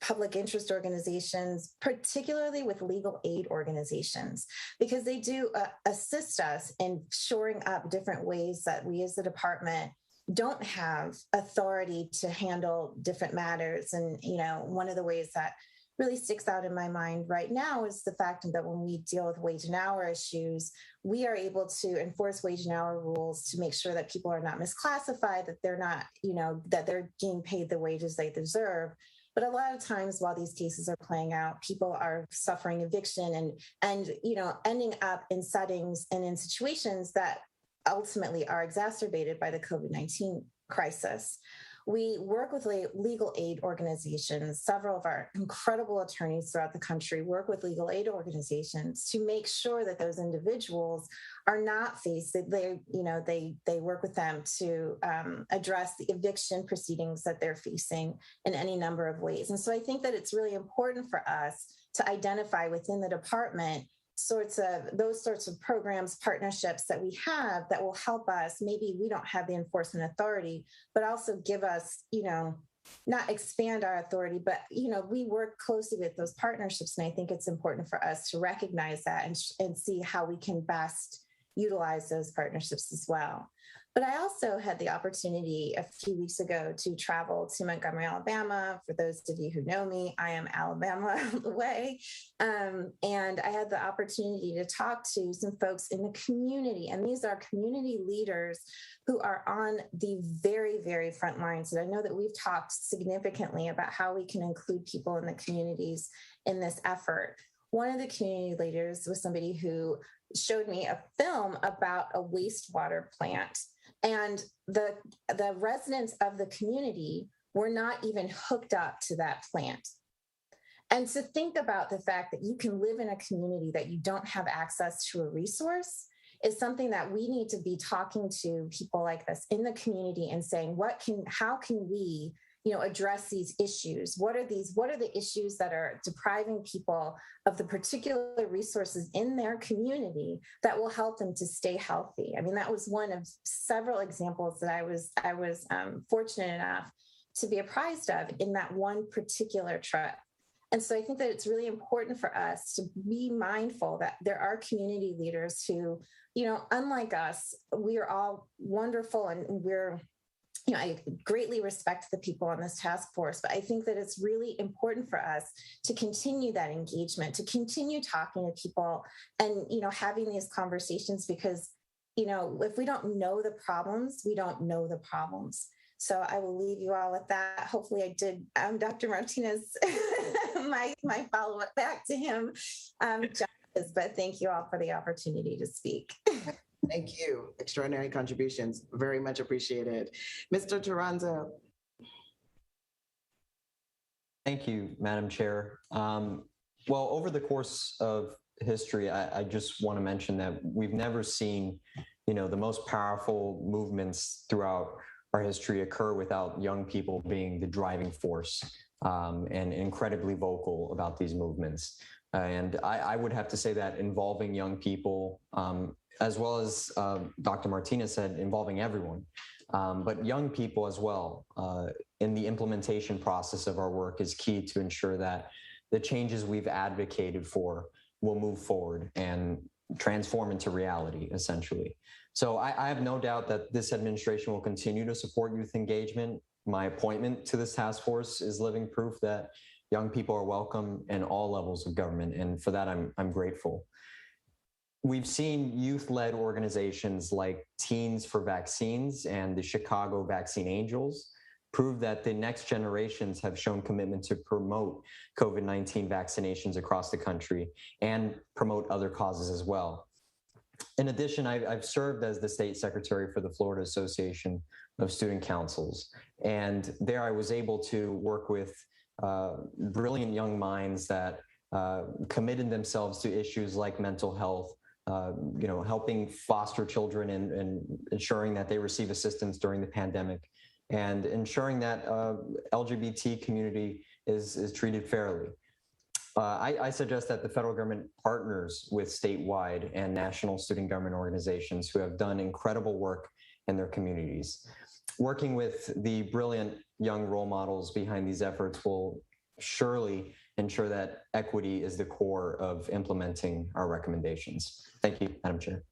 public interest organizations, particularly with legal aid organizations, because they do assist us in shoring up different ways that we as the department don't have authority to handle different matters. And, you know, one of the ways that really sticks out in my mind right now is the fact that when we deal with wage and hour issues, we are able to enforce wage and hour rules to make sure that people are not misclassified, that they're not, you know, that they're being paid the wages they deserve. But a lot of times while these cases are playing out, people are suffering eviction and you know, ending up in settings and in situations that ultimately are exacerbated by the COVID-19 crisis. We work with legal aid organizations. Several of our incredible attorneys throughout the country work with legal aid organizations to make sure that those individuals are not faced. They work with them to address the eviction proceedings that they're facing in any number of ways. And so I think that it's really important for us to identify within the department those sorts of programs, partnerships that we have that will help us. Maybe we don't have the enforcement authority, but also give us, you know, not expand our authority, but, you know, we work closely with those partnerships. And I think it's important for us to recognize that and see how we can best utilize those partnerships as well. But I also had the opportunity a few weeks ago to travel to Montgomery, Alabama. For those of you who know me, I am Alabama all the way. And I had the opportunity to talk to some folks in the community. And these are community leaders who are on the very, very front lines. And I know that we've talked significantly about how we can include people in the communities in this effort. One of the community leaders was somebody who showed me a film about a wastewater plant. And the residents of the community were not even hooked up to that plant. And to think about the fact that you can live in a community that you don't have access to a resource is something that we need to be talking to people like this in the community and saying, how can we, you know, address these issues? What are the issues that are depriving people of the particular resources in their community that will help them to stay healthy? I mean, that was one of several examples that I was fortunate enough to be apprised of in that one particular trip. And so I think that it's really important for us to be mindful that there are community leaders who, you know, unlike us, we are all wonderful and I greatly respect the people on this task force, but I think that it's really important for us to continue that engagement, to continue talking to people and, you know, having these conversations because, you know, if we don't know the problems, we don't know the problems. So I will leave you all with that. Hopefully I did Dr. Martinez, my follow-up back to him, justice, but thank you all for the opportunity to speak.
Thank you. Extraordinary contributions. Very much appreciated. Mr. Toronzo.
Thank you, Madam Chair. Well, over the course of history, I just want to mention that we've never seen, you know, the most powerful movements throughout our history occur without young people being the driving force and incredibly vocal about these movements. And I would have to say that involving young people, as well as Dr. Martinez said, involving everyone, but young people as well in the implementation process of our work is key to ensure that the changes we've advocated for will move forward and transform into reality, essentially. So I have no doubt that this administration will continue to support youth engagement. My appointment to this task force is living proof that young people are welcome in all levels of government, and for that I'm grateful. We've seen youth-led organizations like Teens for Vaccines and the Chicago Vaccine Angels prove that the next generations have shown commitment to promote COVID-19 vaccinations across the country and promote other causes as well. In addition, I've served as the state secretary for the Florida Association of Student Councils. And there I was able to work with brilliant young minds that committed themselves to issues like mental health, helping foster children and ensuring that they receive assistance during the pandemic, and ensuring that LGBT community is treated fairly. I suggest that the federal government partners with statewide and national student government organizations who have done incredible work in their communities. Working with the brilliant young role models behind these efforts will surely ensure that equity is the core of implementing our recommendations. Thank you, Madam Chair.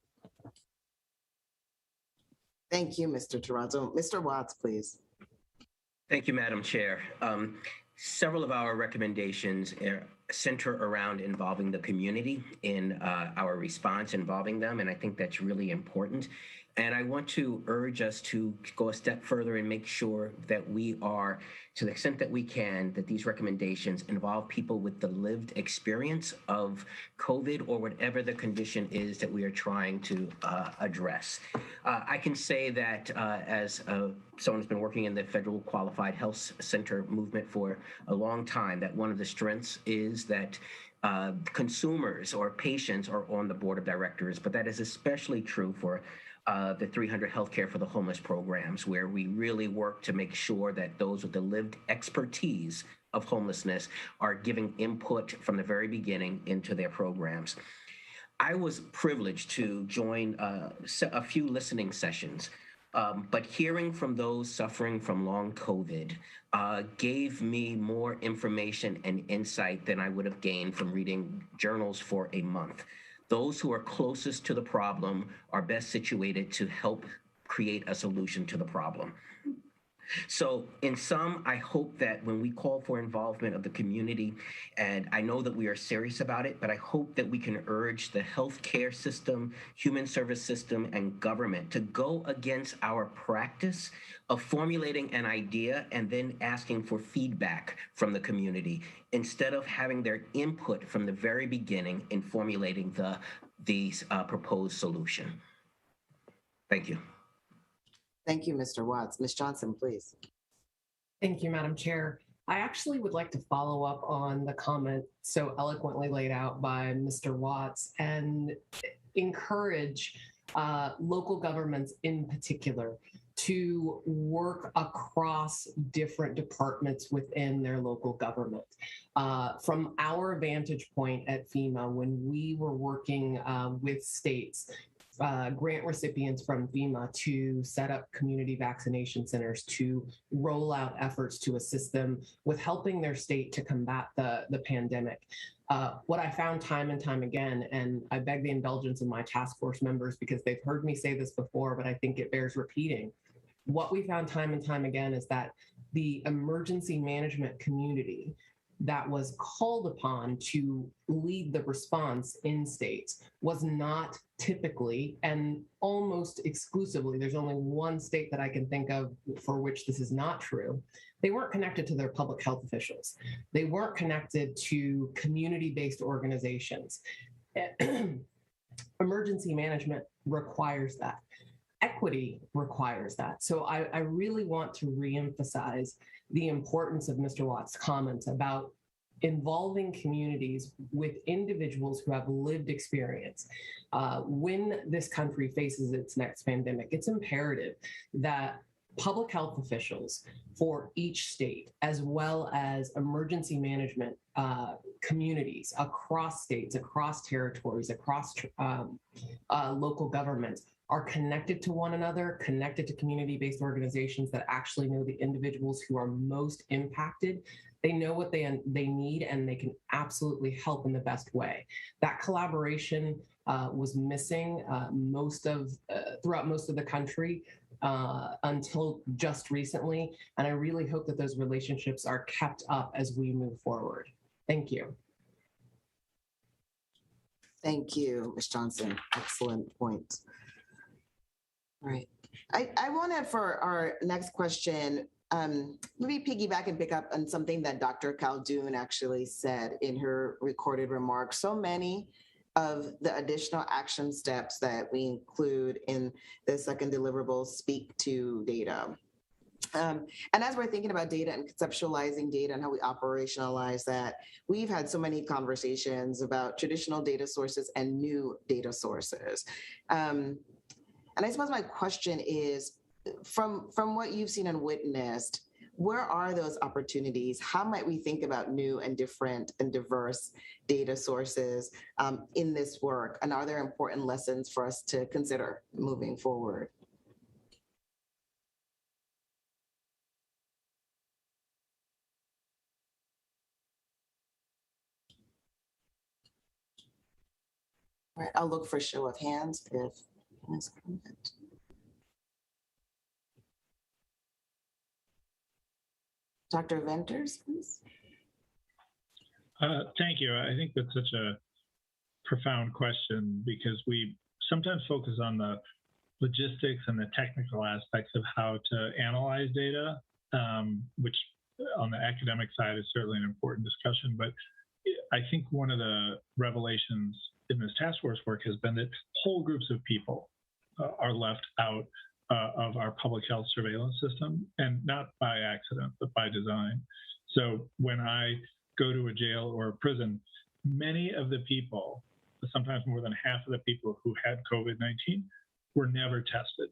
Thank you, Mr. Toronto. Mr. Watts, please.
Thank you, Madam Chair. Several of our recommendations center around involving the community in our response, involving them, and I think that's really important. And I want to urge us to go a step further and make sure that we are, to the extent that we can, that these recommendations involve people with the lived experience of COVID or whatever the condition is that we are trying to address. I can say that as someone who's been working in the Federal Qualified Health Center movement for a long time, that one of the strengths is that consumers or patients are on the board of directors, but that is especially true for the 300 Healthcare for the Homeless programs, where we really work to make sure that those with the lived expertise of homelessness are giving input from the very beginning into their programs. I was privileged to join a few listening sessions, but hearing from those suffering from long COVID gave me more information and insight than I would have gained from reading journals for a month. Those who are closest to the problem are best situated to help create a solution to the problem. So in sum, I hope that when we call for involvement of the community, and I know that we are serious about it, but I hope that we can urge the healthcare system, human service system, and government to go against our practice of formulating an idea and then asking for feedback from the community, instead of having their input from the very beginning in formulating the proposed solution. Thank you.
Thank you, Mr. Watts. Ms. Johnson, please.
Thank you, Madam Chair. I actually would like to follow up on the comment so eloquently laid out by Mr. Watts and encourage local governments in particular to work across different departments within their local government. From our vantage point at FEMA, when we were working with states, grant recipients from FEMA to set up community vaccination centers, to roll out efforts to assist them with helping their state to combat the pandemic. What I found time and time again, and I beg the indulgence of my task force members because they've heard me say this before, but I think it bears repeating. What we found time and time again is that the emergency management community that was called upon to lead the response in states was not typically and almost exclusively, there's only one state that I can think of for which this is not true, they weren't connected to their public health officials. They weren't connected to community-based organizations. Emergency management requires that. Equity requires that. So I really want to reemphasize the importance of Mr. Watt's comments about involving communities with individuals who have lived experience. When this country faces its next pandemic, it's imperative that public health officials for each state, as well as emergency management communities across states, across territories, across local governments, are connected to one another, connected to community-based organizations that actually know the individuals who are most impacted. They know what they need, and they can absolutely help in the best way. That collaboration was missing throughout most of the country until just recently, and I really hope that those relationships are kept up as we move forward. Thank you.
Thank you, Ms. Johnson. Excellent point. All right. I wanted for our next question, maybe piggyback and pick up on something that Dr. Khaldun actually said in her recorded remarks. So many of the additional action steps that we include in the second deliverable speak to data. And as we're thinking about data and conceptualizing data and how we operationalize that, we've had so many conversations about traditional data sources and new data sources. And I suppose my question is, from what you've seen and witnessed, where are those opportunities? How might we think about new and different and diverse data sources in this work? And are there important lessons for us to consider moving forward? All right, I'll look for show of hands if Ms. Comment. Dr. Venters, please.
Thank you. I think that's such a profound question because we sometimes focus on the logistics and the technical aspects of how to analyze data, which on the academic side is certainly an important discussion. But I think one of the revelations in this task force work has been that whole groups of people are left out of our public health surveillance system, and not by accident, but by design. So when I go to a jail or a prison, many of the people, sometimes more than half of the people who had COVID-19 were never tested.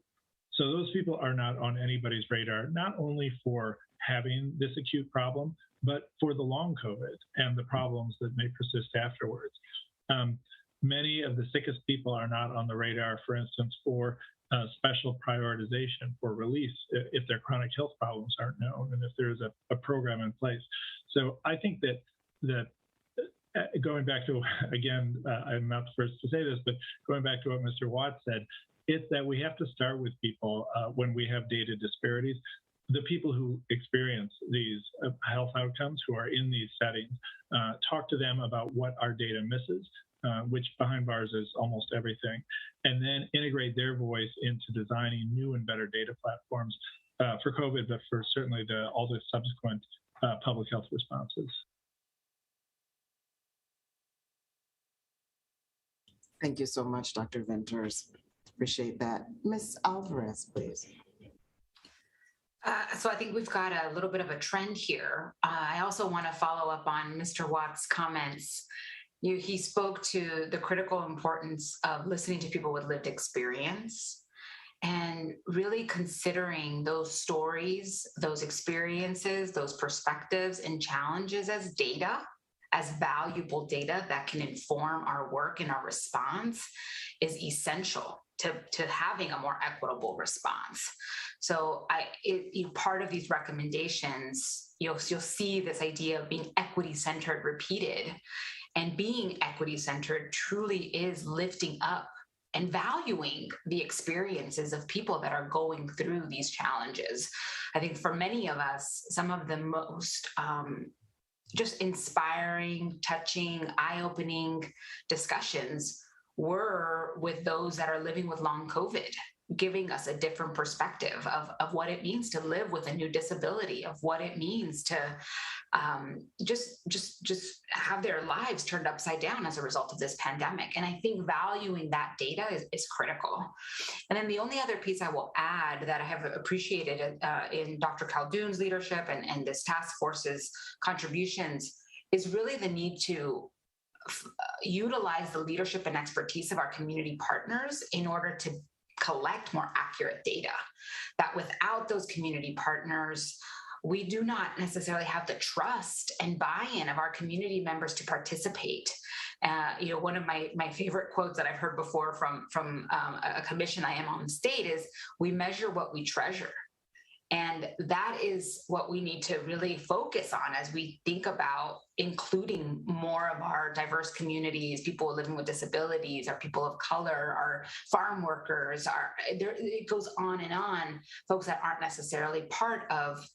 So those people are not on anybody's radar, not only for having this acute problem, but for the long COVID and the problems that may persist afterwards. Many of the sickest people are not on the radar, for instance, for special prioritization for release if their chronic health problems aren't known and if there's a program in place. So I think that going back to, again, I'm not the first to say this, but going back to what Mr. Watts said, it's that we have to start with people when we have data disparities, the people who experience these health outcomes, who are in these settings, talk to them about what our data misses, which behind bars is almost everything, and then integrate their voice into designing new and better data platforms for COVID, but for certainly all the subsequent public health responses.
Thank you so much, Dr. Venters. Appreciate that. Ms. Alvarez, please.
So I think we've got a little bit of a trend here. I also want to follow up on Mr. Watt's comments. He spoke to the critical importance of listening to people with lived experience and really considering those stories, those experiences, those perspectives and challenges as data, as valuable data that can inform our work and our response is essential to having a more equitable response. So part of these recommendations, you'll see this idea of being equity-centered repeated. And being equity-centered truly is lifting up and valuing the experiences of people that are going through these challenges. I think for many of us, some of the most just inspiring, touching, eye-opening discussions were with those that are living with long COVID, giving us a different perspective of what it means to live with a new disability, of what it means to just have their lives turned upside down as a result of this pandemic. And I think valuing that data is critical. And then the only other piece I will add that I have appreciated in Dr. Khaldun's leadership and this task force's contributions is really the need to utilize the leadership and expertise of our community partners in order to collect more accurate data. That without those community partners, we do not necessarily have the trust and buy-in of our community members to participate. One of my favorite quotes that I've heard before from a commission I am on the state is, "We measure what we treasure." And that is what we need to really focus on as we think about including more of our diverse communities, people living with disabilities, our people of color, our farm workers, it goes on and on, folks that aren't necessarily part of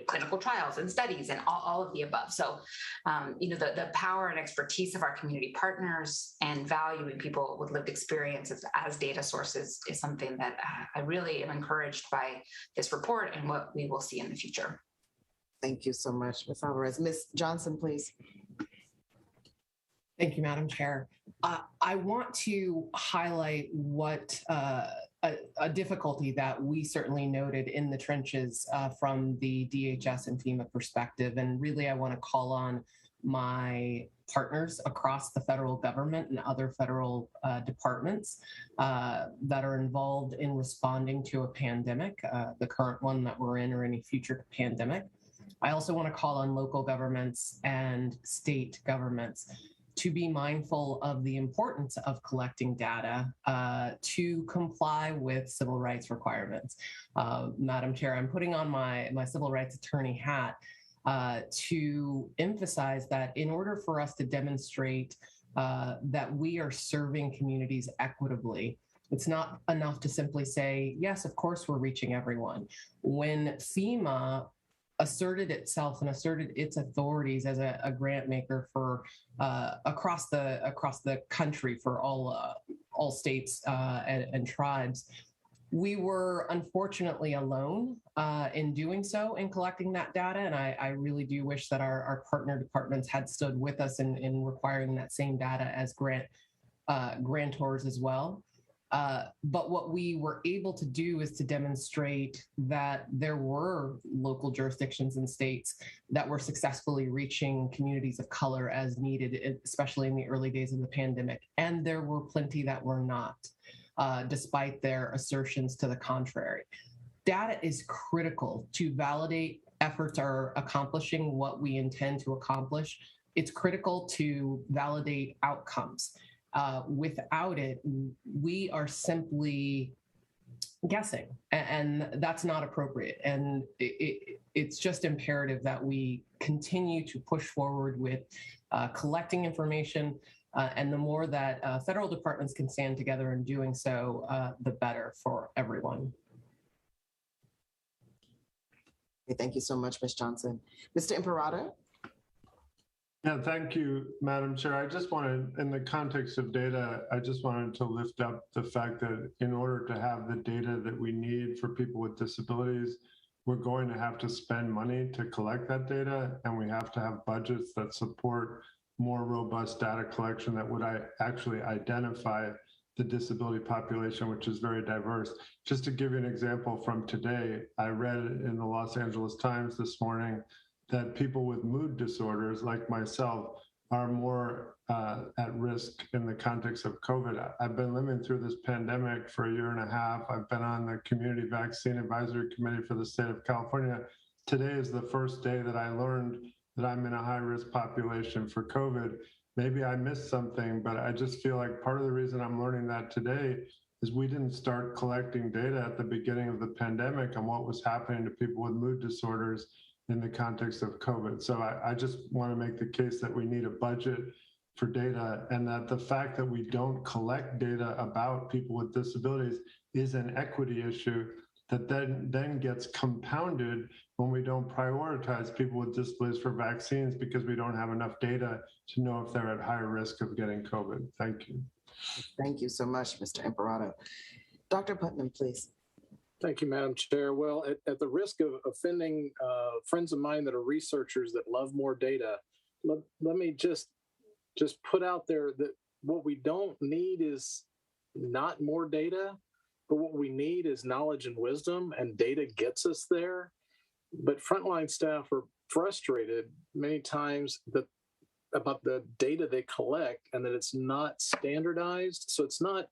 clinical trials and studies and all of the above. So, the power and expertise of our community partners and valuing people with lived experiences as data sources is something that I really am encouraged by this report and what we will see in the future.
Thank you so much, Ms. Alvarez. Ms. Johnson, please.
Thank you, Madam Chair. I want to highlight what a difficulty that we certainly noted in the trenches from the DHS and FEMA perspective. And really, I want to call on my partners across the federal government and other federal departments that are involved in responding to a pandemic, the current one that we're in or any future pandemic. I also want to call on local governments and state governments to be mindful of the importance of collecting data to comply with civil rights requirements. Madam Chair, I'm putting on my civil rights attorney hat to emphasize that in order for us to demonstrate that we are serving communities equitably, it's not enough to simply say, yes, of course, we're reaching everyone. When FEMA asserted itself and asserted its authorities as a grant maker for across the country for all states and tribes, we were unfortunately alone in doing so, in collecting that data. And I really do wish that our partner departments had stood with us in requiring that same data as grantors as well. But what we were able to do is to demonstrate that there were local jurisdictions and states that were successfully reaching communities of color as needed, especially in the early days of the pandemic. And there were plenty that were not, despite their assertions to the contrary. Data is critical to validate efforts are accomplishing what we intend to accomplish. It's critical to validate outcomes. Without it, we are simply guessing, and that's not appropriate. And it's just imperative that we continue to push forward with collecting information, and the more that federal departments can stand together in doing so, the better for everyone.
Thank you so much, Ms. Johnson. Mr. Imperato?
Yeah, thank you, Madam Chair. I just wanted, in the context of data, I just wanted to lift up the fact that in order to have the data that we need for people with disabilities, we're going to have to spend money to collect that data, and we have to have budgets that support more robust data collection that would actually identify the disability population, which is very diverse. Just to give you an example from today, I read in the Los Angeles Times this morning that people with mood disorders like myself are more at risk in the context of COVID. I've been living through this pandemic for a year and a half. I've been on the Community Vaccine Advisory Committee for the state of California. Today is the first day that I learned that I'm in a high-risk population for COVID. Maybe I missed something, but I just feel like part of the reason I'm learning that today is we didn't start collecting data at the beginning of the pandemic on what was happening to people with mood disorders in the context of COVID. So I just want to make the case that we need a budget for data, and that the fact that we don't collect data about people with disabilities is an equity issue that then gets compounded when we don't prioritize people with disabilities for vaccines because we don't have enough data to know if they're at higher risk of getting COVID. Thank you.
Thank you so much, Mr. Imperato. Dr. Putnam, please.
Thank you, Madam Chair. Well, at the risk of offending friends of mine that are researchers that love more data, let me just put out there that what we don't need is not more data, but what we need is knowledge and wisdom, and data gets us there. But frontline staff are frustrated many times about the data they collect and that it's not standardized. So it's not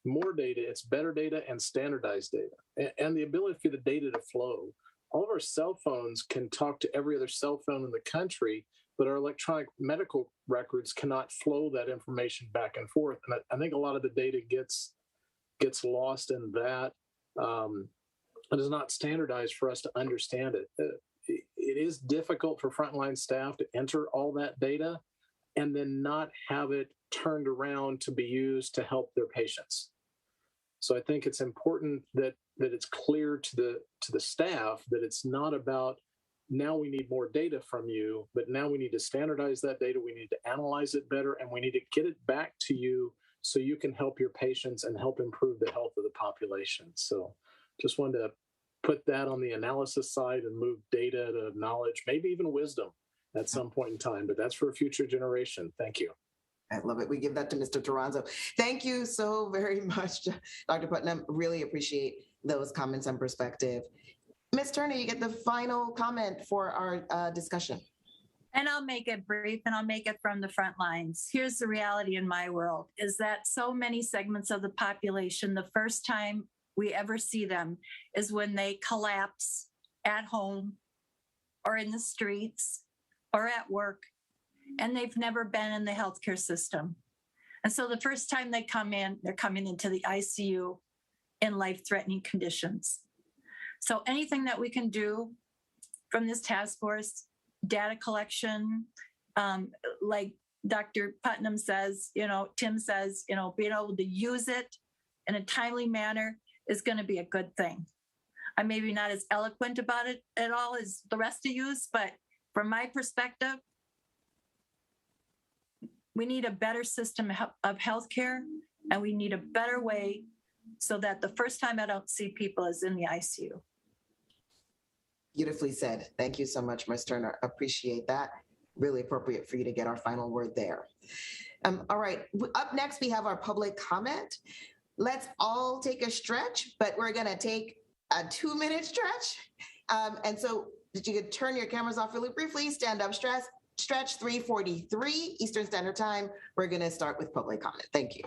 more data, it's better data and standardized data, and the ability for the data to flow. All of our cell phones can talk to every other cell phone in the country, but our electronic medical records cannot flow that information back and forth. And I think a lot of the data gets lost in that. It is not standardized for us to understand it. It is difficult for frontline staff to enter all that data and then not have it turned around to be used to help their patients. So I think it's important that it's clear to the staff that it's not about now we need more data from you, but now we need to standardize that data. We need to analyze it better, and we need to get it back to you so you can help your patients and help improve the health of the population. So just wanted to put that on the analysis side and move data to knowledge, maybe even wisdom at some point in time, but that's for a future generation. Thank you.
I love it. We give that to Mr. Toronzo. Thank you so very much, Dr. Putnam. Really appreciate those comments and perspective. Ms. Turner, you get the final comment for our discussion.
And I'll make it brief, and I'll make it from the front lines. Here's the reality in my world is that so many segments of the population, the first time we ever see them is when they collapse at home or in the streets or at work, and they've never been in the healthcare system. And so the first time they come in, they're coming into the ICU in life-threatening conditions. So anything that we can do from this task force, data collection, like Dr. Putnam says, Tim says, being able to use it in a timely manner is going to be a good thing. I'm maybe not as eloquent about it at all as the rest of you, but from my perspective, we need a better system of healthcare, and we need a better way so that the first time I don't see people is in the ICU.
Beautifully said. Thank you so much, Ms. Turner. Appreciate that. Really appropriate for you to get our final word there. All right. Up next, we have our public comment. Let's all take a stretch, but we're going to take a 2-minute stretch. And so that you could turn your cameras off really briefly, stand up, stretch 3:43 Eastern Standard Time. We're going to start with public comment. Thank you.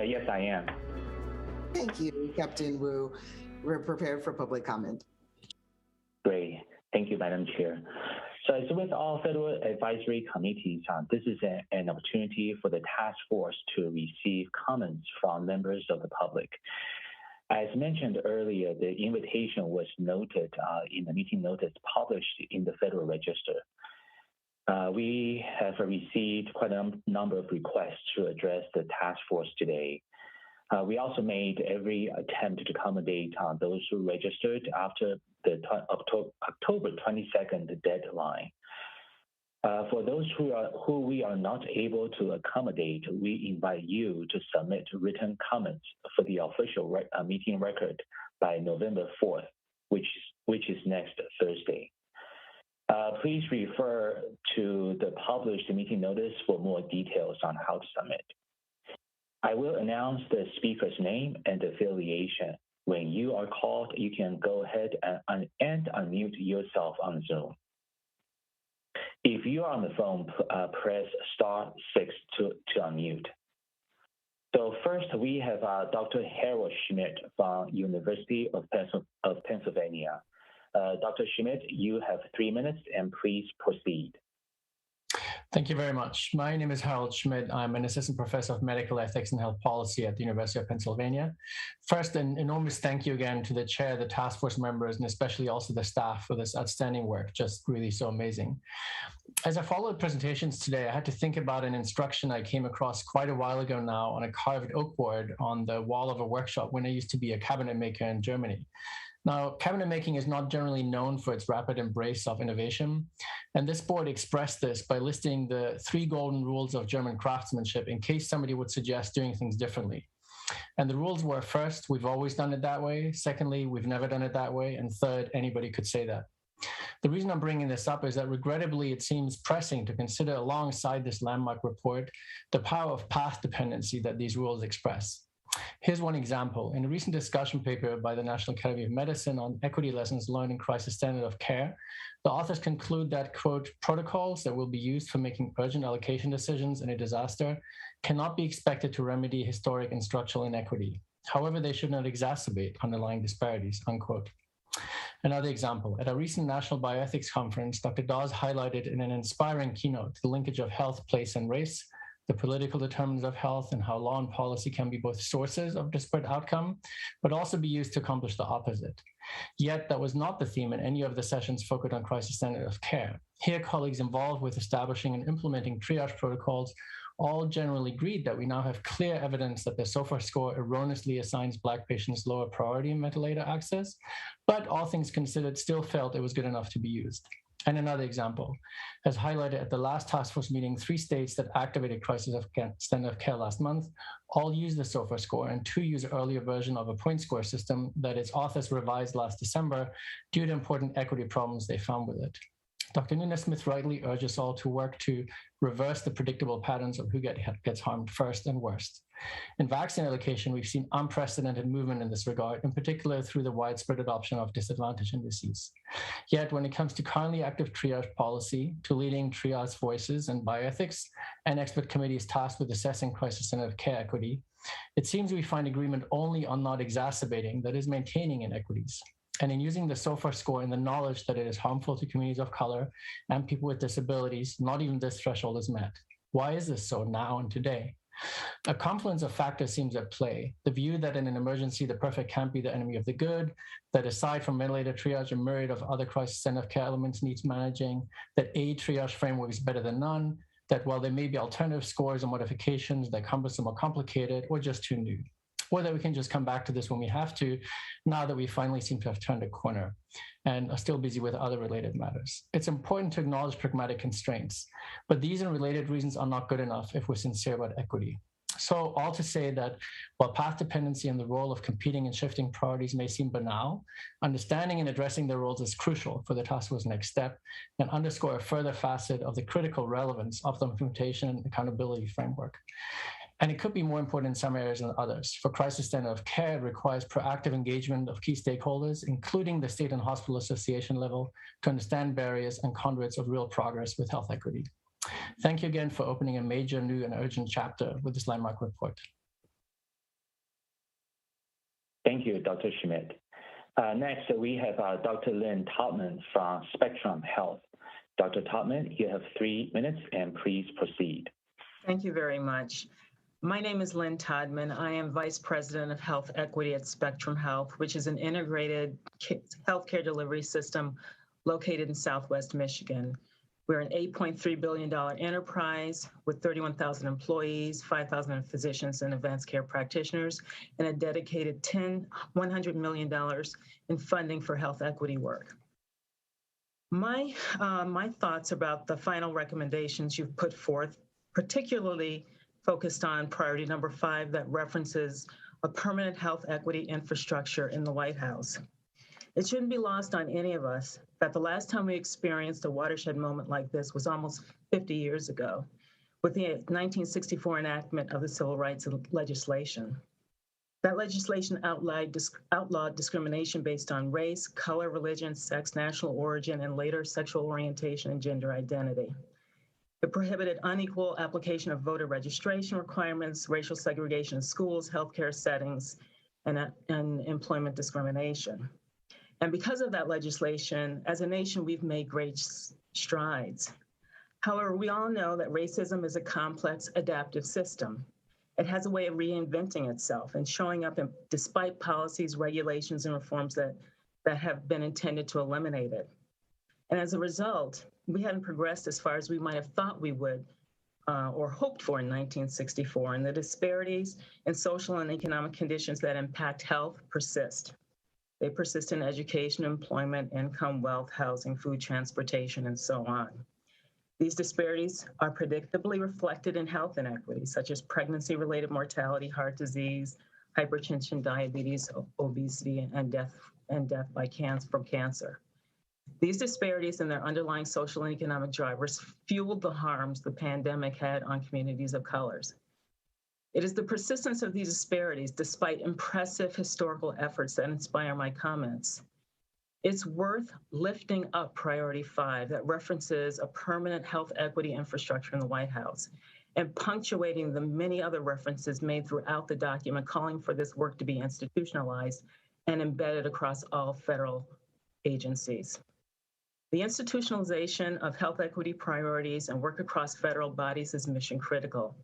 Yes, I am.
Thank you, Captain Wu. We're prepared for public comment.
Great. Thank you, Madam Chair. So as with all federal advisory committees, this is an opportunity for the task force to receive comments from members of the public. As mentioned earlier, the invitation was noted in the meeting notice published in the Federal Register. We have received quite a number of requests to address the task force today. We also made every attempt to accommodate those who registered after the October 22nd deadline. For those who we are not able to accommodate, we invite you to submit written comments for the official meeting record by November 4th, which is next Thursday. Please refer to the published meeting notice for more details on how to submit. I will announce the speaker's name and affiliation. When you are called, you can go ahead and unmute yourself on Zoom. If you are on the phone, press *6 to unmute. So first, we have Dr. Harold Schmidt from University of Pennsylvania. Dr. Schmidt, you have 3 minutes, and please proceed.
Thank you very much. My name is Harold Schmidt. I'm an assistant professor of medical ethics and health policy at the University of Pennsylvania. First, an enormous thank you again to the chair, the task force members, and especially also the staff for this outstanding work, just really so amazing. As I followed presentations today, I had to think about an instruction I came across quite a while ago now on a carved oak board on the wall of a workshop when I used to be a cabinet maker in Germany. Now, cabinet making is not generally known for its rapid embrace of innovation, and this board expressed this by listing the 3 golden rules of German craftsmanship in case somebody would suggest doing things differently. And the rules were, first, we've always done it that way. Secondly, we've never done it that way. And third, anybody could say that. The reason I'm bringing this up is that regrettably, it seems pressing to consider alongside this landmark report the power of path dependency that these rules express. Here's one example. In a recent discussion paper by the National Academy of Medicine on equity lessons learned in crisis standard of care, the authors conclude that, quote, protocols that will be used for making urgent allocation decisions in a disaster cannot be expected to remedy historic and structural inequity. However, they should not exacerbate underlying disparities, unquote. Another example, at a recent National Bioethics Conference, Dr. Dawes highlighted in an inspiring keynote the linkage of health, place, and race, the political determinants of health, and how law and policy can be both sources of disparate outcome, but also be used to accomplish the opposite. Yet that was not the theme in any of the sessions focused on crisis standard of care. Here, colleagues involved with establishing and implementing triage protocols all generally agreed that we now have clear evidence that the SOFA score erroneously assigns Black patients lower priority in ventilator access, but all things considered still felt it was good enough to be used. And another example, as highlighted at the last task force meeting, 3 states that activated crisis standard of care last month all use the SOFA score, and 2 use an earlier version of a point score system that its authors revised last December due to important equity problems they found with it. Dr. Nina Smith rightly urges us all to work to reverse the predictable patterns of who gets harmed first and worst. In vaccine allocation, we've seen unprecedented movement in this regard, in particular through the widespread adoption of disadvantage indices. Yet when it comes to currently active triage policy, to leading triage voices and bioethics, and expert committees tasked with assessing crisis standard of care equity, it seems we find agreement only on not exacerbating, that is, maintaining inequities. And in using the SOFA score in the knowledge that it is harmful to communities of color and people with disabilities, not even this threshold is met. Why is this so now and today? A confluence of factors seems at play. The view that in an emergency, the perfect can't be the enemy of the good, that aside from ventilator triage, a myriad of other crisis standard of care elements needs managing, that a triage framework is better than none, that while there may be alternative scores and modifications that cumbersome or complicated or just too new, or that we can just come back to this when we have to, now that we finally seem to have turned a corner and are still busy with other related matters. It's important to acknowledge pragmatic constraints, but these and related reasons are not good enough if we're sincere about equity. So all to say that while path dependency and the role of competing and shifting priorities may seem banal, understanding and addressing their roles is crucial for the task force's next step and underscore a further facet of the critical relevance of the implementation and accountability framework. And it could be more important in some areas than others. For crisis standard of care, it requires proactive engagement of key stakeholders, including the state and hospital association level, to understand barriers and conduits of real progress with health equity. Thank you again for opening a major, new, and urgent chapter with this landmark report.
Thank you, Dr. Schmidt. Next, we have Dr. Lynn Taubman from Spectrum Health. Dr. Taubman, you have 3 minutes, and please proceed.
Thank you very much. My name is Lynn Todman. I am Vice President of Health Equity at Spectrum Health, which is an integrated healthcare delivery system located in Southwest Michigan. We're an $8.3 billion enterprise with 31,000 employees, 5,000 physicians and advanced care practitioners, and a dedicated $100 million in funding for health equity work. My thoughts about the final recommendations you've put forth, particularly focused on priority number 5 that references a permanent health equity infrastructure in the White House. It shouldn't be lost on any of us that the last time we experienced a watershed moment like this was almost 50 years ago, with the 1964 enactment of the Civil Rights legislation. That legislation outlawed discrimination based on race, color, religion, sex, national origin, and later sexual orientation and gender identity. It prohibited unequal application of voter registration requirements, racial segregation in schools, healthcare settings, and employment discrimination. And because of that legislation, as a nation, we've made great strides. However, we all know that racism is a complex adaptive system. It has a way of reinventing itself and showing up despite policies, regulations, and reforms that have been intended to eliminate it. And as a result, we haven't progressed as far as we might have thought we would or hoped for in 1964, and the disparities in social and economic conditions that impact health persist. They persist in education, employment, income, wealth, housing, food, transportation, and so on. These disparities are predictably reflected in health inequities, such as pregnancy-related mortality, heart disease, hypertension, diabetes, obesity, and death from cancer. These disparities and their underlying social and economic drivers fueled the harms the pandemic had on communities of colors. It is the persistence of these disparities, despite impressive historical efforts, that inspire my comments. It's worth lifting up Priority 5 that references a permanent health equity infrastructure in the White House and punctuating the many other references made throughout the document calling for this work to be institutionalized and embedded across all federal agencies. The institutionalization of health equity priorities and work across federal bodies is mission critical.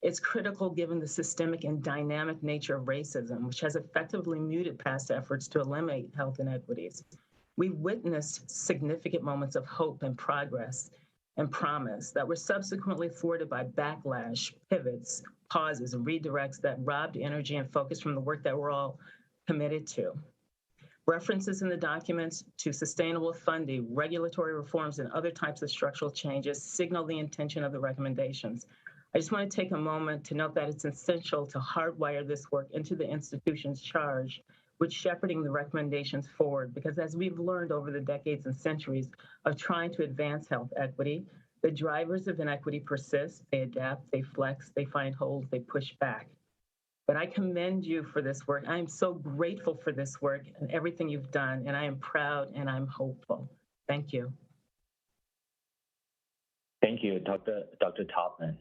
It's critical given the systemic and dynamic nature of racism, which has effectively muted past efforts to eliminate health inequities. We witnessed significant moments of hope and progress and promise that were subsequently thwarted by backlash, pivots, pauses, and redirects that robbed energy and focus from the work that we're all committed to. References in the documents to sustainable funding, regulatory reforms, and other types of structural changes signal the intention of the recommendations. I just want to take a moment to note that it's essential to hardwire this work into the institution's charge with shepherding the recommendations forward, because as we've learned over the decades and centuries of trying to advance health equity, the drivers of inequity persist, they adapt, they flex, they find holes, they push back. But I commend you for this work. I am so grateful for this work and everything you've done, and I am proud and I'm hopeful. Thank you.
Thank you, Dr. Topman.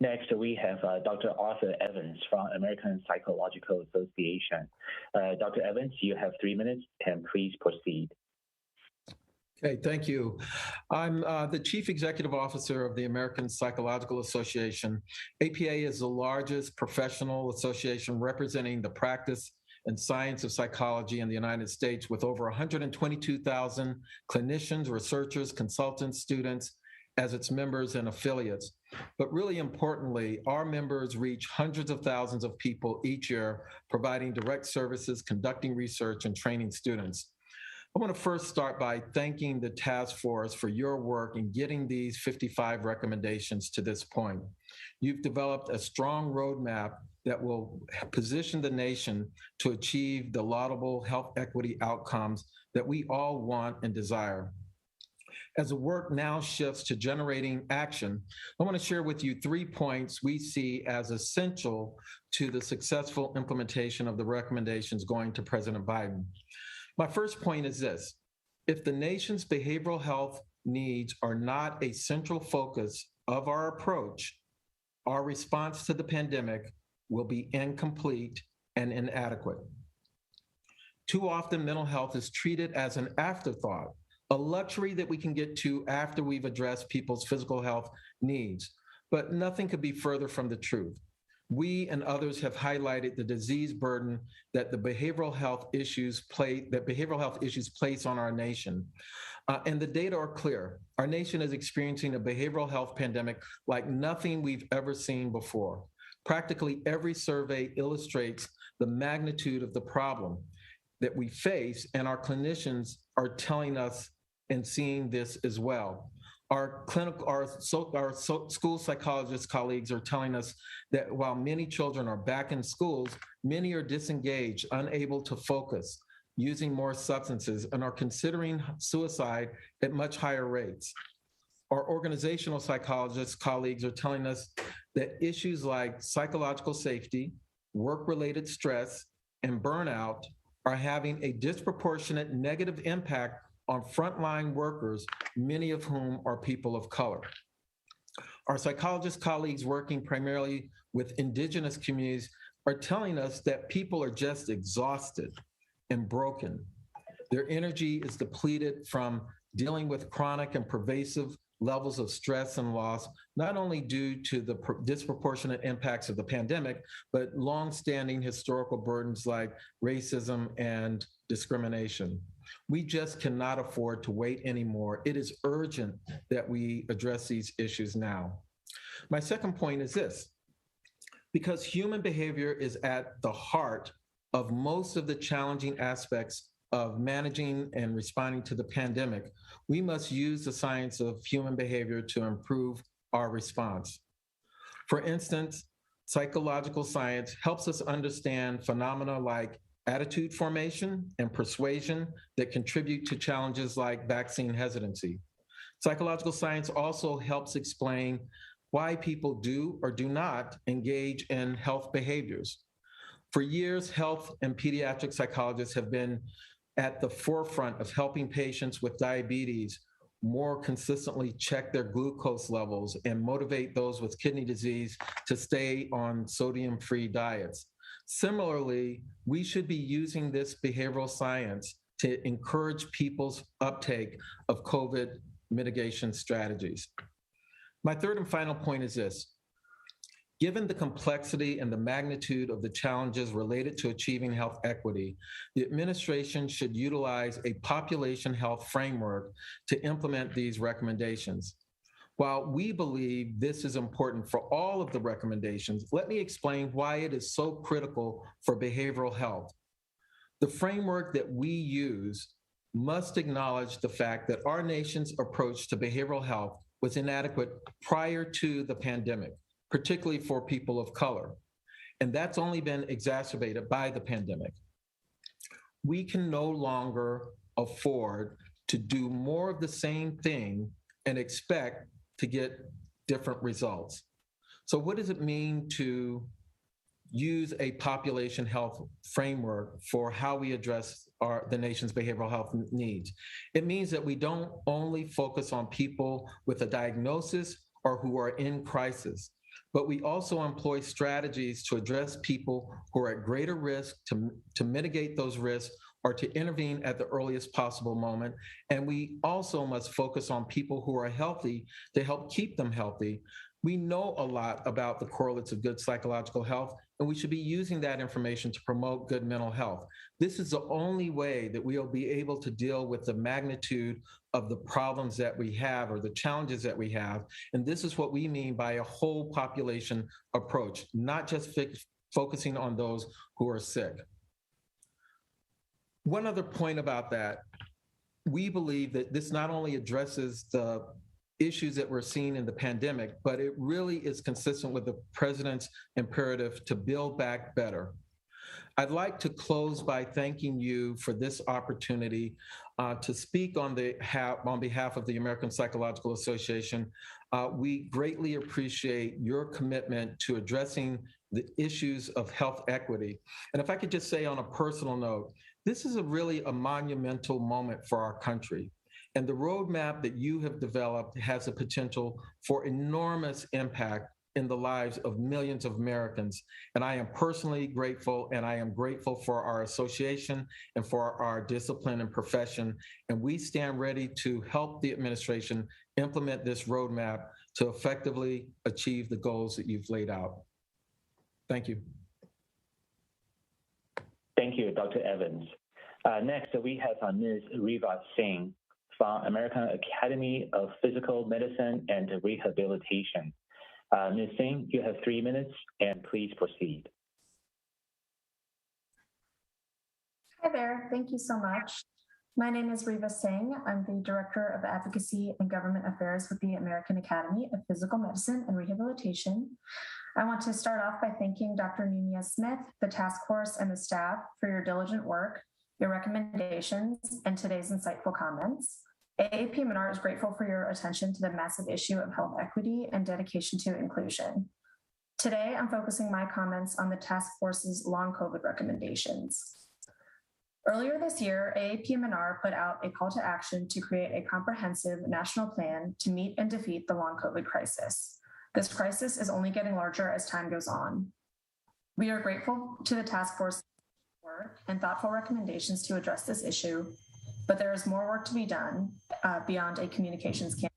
Next, we have Dr. Arthur Evans from American Psychological Association. Dr. Evans, you have 3 minutes, and please proceed.
Okay, thank you. I'm the Chief Executive Officer of the American Psychological Association. APA is the largest professional association representing the practice and science of psychology in the United States, with over 122,000 clinicians, researchers, consultants, students as its members and affiliates. But really importantly, our members reach hundreds of thousands of people each year, providing direct services, conducting research, and training students. I want to first start by thanking the task force for your work in getting these 55 recommendations to this point. You've developed a strong roadmap that will position the nation to achieve the laudable health equity outcomes that we all want and desire. As the work now shifts to generating action, I want to share with you 3 points we see as essential to the successful implementation of the recommendations going to President Biden. My first point is this: if the nation's behavioral health needs are not a central focus of our approach, our response to the pandemic will be incomplete and inadequate. Too often, mental health is treated as an afterthought, a luxury that we can get to after we've addressed people's physical health needs. But nothing could be further from the truth. We and others have highlighted the disease burden that the behavioral health issues place on our nation. And the data are clear. Our nation is experiencing a behavioral health pandemic like nothing we've ever seen before. Practically every survey illustrates the magnitude of the problem that we face, and our clinicians are telling us and seeing this as well. Our school psychologist colleagues are telling us that while many children are back in schools, many are disengaged, unable to focus, using more substances, and are considering suicide at much higher rates. Our organizational psychologist colleagues are telling us that issues like psychological safety, work-related stress, and burnout are having a disproportionate negative impact on frontline workers, many of whom are people of color. Our psychologist colleagues working primarily with indigenous communities are telling us that people are just exhausted and broken. Their energy is depleted from dealing with chronic and pervasive levels of stress and loss, not only due to the disproportionate impacts of the pandemic, but longstanding historical burdens like racism and discrimination. We just cannot afford to wait anymore. It is urgent that we address these issues now. My second point is this: because human behavior is at the heart of most of the challenging aspects of managing and responding to the pandemic, we must use the science of human behavior to improve our response. For instance, psychological science helps us understand phenomena like attitude formation and persuasion that contribute to challenges like vaccine hesitancy. Psychological science also helps explain why people do or do not engage in health behaviors. For years, health and pediatric psychologists have been at the forefront of helping patients with diabetes more consistently check their glucose levels and motivate those with kidney disease to stay on sodium-free diets. Similarly, we should be using this behavioral science to encourage people's uptake of COVID mitigation strategies. My third and final point is this: given the complexity and the magnitude of the challenges related to achieving health equity, the administration should utilize a population health framework to implement these recommendations. While we believe this is important for all of the recommendations, let me explain why it is so critical for behavioral health. The framework that we use must acknowledge the fact that our nation's approach to behavioral health was inadequate prior to the pandemic, particularly for people of color. And that's only been exacerbated by the pandemic. We can no longer afford to do more of the same thing and expect to get different results. So what does it mean to use a population health framework for how we address the nation's behavioral health needs? It means that we don't only focus on people with a diagnosis or who are in crisis, but we also employ strategies to address people who are at greater risk, to mitigate those risks, or to intervene at the earliest possible moment. And we also must focus on people who are healthy to help keep them healthy. We know a lot about the correlates of good psychological health, and we should be using that information to promote good mental health. This is the only way that we'll be able to deal with the magnitude of the problems that we have or the challenges that we have. And this is what we mean by a whole population approach, not just focusing on those who are sick. One other point about that: we believe that this not only addresses the issues that we're seeing in the pandemic, but it really is consistent with the president's imperative to build back better. I'd like to close by thanking you for this opportunity to speak on behalf of the American Psychological Association. We greatly appreciate your commitment to addressing the issues of health equity. And if I could just say on a personal note, this is really a monumental moment for our country. And the roadmap that you have developed has a potential for enormous impact in the lives of millions of Americans. And I am personally grateful, and I am grateful for our association and for our discipline and profession. And we stand ready to help the administration implement this roadmap to effectively achieve the goals that you've laid out. Thank you.
Thank you, Dr. Evans. Next, we have Ms. Riva Singh from American Academy of Physical Medicine and Rehabilitation. Ms. Singh, you have 3 minutes, and please proceed.
Hi there, thank you so much. My name is Riva Singh. I'm the Director of Advocacy and Government Affairs with the American Academy of Physical Medicine and Rehabilitation. I want to start off by thanking Dr. Nunez-Smith, the task force, and the staff for your diligent work, your recommendations, and today's insightful comments. AAP-MENAR is grateful for your attention to the massive issue of health equity and dedication to inclusion. Today, I'm focusing my comments on the task force's long COVID recommendations. Earlier this year, AAPM&R put out a call to action to create a comprehensive national plan to meet and defeat the long COVID crisis. This crisis is only getting larger as time goes on. We are grateful to the task force's work and thoughtful recommendations to address this issue, but there is more work to be done beyond a communications campaign.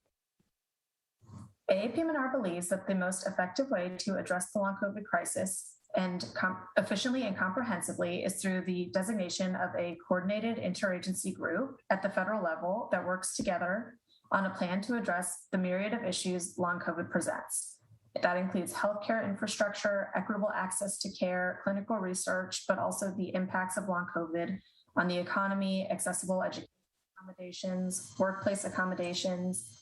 AAPM&R believes that the most effective way to address the long COVID crisis and efficiently and comprehensively is through the designation of a coordinated interagency group at the federal level that works together on a plan to address the myriad of issues long COVID presents. That includes healthcare infrastructure, equitable access to care, clinical research, but also the impacts of long COVID on the economy, accessible education accommodations, workplace accommodations,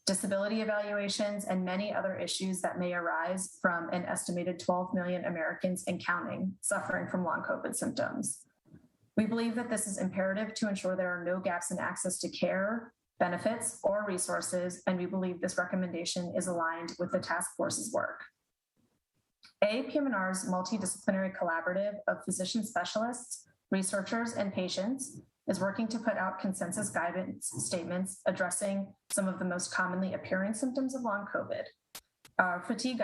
disability evaluations, and many other issues that may arise from an estimated 12 million Americans and counting suffering from long COVID symptoms. We believe that this is imperative to ensure there are no gaps in access to care, benefits, or resources, and we believe this recommendation is aligned with the task force's work. AAPM&R's multidisciplinary collaborative of physician specialists, researchers, and patients is working to put out consensus guidance statements addressing some of the most commonly appearing symptoms of long COVID. Our fatigue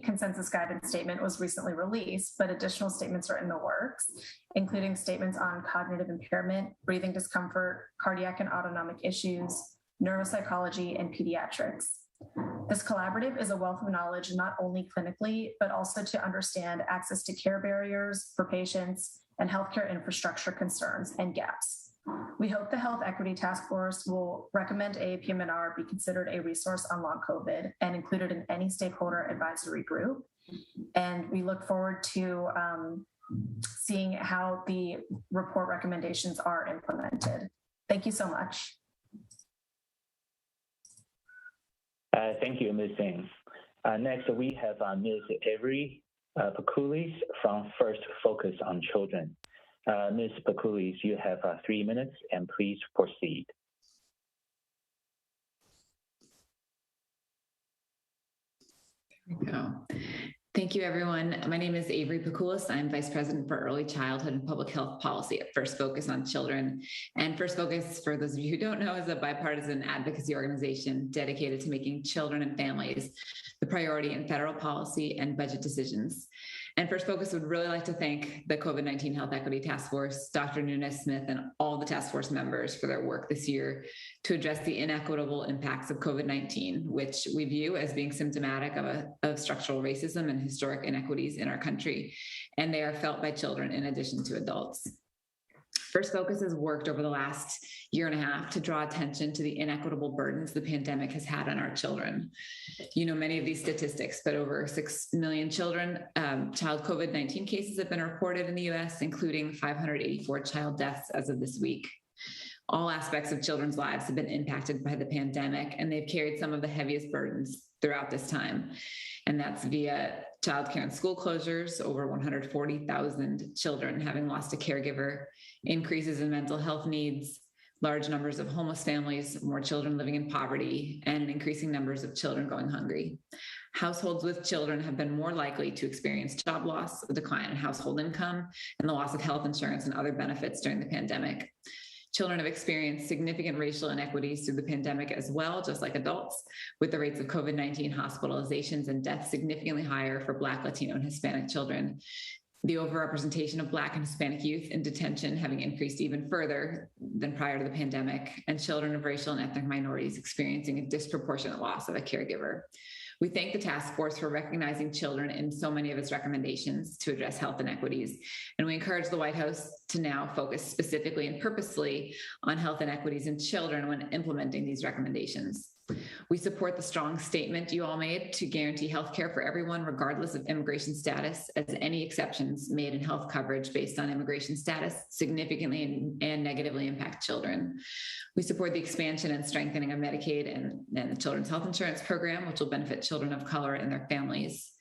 consensus guidance statement was recently released, but additional statements are in the works, including statements on cognitive impairment, breathing discomfort, cardiac and autonomic issues, neuropsychology, and pediatrics. This collaborative is a wealth of knowledge, not only clinically, but also to understand access to care barriers for patients and healthcare infrastructure concerns and gaps. We hope the Health Equity Task Force will recommend AAPM&R be considered a resource on long COVID and included in any stakeholder advisory group. And we look forward to seeing how the report recommendations are implemented. Thank you so much.
Thank you, Ms. Singh. Next, we have Ms. Avery Pakulis from First Focus on Children. Ms. Pakulis, you have 3 minutes, and please proceed.
There we go. Thank you, everyone. My name is Avery Pakulis. I'm Vice President for Early Childhood and Public Health Policy at First Focus on Children. And First Focus, for those of you who don't know, is a bipartisan advocacy organization dedicated to making children and families the priority in federal policy and budget decisions. And First Focus would really like to thank the COVID-19 Health Equity Task Force, Dr. Nunes-Smith, and all the task force members for their work this year to address the inequitable impacts of COVID-19, which we view as being symptomatic of structural racism and historic inequities in our country. And they are felt by children in addition to adults. First Focus has worked over the last year and a half to draw attention to the inequitable burdens the pandemic has had on our children. You know many of these statistics, but over 6 million children, child COVID-19 cases have been reported in the US, including 584 child deaths as of this week. All aspects of children's lives have been impacted by the pandemic, and they've carried some of the heaviest burdens throughout this time. And that's via childcare and school closures, over 140,000 children having lost a caregiver, increases in mental health needs, large numbers of homeless families, more children living in poverty, and increasing numbers of children going hungry. Households with children have been more likely to experience job loss, a decline in household income, and the loss of health insurance and other benefits during the pandemic. Children have experienced significant racial inequities through the pandemic as well, just like adults, with the rates of COVID-19 hospitalizations and deaths significantly higher for Black, Latino, and Hispanic children. The overrepresentation of Black and Hispanic youth in detention having increased even further than prior to the pandemic, and children of racial and ethnic minorities experiencing a disproportionate loss of a caregiver. We thank the task force for recognizing children in so many of its recommendations to address health inequities. And we encourage the White House to now focus specifically and purposely on health inequities in children when implementing these recommendations. We support the strong statement you all made to guarantee health care for everyone, regardless of immigration status, as any exceptions made in health coverage based on immigration status significantly and negatively impact children. We support the expansion and strengthening of Medicaid and the Children's Health Insurance Program, which will benefit children of color and their families.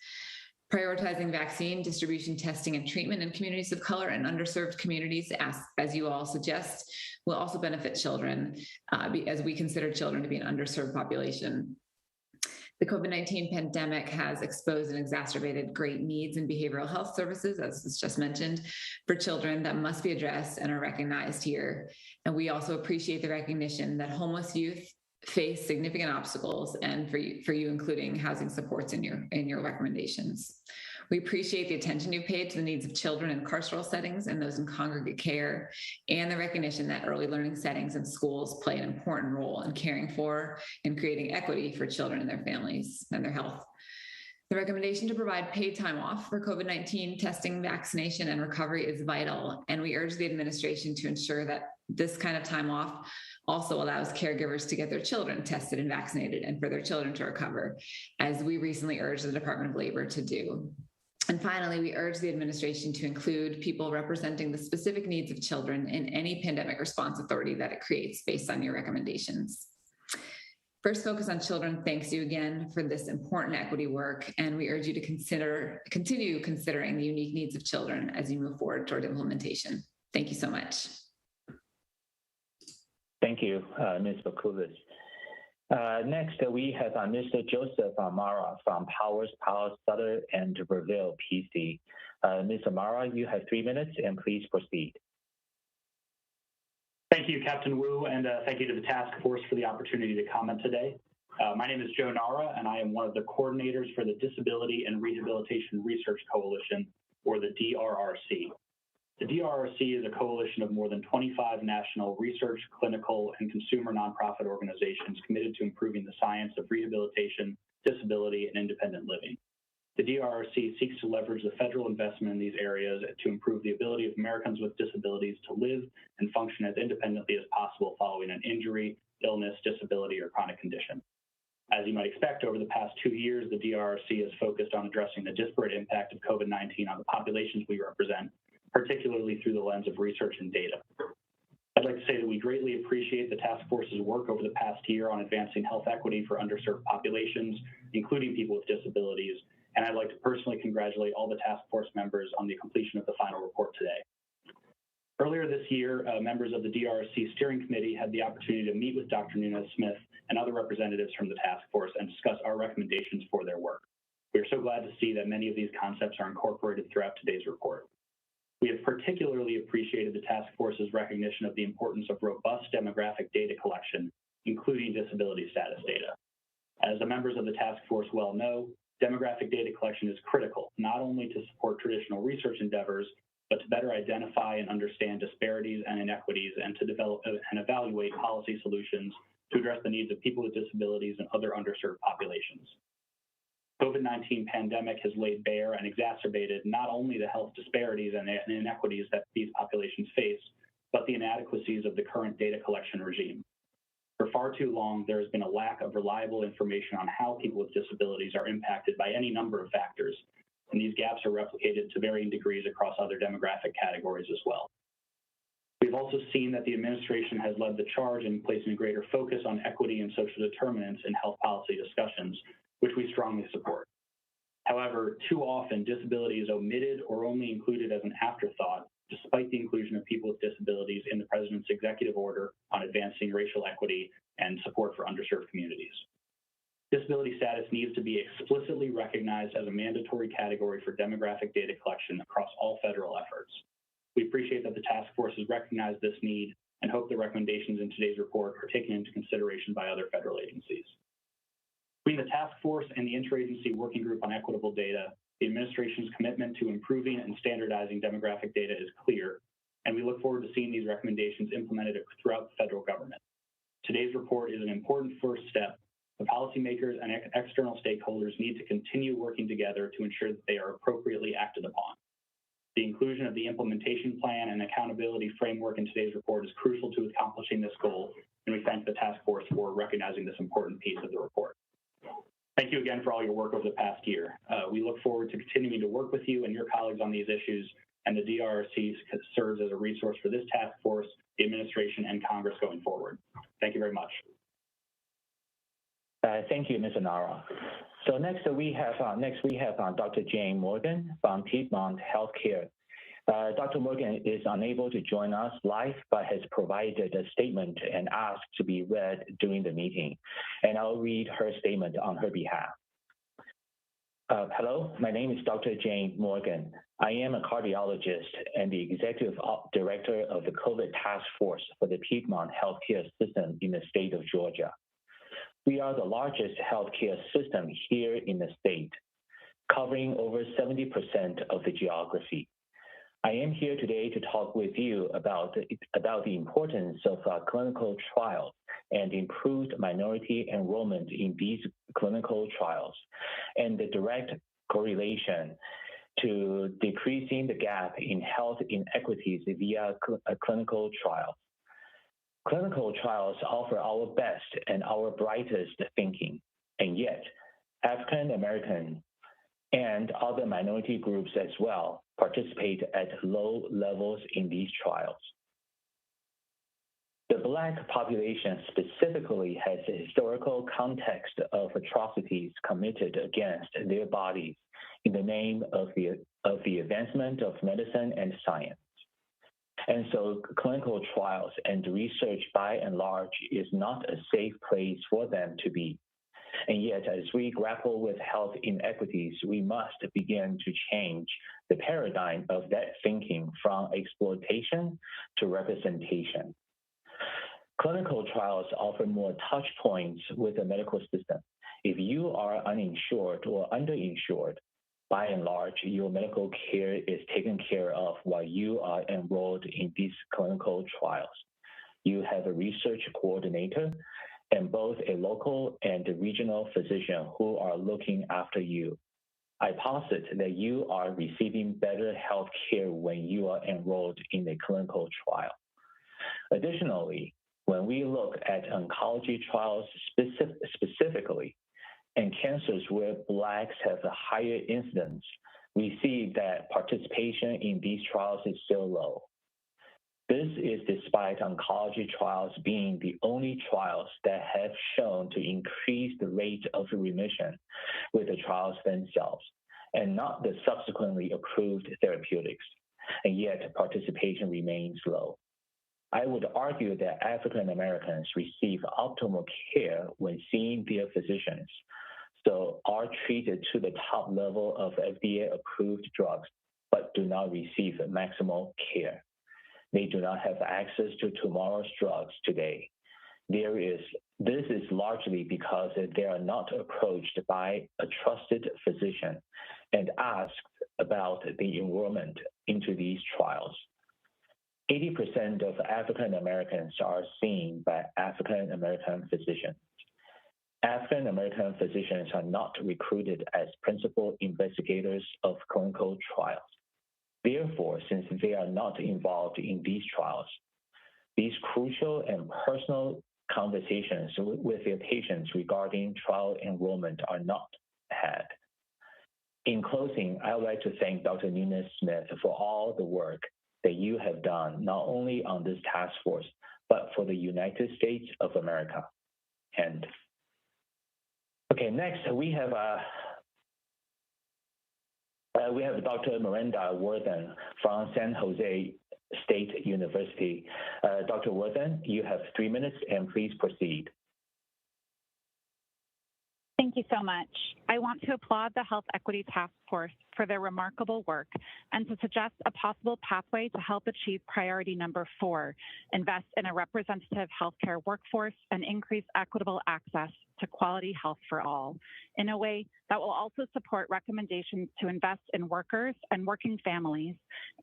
Prioritizing vaccine distribution, testing, and treatment in communities of color and underserved communities, as you all suggest, will also benefit children as we consider children to be an underserved population. The COVID-19 pandemic has exposed and exacerbated great needs in behavioral health services, as was just mentioned, for children that must be addressed and are recognized here. And we also appreciate the recognition that homeless youth face significant obstacles, and for you including housing supports in your recommendations. We appreciate the attention you paid to the needs of children in carceral settings and those in congregate care, and the recognition that early learning settings and schools play an important role in caring for and creating equity for children and their families and their health. The recommendation to provide paid time off for COVID-19 testing, vaccination, and recovery is vital, and we urge the administration to ensure that this kind of time off also allows caregivers to get their children tested and vaccinated and for their children to recover, as we recently urged the Department of Labor to do. And finally, we urge the administration to include people representing the specific needs of children in any pandemic response authority that it creates based on your recommendations. First Focus on Children thanks you again for this important equity work, and we urge you to continue considering the unique needs of children as you move forward toward implementation. Thank you so much.
Thank you, Ms. Bakulis. Next, we have Mr. Joseph Amara from Powers, Sutter, and Breville, PC. Ms. Amara, you have 3 minutes, and please proceed.
Thank you, Captain Wu, and thank you to the task force for the opportunity to comment today. My name is Joe Nara, and I am one of the coordinators for the Disability and Rehabilitation Research Coalition, or the DRRC. The DRRC is a coalition of more than 25 national research, clinical, and consumer nonprofit organizations committed to improving the science of rehabilitation, disability, and independent living. The DRRC seeks to leverage the federal investment in these areas to improve the ability of Americans with disabilities to live and function as independently as possible following an injury, illness, disability, or chronic condition. As you might expect, over the past 2 years, the DRRC has focused on addressing the disparate impact of COVID-19 on the populations we represent, particularly through the lens of research and data. I'd like to say that we greatly appreciate the task force's work over the past year on advancing health equity for underserved populations, including people with disabilities, and I'd like to personally congratulate all the task force members on the completion of the final report today. Earlier this year, members of the DRC Steering Committee had the opportunity to meet with Dr. Nunez-Smith and other representatives from the task force and discuss our recommendations for their work. We are so glad to see that many of these concepts are incorporated throughout today's report. We have particularly appreciated the task force's recognition of the importance of robust demographic data collection, including disability status data. As the members of the task force well know, demographic data collection is critical, not only to support traditional research endeavors, but to better identify and understand disparities and inequities and to develop and evaluate policy solutions to address the needs of people with disabilities and other underserved populations. COVID-19 pandemic has laid bare and exacerbated not only the health disparities and inequities that these populations face, but the inadequacies of the current data collection regime. For far too long, there has been a lack of reliable information on how people with disabilities are impacted by any number of factors, and these gaps are replicated to varying degrees across other demographic categories as well. We've also seen that the administration has led the charge in placing a greater focus on equity and social determinants in health policy discussions, which we strongly support. However, too often disability is omitted or only included as an afterthought, despite the inclusion of people with disabilities in the President's executive order on advancing racial equity and support for underserved communities. Disability status needs to be explicitly recognized as a mandatory category for demographic data collection across all federal efforts. We appreciate that the task force has recognized this need and hope the recommendations in today's report are taken into consideration by other federal agencies. Between the task force and the Interagency Working Group on Equitable Data, the administration's commitment to improving and standardizing demographic data is clear, and we look forward to seeing these recommendations implemented throughout the federal government. Today's report is an important first step. The policymakers and external stakeholders need to continue working together to ensure that they are appropriately acted upon. The inclusion of the implementation plan and accountability framework in today's report is crucial to accomplishing this goal, and we thank the task force for recognizing this important piece of the report. Thank you again for all your work over the past year. We look forward to continuing to work with you and your colleagues on these issues, and the DRRC serves as a resource for this task force, the administration, and Congress going forward. Thank you very much.
Thank you, Mr. Nara. So next we have Dr. Jane Morgan from Piedmont Healthcare. Dr. Morgan is unable to join us live, but has provided a statement and asked to be read during the meeting. And I'll read her statement on her behalf. Hello, my name is Dr. Jane Morgan. I am a cardiologist and the executive director of the COVID task force for the Piedmont healthcare system in the state of Georgia. We are the largest healthcare system here in the state, covering over 70% of the geography. I am here today to talk with you about the importance of clinical trials and improved minority enrollment in these clinical trials and the direct correlation to decreasing the gap in health inequities via clinical trials. Clinical trials offer our best and our brightest thinking, and yet African American and other minority groups as well participate at low levels in these trials. The Black population specifically has a historical context of atrocities committed against their bodies in the name of the advancement of medicine and science. And so clinical trials and research by and large is not a safe place for them to be. And yet, as we grapple with health inequities, we must begin to change the paradigm of that thinking from exploitation to representation. Clinical trials offer more touch points with the medical system. If you are uninsured or underinsured, by and large, your medical care is taken care of while you are enrolled in these clinical trials. You have a research coordinator and both a local and a regional physician who are looking after you. I posit that you are receiving better health care when you are enrolled in a clinical trial. Additionally, when we look at oncology trials specifically, and cancers where Blacks have a higher incidence, we see that participation in these trials is still low. This is despite oncology trials being the only trials that have shown to increase the rate of remission with the trials themselves, and not the subsequently approved therapeutics, and yet participation remains low. I would argue that African Americans receive optimal care when seeing their physicians, so are treated to the top level of FDA-approved drugs, but do not receive maximal care. They do not have access to tomorrow's drugs today. This is largely because they are not approached by a trusted physician and asked about the enrollment into these trials. 80% of African Americans are seen by African American physicians. African American physicians are not recruited as principal investigators of clinical trials. Therefore, since they are not involved in these trials, these crucial and personal conversations with their patients regarding trial enrollment are not had. In closing, I would like to thank Dr. Nina Smith for all the work that you have done, not only on this task force, but for the United States of America. And okay, next we have Dr. Miranda Worthen from San Jose State University. Dr. Worthen, you have 3 minutes, and please proceed.
Thank you so much. I want to applaud the Health Equity Task Force for their remarkable work and to suggest a possible pathway to help achieve priority number 4, invest in a representative healthcare workforce and increase equitable access to quality health for all, in a way that will also support recommendations to invest in workers and working families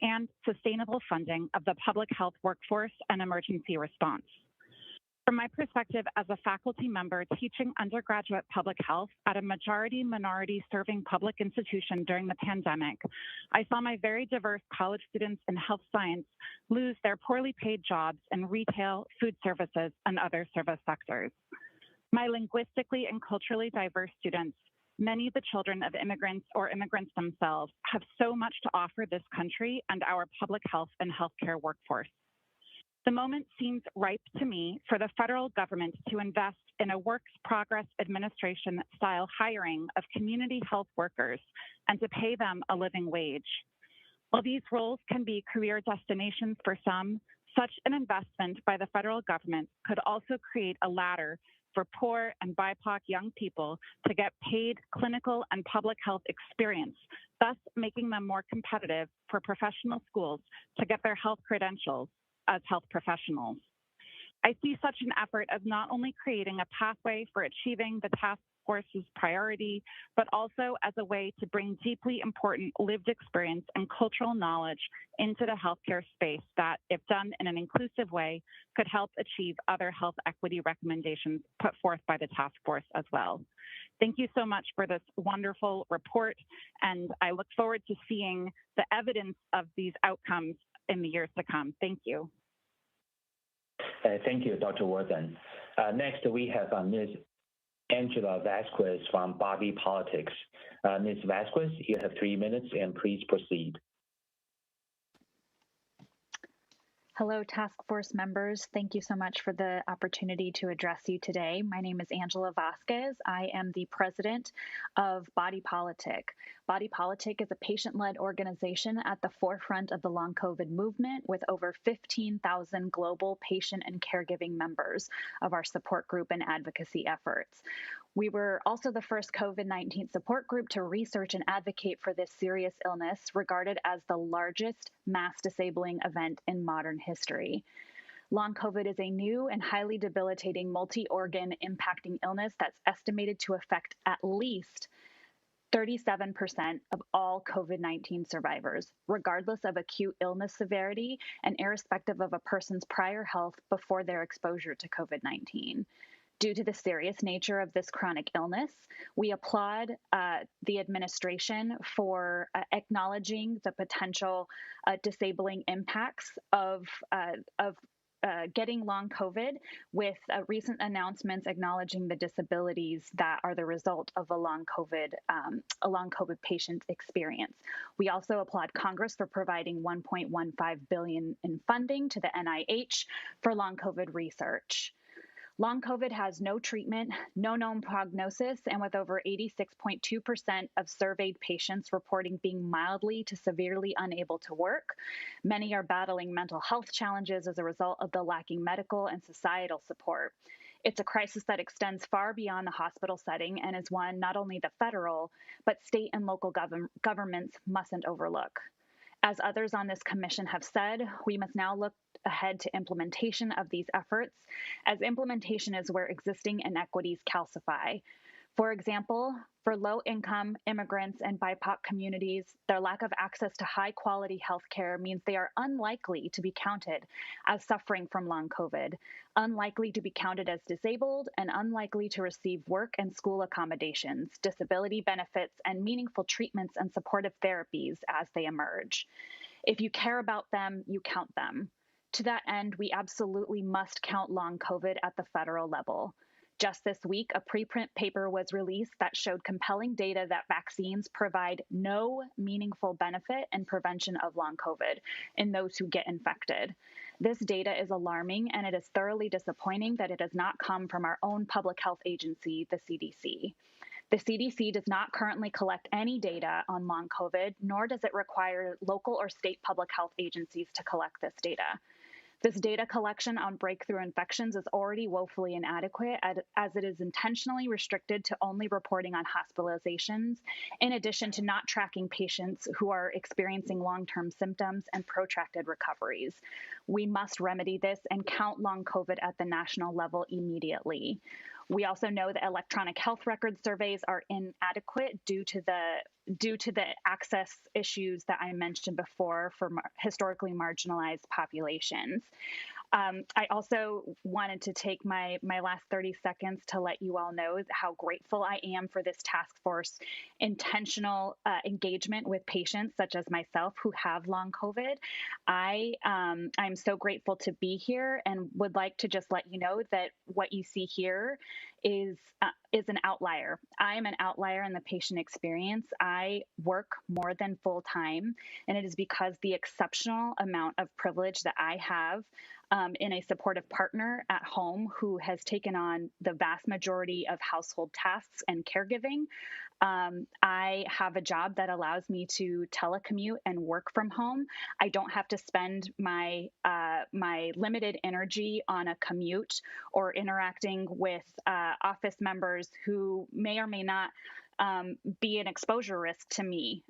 and sustainable funding of the public health workforce and emergency response. From my perspective as a faculty member teaching undergraduate public health at a majority minority serving public institution during the pandemic, I saw my very diverse college students in health science lose their poorly paid jobs in retail, food services, and other service sectors. My linguistically and culturally diverse students, many the children of immigrants or immigrants themselves, have so much to offer this country and our public health and healthcare workforce. The moment seems ripe to me for the federal government to invest in a works progress administration style hiring of community health workers and to pay them a living wage. While these roles can be career destinations for some, such an investment by the federal government could also create a ladder for poor and BIPOC young people to get paid clinical and public health experience, thus making them more competitive for professional schools to get their health credentials as health professionals. I see such an effort as not only creating a pathway for achieving the task force's priority, but also as a way to bring deeply important lived experience and cultural knowledge into the healthcare space that, if done in an inclusive way, could help achieve other health equity recommendations put forth by the task force as well. Thank you so much for this wonderful report, and I look forward to seeing the evidence of these outcomes in the years to come. Thank you.
Thank you, Dr. Worthen. Next, we have Ms. Angela Vasquez from Body Politics. Ms. Vasquez, you have 3 minutes, and please proceed.
Hello, task force members. Thank you so much for the opportunity to address you today. My name is Angela Vasquez. I am the president of Body Politic. Body Politic is a patient-led organization at the forefront of the long COVID movement with over 15,000 global patient and caregiving members of our support group and advocacy efforts. We were also the first COVID-19 support group to research and advocate for this serious illness, regarded as the largest mass disabling event in modern history. Long COVID is a new and highly debilitating multi-organ impacting illness that's estimated to affect at least 37% of all COVID-19 survivors, regardless of acute illness severity and irrespective of a person's prior health before their exposure to COVID-19. Due to the serious nature of this chronic illness, we applaud the administration for acknowledging the potential disabling impacts of getting long COVID, with recent announcements acknowledging the disabilities that are the result of a long COVID patient experience. We also applaud Congress for providing $1.15 billion in funding to the NIH for long COVID research. Long COVID has no treatment, no known prognosis, and with over 86.2% of surveyed patients reporting being mildly to severely unable to work, many are battling mental health challenges as a result of the lacking medical and societal support. It's a crisis that extends far beyond the hospital setting and is one not only the federal, but state and local governments mustn't overlook. As others on this commission have said, we must now look ahead to implementation of these efforts, as implementation is where existing inequities calcify. For example, for low-income immigrants and BIPOC communities, their lack of access to high-quality healthcare means they are unlikely to be counted as suffering from long COVID, unlikely to be counted as disabled, and unlikely to receive work and school accommodations, disability benefits, and meaningful treatments and supportive therapies as they emerge. If you care about them, you count them. To that end, we absolutely must count long COVID at the federal level. Just this week, a preprint paper was released that showed compelling data that vaccines provide no meaningful benefit in prevention of long COVID in those who get infected. This data is alarming, and it is thoroughly disappointing that it does not come from our own public health agency, the CDC. The CDC does not currently collect any data on long COVID, nor does it require local or state public health agencies to collect this data. This data collection on breakthrough infections is already woefully inadequate, as it is intentionally restricted to only reporting on hospitalizations, in addition to not tracking patients who are experiencing long-term symptoms and protracted recoveries. We must remedy this and count long COVID at the national level immediately. We also know that electronic health record surveys are inadequate due to the access issues that I mentioned before for historically marginalized populations. I also wanted to take my last 30 seconds to let you all know how grateful I am for this task force intentional engagement with patients such as myself who have long COVID. I'm so grateful to be here and would like to just let you know that what you see here is an outlier. I am an outlier in the patient experience. I work more than full time, and it is because the exceptional amount of privilege that I have in a supportive partner at home who has taken on the vast majority of household tasks and caregiving I have a job that allows me to telecommute and work from home. I don't have to spend my my limited energy on a commute or interacting with office members who may or may not be an exposure risk to me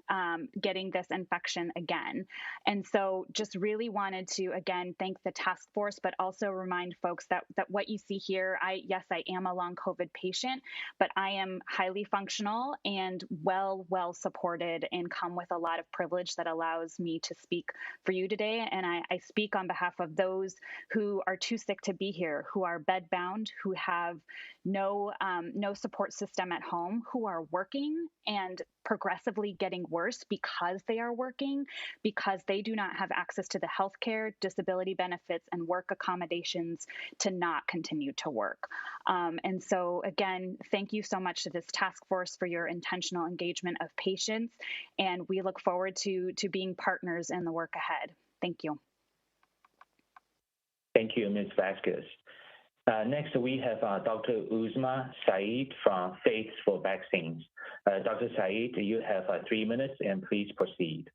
getting this infection again. And so just really wanted to, again, thank the task force, but also remind folks that what you see here, yes, I am a long COVID patient, but I am highly functional and well supported and come with a lot of privilege that allows me to speak for you today. And I speak on behalf of those who are too sick to be here, who are bedbound, who have no support system at home, who are working and progressively getting worse because they are working, because they do not have access to the healthcare, disability benefits, and work accommodations to not continue to work. And so, again, thank you so much to this task force for your intentional engagement of patients, and we look forward to being partners in the work ahead. Thank you.
Thank you, Ms. Vasquez. Next, we have Dr. Uzma Saeed from Faith for Vaccines. Dr. Saeed, you have 3 minutes, and please proceed.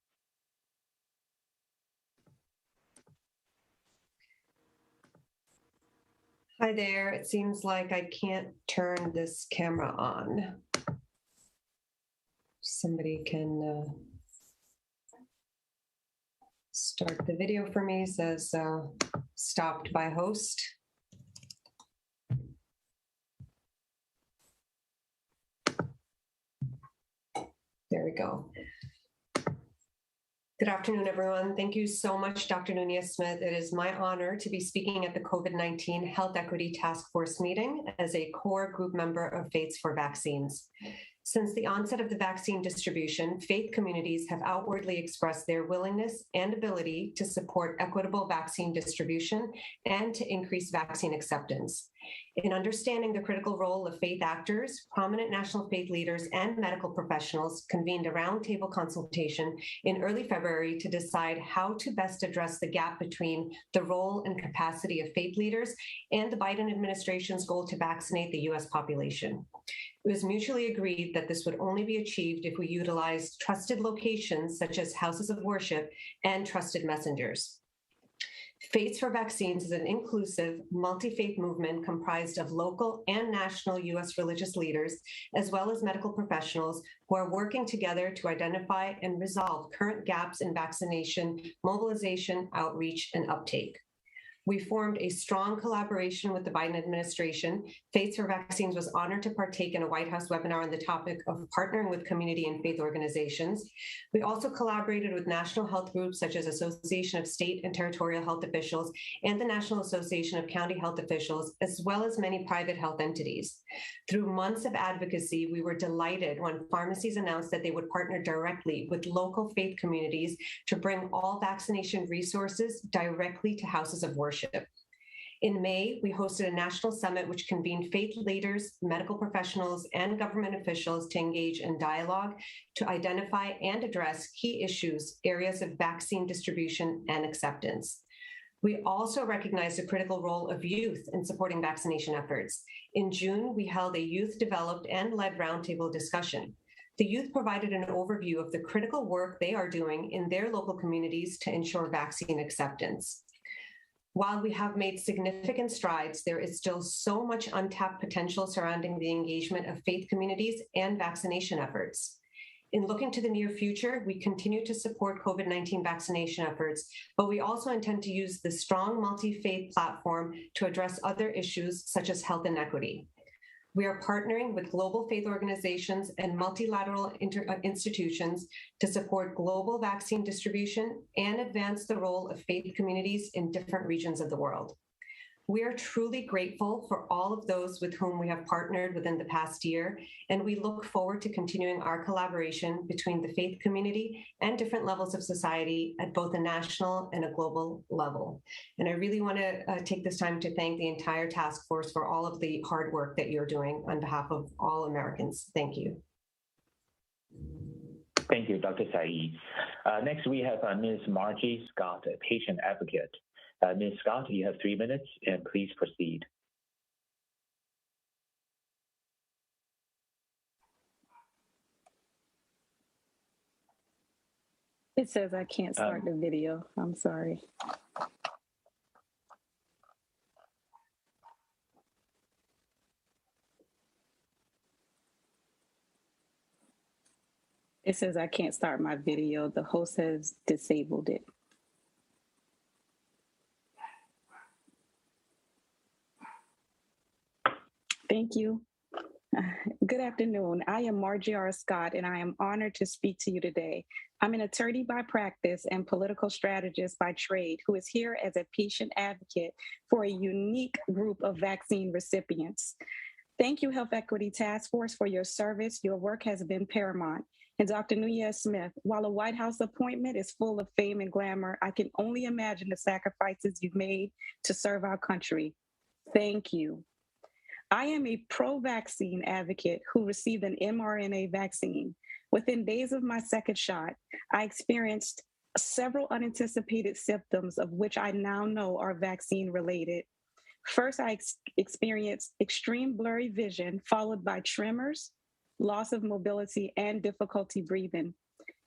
Hi there. It seems like I can't turn this camera on. Somebody can start the video for me. It says stopped by host. There we go. Good afternoon, everyone. Thank you so much, Dr. Nunez-Smith. It is my honor to be speaking at the COVID-19 Health Equity Task Force meeting as a core group member of Faiths for Vaccines. Since the onset of the vaccine distribution, faith communities have outwardly expressed their willingness and ability to support equitable vaccine distribution and to increase vaccine acceptance. In understanding the critical role of faith actors, prominent national faith leaders and medical professionals convened a roundtable consultation in early February to decide how to best address the gap between the role and capacity of faith leaders and the Biden administration's goal to vaccinate the U.S. population. It was mutually agreed that this would only be achieved if we utilized trusted locations such as houses of worship and trusted messengers. Faiths for Vaccines is an inclusive, multi-faith movement comprised of local and national U.S. religious leaders, as well as medical professionals who are working together to identify and resolve current gaps in vaccination, mobilization, outreach, and uptake. We formed a strong collaboration with the Biden administration. Faiths for Vaccines was honored to partake in a White House webinar on the topic of partnering with community and faith organizations. We also collaborated with national health groups such as Association of State and Territorial Health Officials and the National Association of County Health Officials, as well as many private health entities. Through months of advocacy, we were delighted when pharmacies announced that they would partner directly with local faith communities to bring all vaccination resources directly to houses of worship. In May, we hosted a national summit which convened faith leaders, medical professionals, and government officials to engage in dialogue to identify and address key issues, areas of vaccine distribution and acceptance. We also recognize the critical role of youth in supporting vaccination efforts. In June, we held a youth-developed and led roundtable discussion. The youth provided an overview of the critical work they are doing in their local communities to ensure vaccine acceptance. While we have made significant strides, there is still so much untapped potential surrounding the engagement of faith communities and vaccination efforts. In looking to the near future, we continue to support COVID-19 vaccination efforts, but we also intend to use the strong multi-faith platform to address other issues such as health inequity. We are partnering with global faith organizations and multilateral institutions to support global vaccine distribution and advance the role of faith communities in different regions of the world. We are truly grateful for all of those with whom we have partnered within the past year, and we look forward to continuing our collaboration between the faith community and different levels of society at both a national and a global level. And I really want to take this time to thank the entire task force for all of the hard work that you're doing on behalf of all Americans. Thank you.
Thank you, Dr. Saeed. Next, we have Ms. Margie Scott, a patient advocate. Ms. Scott, you have 3 minutes, and please proceed.
It says I can't start the video. I'm sorry. It says I can't start my video. The host has disabled it. Thank you. Good afternoon. I am Margie R. Scott, and I am honored to speak to you today. I'm an attorney by practice and political strategist by trade who is here as a patient advocate for a unique group of vaccine recipients. Thank you, Health Equity Task Force, for your service. Your work has been paramount. And Dr. Nunez-Smith, while a White House appointment is full of fame and glamour, I can only imagine the sacrifices you've made to serve our country. Thank you. I am a pro-vaccine advocate who received an mRNA vaccine. Within days of my second shot, I experienced several unanticipated symptoms of which I now know are vaccine-related. First, I experienced extreme blurry vision, followed by tremors, loss of mobility, and difficulty breathing.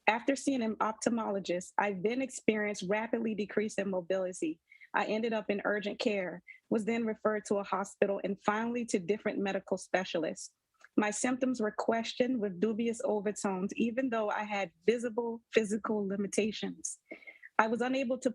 After seeing an ophthalmologist, I then experienced rapidly decreasing mobility. I ended up in urgent care, was then referred to a hospital, and finally to different medical specialists. My symptoms were questioned with dubious overtones, even though I had visible physical limitations. I was unable to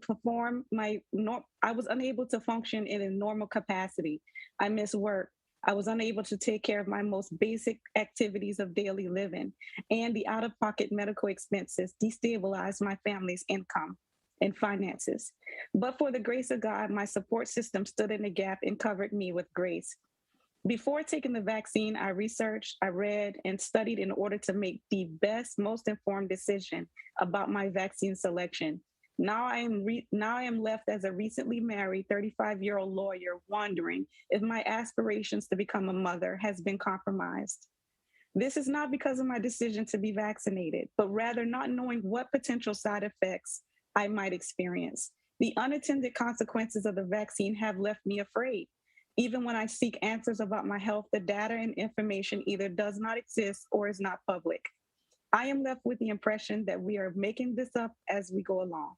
function in a normal capacity. I missed work. I was unable to take care of my most basic activities of daily living, and the out-of-pocket medical expenses destabilized my family's income and finances. But for the grace of God, my support system stood in the gap and covered me with grace. Before taking the vaccine, I researched, I read, and studied in order to make the best, most informed decision about my vaccine selection. Now I am left as a recently married 35-year-old lawyer wondering if my aspirations to become a mother has been compromised. This is not because of my decision to be vaccinated, but rather not knowing what potential side effects I might experience. The unintended consequences of the vaccine have left me afraid. Even when I seek answers about my health, the data and information either does not exist or is not public. I am left with the impression that we are making this up as we go along.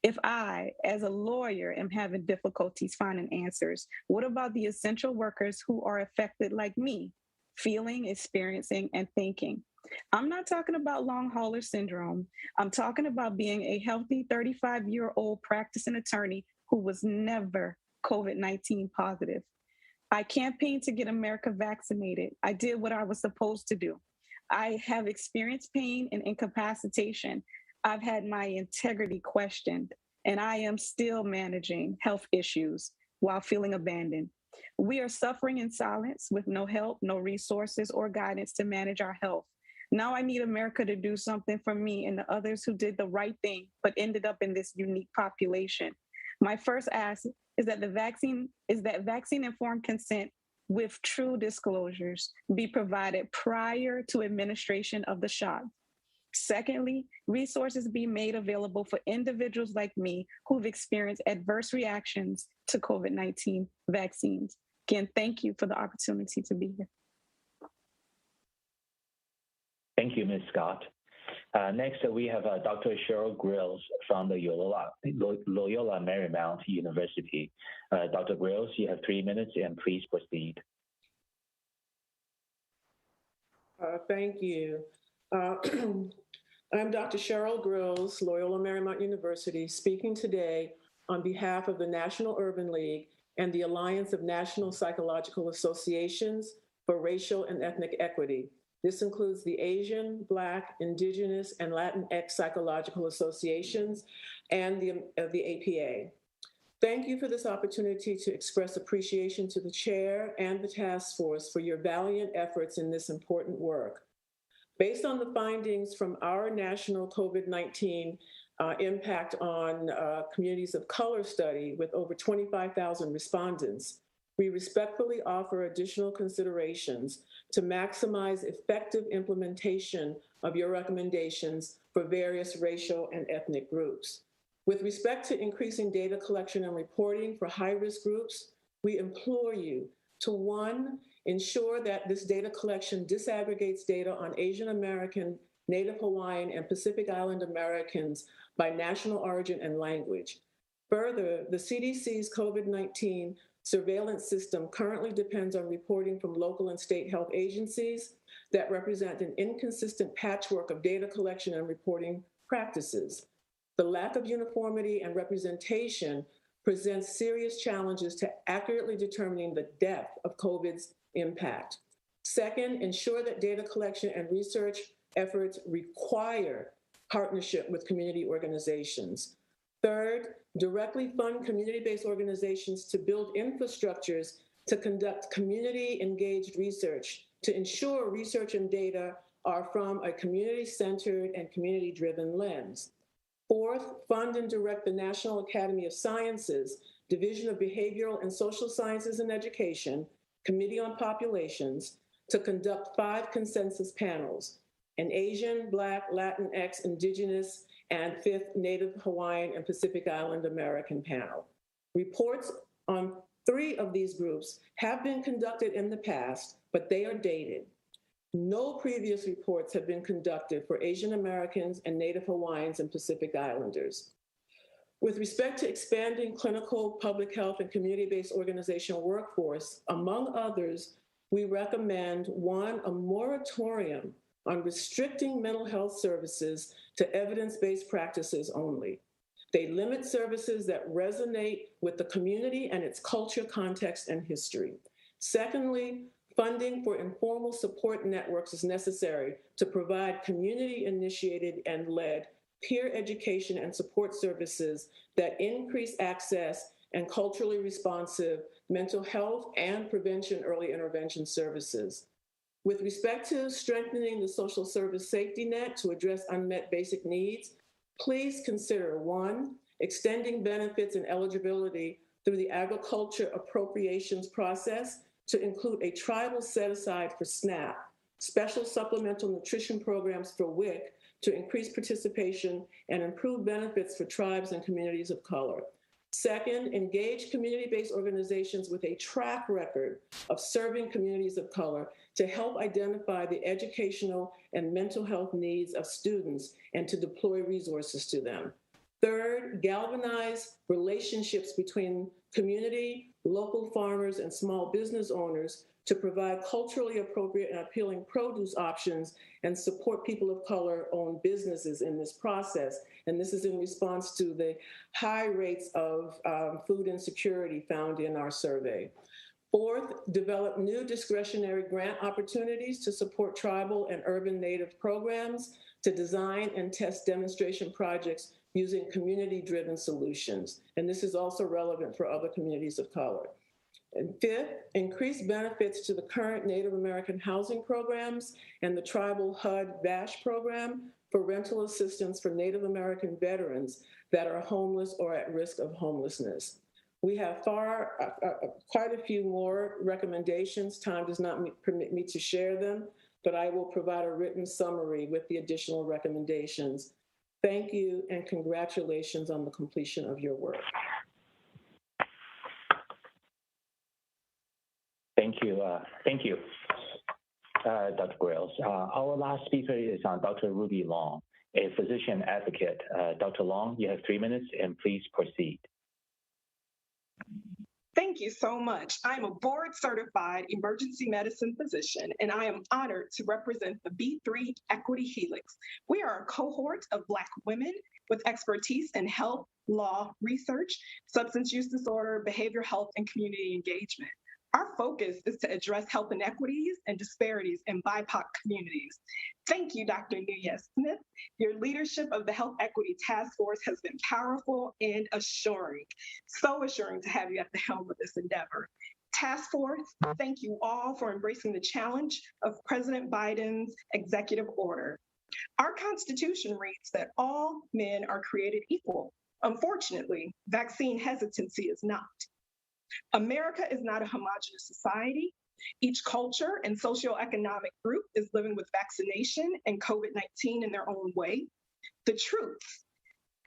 If I, as a lawyer, am having difficulties finding answers, what about the essential workers who are affected like me, feeling, experiencing, and thinking? I'm not talking about long hauler syndrome. I'm talking about being a healthy 35-year-old practicing attorney who was never COVID-19 positive. I campaigned to get America vaccinated. I did what I was supposed to do. I have experienced pain and incapacitation. I've had my integrity questioned, and I am still managing health issues while feeling abandoned. We are suffering in silence with no help, no resources, or guidance to manage our health. Now I need America to do something for me and the others who did the right thing, but ended up in this unique population. My first ask is that vaccine-informed consent with true disclosures be provided prior to administration of the shot. Secondly, resources be made available for individuals like me who've experienced adverse reactions to COVID-19 vaccines. Again, thank you for the opportunity to be here.
Thank you, Ms. Scott. Next, we have Dr. Cheryl Grills from the Loyola Marymount University. Dr. Grills, you have 3 minutes, and please proceed.
Thank you. I'm Dr. Cheryl Grills, Loyola Marymount University, speaking today on behalf of the National Urban League and the Alliance of National Psychological Associations for Racial and Ethnic Equity. This includes the Asian, Black, Indigenous, and Latinx Psychological Associations and the APA. Thank you for this opportunity to express appreciation to the chair and the task force for your valiant efforts in this important work. Based on the findings from our national COVID-19 impact on communities of color study with over 25,000 respondents, we respectfully offer additional considerations to maximize effective implementation of your recommendations for various racial and ethnic groups. With respect to increasing data collection and reporting for high-risk groups, we implore you to, 1, ensure that this data collection disaggregates data on Asian American Native Hawaiian, and Pacific Island Americans by national origin and language. Further, the CDC's COVID-19 surveillance system currently depends on reporting from local and state health agencies that represent an inconsistent patchwork of data collection and reporting practices. The lack of uniformity and representation presents serious challenges to accurately determining the depth of COVID's impact. Second, ensure that data collection and research efforts require partnership with community organizations. Third, directly fund community-based organizations to build infrastructures to conduct community-engaged research to ensure research and data are from a community-centered and community-driven lens. Fourth, fund and direct the National Academy of Sciences, Division of Behavioral and Social Sciences and Education, Committee on Populations, to conduct 5 consensus panels, an Asian, Black, Latinx, Indigenous, and 5th Native Hawaiian and Pacific Island American panel. Reports on 3 of these groups have been conducted in the past, but they are dated. No previous reports have been conducted for Asian Americans and Native Hawaiians and Pacific Islanders. With respect to expanding clinical, public health, and community-based organization workforce, among others, we recommend 1, a moratorium on restricting mental health services to evidence-based practices only. They limit services that resonate with the community and its culture, context, and history. Secondly, funding for informal support networks is necessary to provide community-initiated and led peer education and support services that increase access and culturally responsive mental health and prevention early intervention services. With respect to strengthening the social service safety net to address unmet basic needs, please consider 1, extending benefits and eligibility through the agriculture appropriations process to include a tribal set-aside for SNAP, special supplemental nutrition programs for WIC to increase participation and improve benefits for tribes and communities of color. Second, engage community-based organizations with a track record of serving communities of color to help identify the educational and mental health needs of students and to deploy resources to them. Third, galvanize relationships between community, local farmers, and small business owners to provide culturally appropriate and appealing produce options and support people of color-owned businesses in this process. And this is in response to the high rates of food insecurity found in our survey. Fourth, develop new discretionary grant opportunities to support tribal and urban Native programs to design and test demonstration projects using community-driven solutions. And this is also relevant for other communities of color. And fifth, increase benefits to the current Native American housing programs and the tribal HUD-VASH program for rental assistance for Native American veterans that are homeless or at risk of homelessness. We have quite a few more recommendations. Time does not permit me to share them, but I will provide a written summary with the additional recommendations. Thank you and congratulations on the completion of your work.
Thank you. Dr. Grills. Our last speaker is Dr. Ruby Long, a physician advocate. Dr. Long, you have 3 minutes and please proceed.
Thank you so much. I'm a board-certified emergency medicine physician, and I am honored to represent the B3 Equity Helix. We are a cohort of Black women with expertise in health, law, research, substance use disorder, behavioral health, and community engagement. Our focus is to address health inequities and disparities in BIPOC communities. Thank you, Dr. Nunez-Smith. Your leadership of the Health Equity Task Force has been powerful and assuring. So assuring to have you at the helm of this endeavor. Task Force, thank you all for embracing the challenge of President Biden's executive order. Our Constitution reads that all men are created equal. Unfortunately, vaccine hesitancy is not. America is not a homogeneous society. Each culture and socioeconomic group is living with vaccination and COVID-19 in their own way. The truth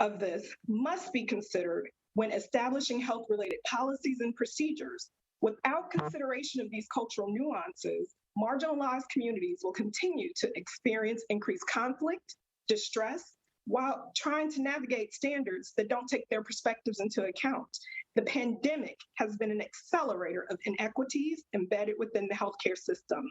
of this must be considered when establishing health-related policies and procedures. Without consideration of these cultural nuances, marginalized communities will continue to experience increased conflict, distress, while trying to navigate standards that don't take their perspectives into account. The pandemic has been an accelerator of inequities embedded within the healthcare system.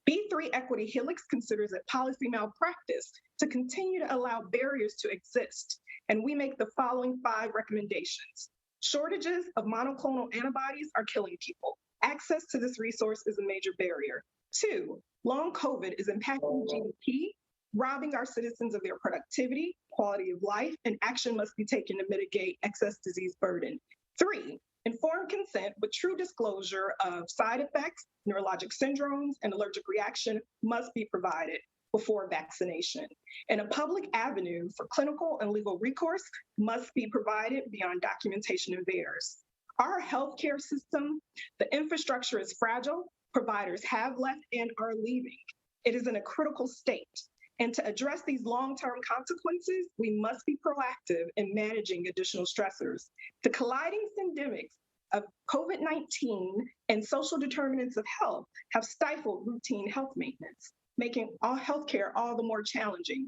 B3 Equity Helix considers it policy malpractice to continue to allow barriers to exist, and we make the following 5 recommendations. Shortages of monoclonal antibodies are killing people. Access to this resource is a major barrier. 2, long COVID is impacting GDP, robbing our citizens of their productivity, quality of life, and action must be taken to mitigate excess disease burden. 3, informed consent with true disclosure of side effects, neurologic syndromes, and allergic reaction must be provided before vaccination. And a public avenue for clinical and legal recourse must be provided beyond documentation of errors. Our healthcare system, the infrastructure is fragile, providers have left and are leaving. It is in a critical state. And to address these long-term consequences, we must be proactive in managing additional stressors. The colliding syndemics of COVID-19 and social determinants of health have stifled routine health maintenance, making all healthcare all the more challenging.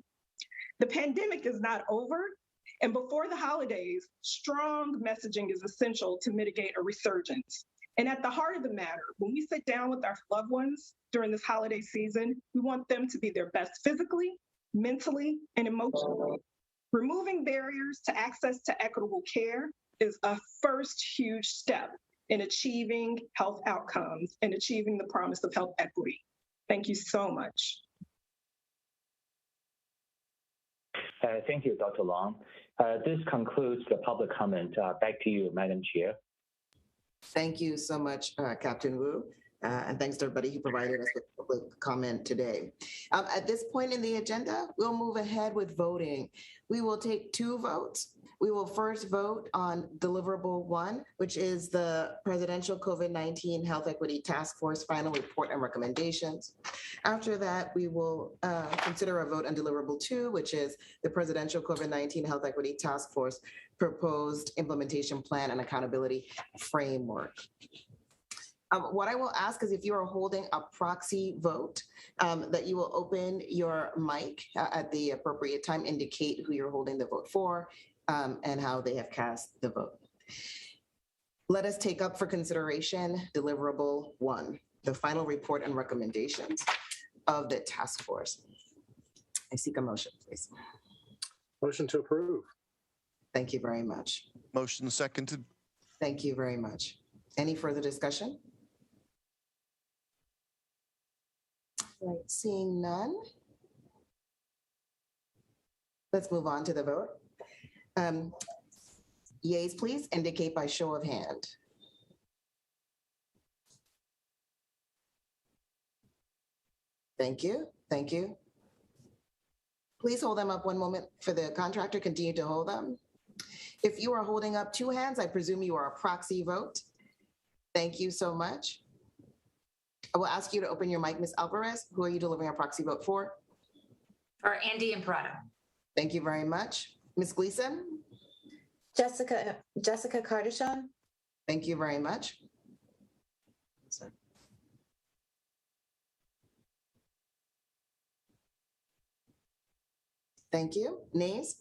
The pandemic is not over, and before the holidays, strong messaging is essential to mitigate a resurgence. And at the heart of the matter, when we sit down with our loved ones during this holiday season, we want them to be their best physically, mentally, and emotionally. Removing barriers to access to equitable care is a first huge step in achieving health outcomes and achieving the promise of health equity. Thank you so much.
Thank you, Dr. Long. This concludes the public comment. Back to you, Madam Chair.
Thank you so much, Captain Wu. And thanks to everybody who provided us with public comment today. At this point in the agenda, we'll move ahead with voting. We will take 2 votes. We will first vote on deliverable 1, which is the Presidential COVID-19 Health Equity Task Force final report and recommendations. After that, we will consider a vote on deliverable 2, which is the Presidential COVID-19 Health Equity Task Force proposed implementation plan and accountability framework. What I will ask is if you are holding a proxy vote, that you will open your mic at the appropriate time, indicate who you're holding the vote for, and how they have cast the vote. Let us take up for consideration deliverable 1, the final report and recommendations of the task force. I seek a motion, please.
Motion to approve.
Thank you very much.
Motion seconded.
Thank you very much. Any further discussion? Right, seeing none. Let's move on to the vote. Yeas, please indicate by show of hand. Thank you. Thank you. Please hold them up one moment for the contractor. Continue to hold them. If you are holding up 2 hands, I presume you are a proxy vote. Thank you so much. I will ask you to open your mic, Ms. Alvarez. Who are you delivering a proxy vote for?
For Andy Imperato.
Thank you very much. Ms. Gleason?
Jessica Cardishon.
Thank you very much. Thank you. Nays?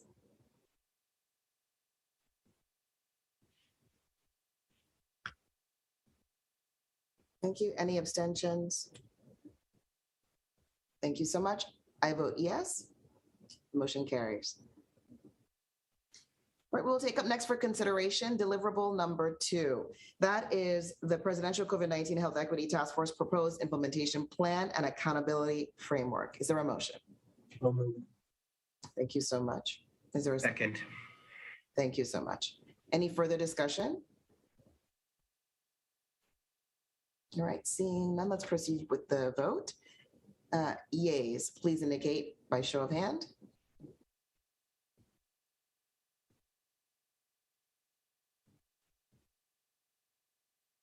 Thank you. Any abstentions? Thank you so much. I vote yes. Motion carries. All right, we'll take up next for consideration deliverable number 2. That is the Presidential COVID-19 Health Equity Task Force proposed implementation plan and accountability framework. Is there a motion?
So moved.
Thank you so much. Is there a second? Thank you so much. Any further discussion? All right, seeing none, let's proceed with the vote. Yeas, please indicate by show of hand.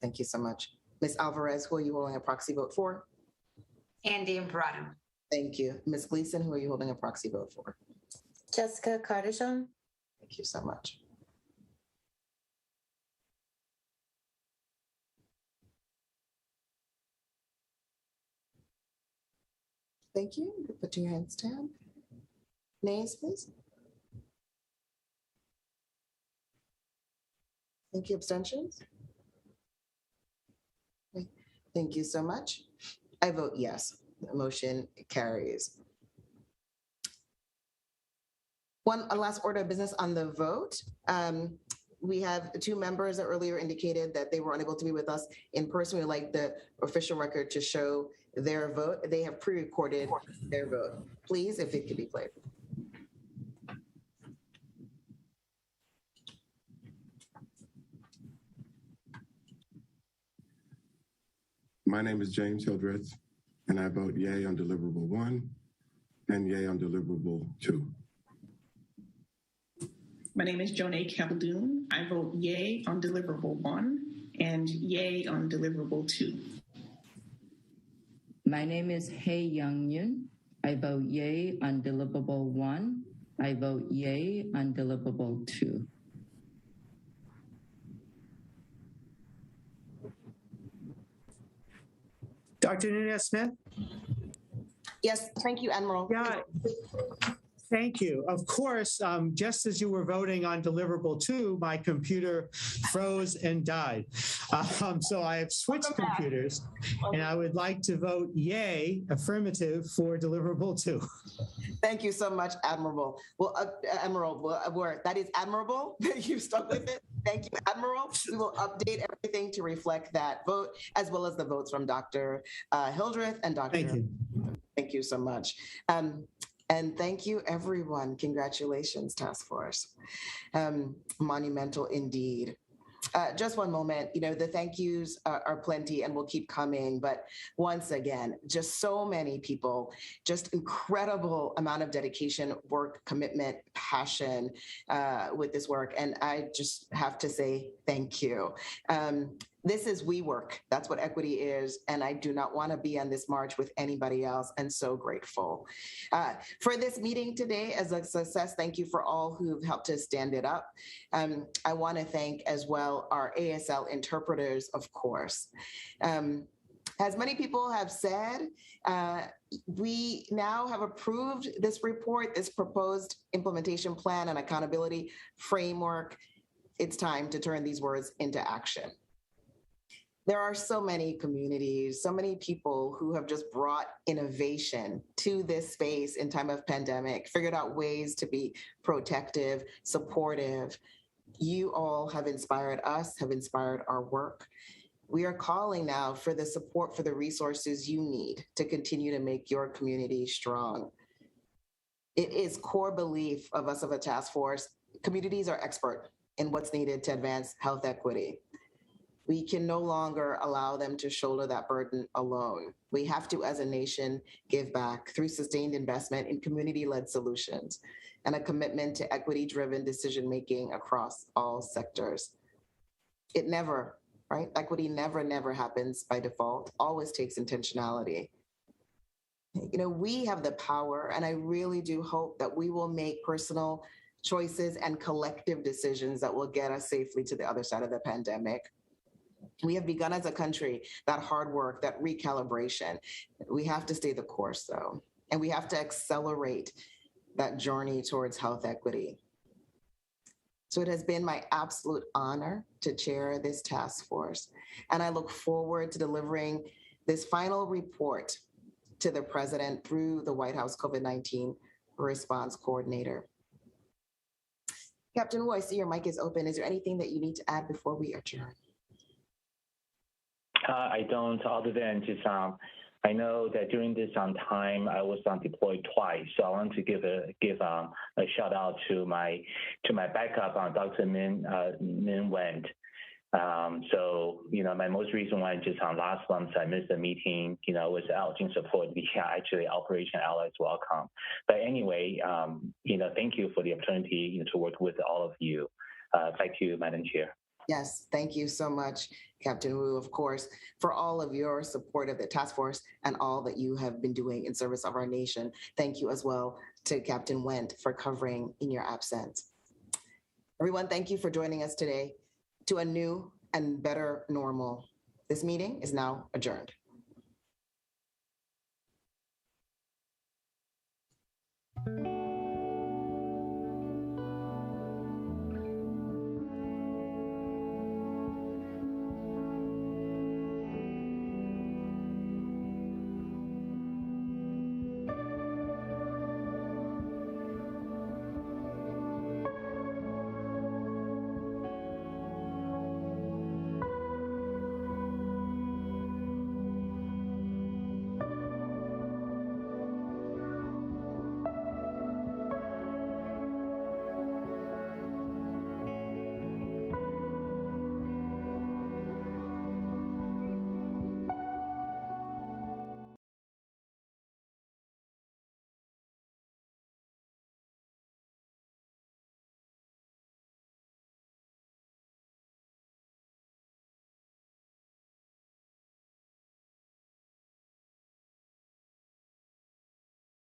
Thank you so much. Ms. Alvarez, who are you holding a proxy vote for?
Andy Imperato.
Thank you. Ms. Gleason, who are you holding a proxy vote for?
Jessica Cardishon.
Thank you so much. Thank you. Put your hands down. Nays, please. Thank you. Abstentions? Okay. Thank you so much. I vote yes. The motion carries. A last order of business on the vote. We have two members that earlier indicated that they were unable to be with us in person. We'd like the official record to show their vote. They have pre-recorded their vote. Please, if it could be played.
My name is James Hildreth, and I vote yay on deliverable 1 and yay on deliverable 2.
My name is Joan A. Caldoon. I vote yay on deliverable 1 and yay on deliverable 2.
My name is Hei Young Yun. I vote yay on deliverable 1. I vote yay on deliverable 2.
Dr. Nunez-Smith?
Yes, thank you, Admiral.
Yeah, thank you. Of course, just as you were voting on deliverable 2, my computer froze and died. So I have switched computers, and I would like to vote yay, affirmative, for deliverable 2.
Thank you so much, Admiral. Well, that is admirable that you stuck with it. Thank you, Admiral. We will update everything to reflect that vote, as well as the votes from Dr. Hildreth and Dr.
Thank you.
Thank you so much. And thank you, everyone. Congratulations, Task Force. Monumental indeed. Just one moment, the thank yous are plenty and will keep coming, but once again, just so many people, just incredible amount of dedication, work, commitment, passion with this work. And I just have to say thank you. This is we work. That's what equity is. And I do not want to be on this march with anybody else. And so grateful. For this meeting today, as a success, thank you for all who've helped to stand it up. I want to thank as well our ASL interpreters, of course. As many people have said, we now have approved this report, this proposed implementation plan and accountability framework. It's time to turn these words into action. There are so many communities, so many people who have just brought innovation to this space in time of pandemic, figured out ways to be protective, supportive. You all have inspired us, have inspired our work. We are calling now for the support, for the resources you need to continue to make your community strong. It is core belief of us of a task force. Communities are expert in what's needed to advance health equity. We can no longer allow them to shoulder that burden alone. We have to, as a nation, give back through sustained investment in community-led solutions and a commitment to equity-driven decision-making across all sectors. It never, right? Equity never happens by default, always takes intentionality. We have the power, and I really do hope that we will make personal choices and collective decisions that will get us safely to the other side of the pandemic. We have begun as a country that hard work, that recalibration. We have to stay the course, though, and we have to accelerate that journey towards health equity. So it has been my absolute honor to chair this task force, and I look forward to delivering this final report to the President through the White House COVID-19 response coordinator. Captain Wu, I see your mic is open. Is there anything that you need to add before we adjourn?
I don't, other than just I know that during this time I was deployed twice, so I want to give a shout out to my backup, Dr. Min Wendt. So my most recent one just last month I missed a meeting. Was out in support. Actually, Operation Allies Welcome. But anyway, thank you for the opportunity to work with all of you. Thank you, Madam Chair.
Yes, thank you so much, Captain Wu, of course, for all of your support of the task force and all that you have been doing in service of our nation. Thank you as well to Captain Wendt for covering in your absence. Everyone, thank you for joining us today to a new and better normal. This meeting is now adjourned.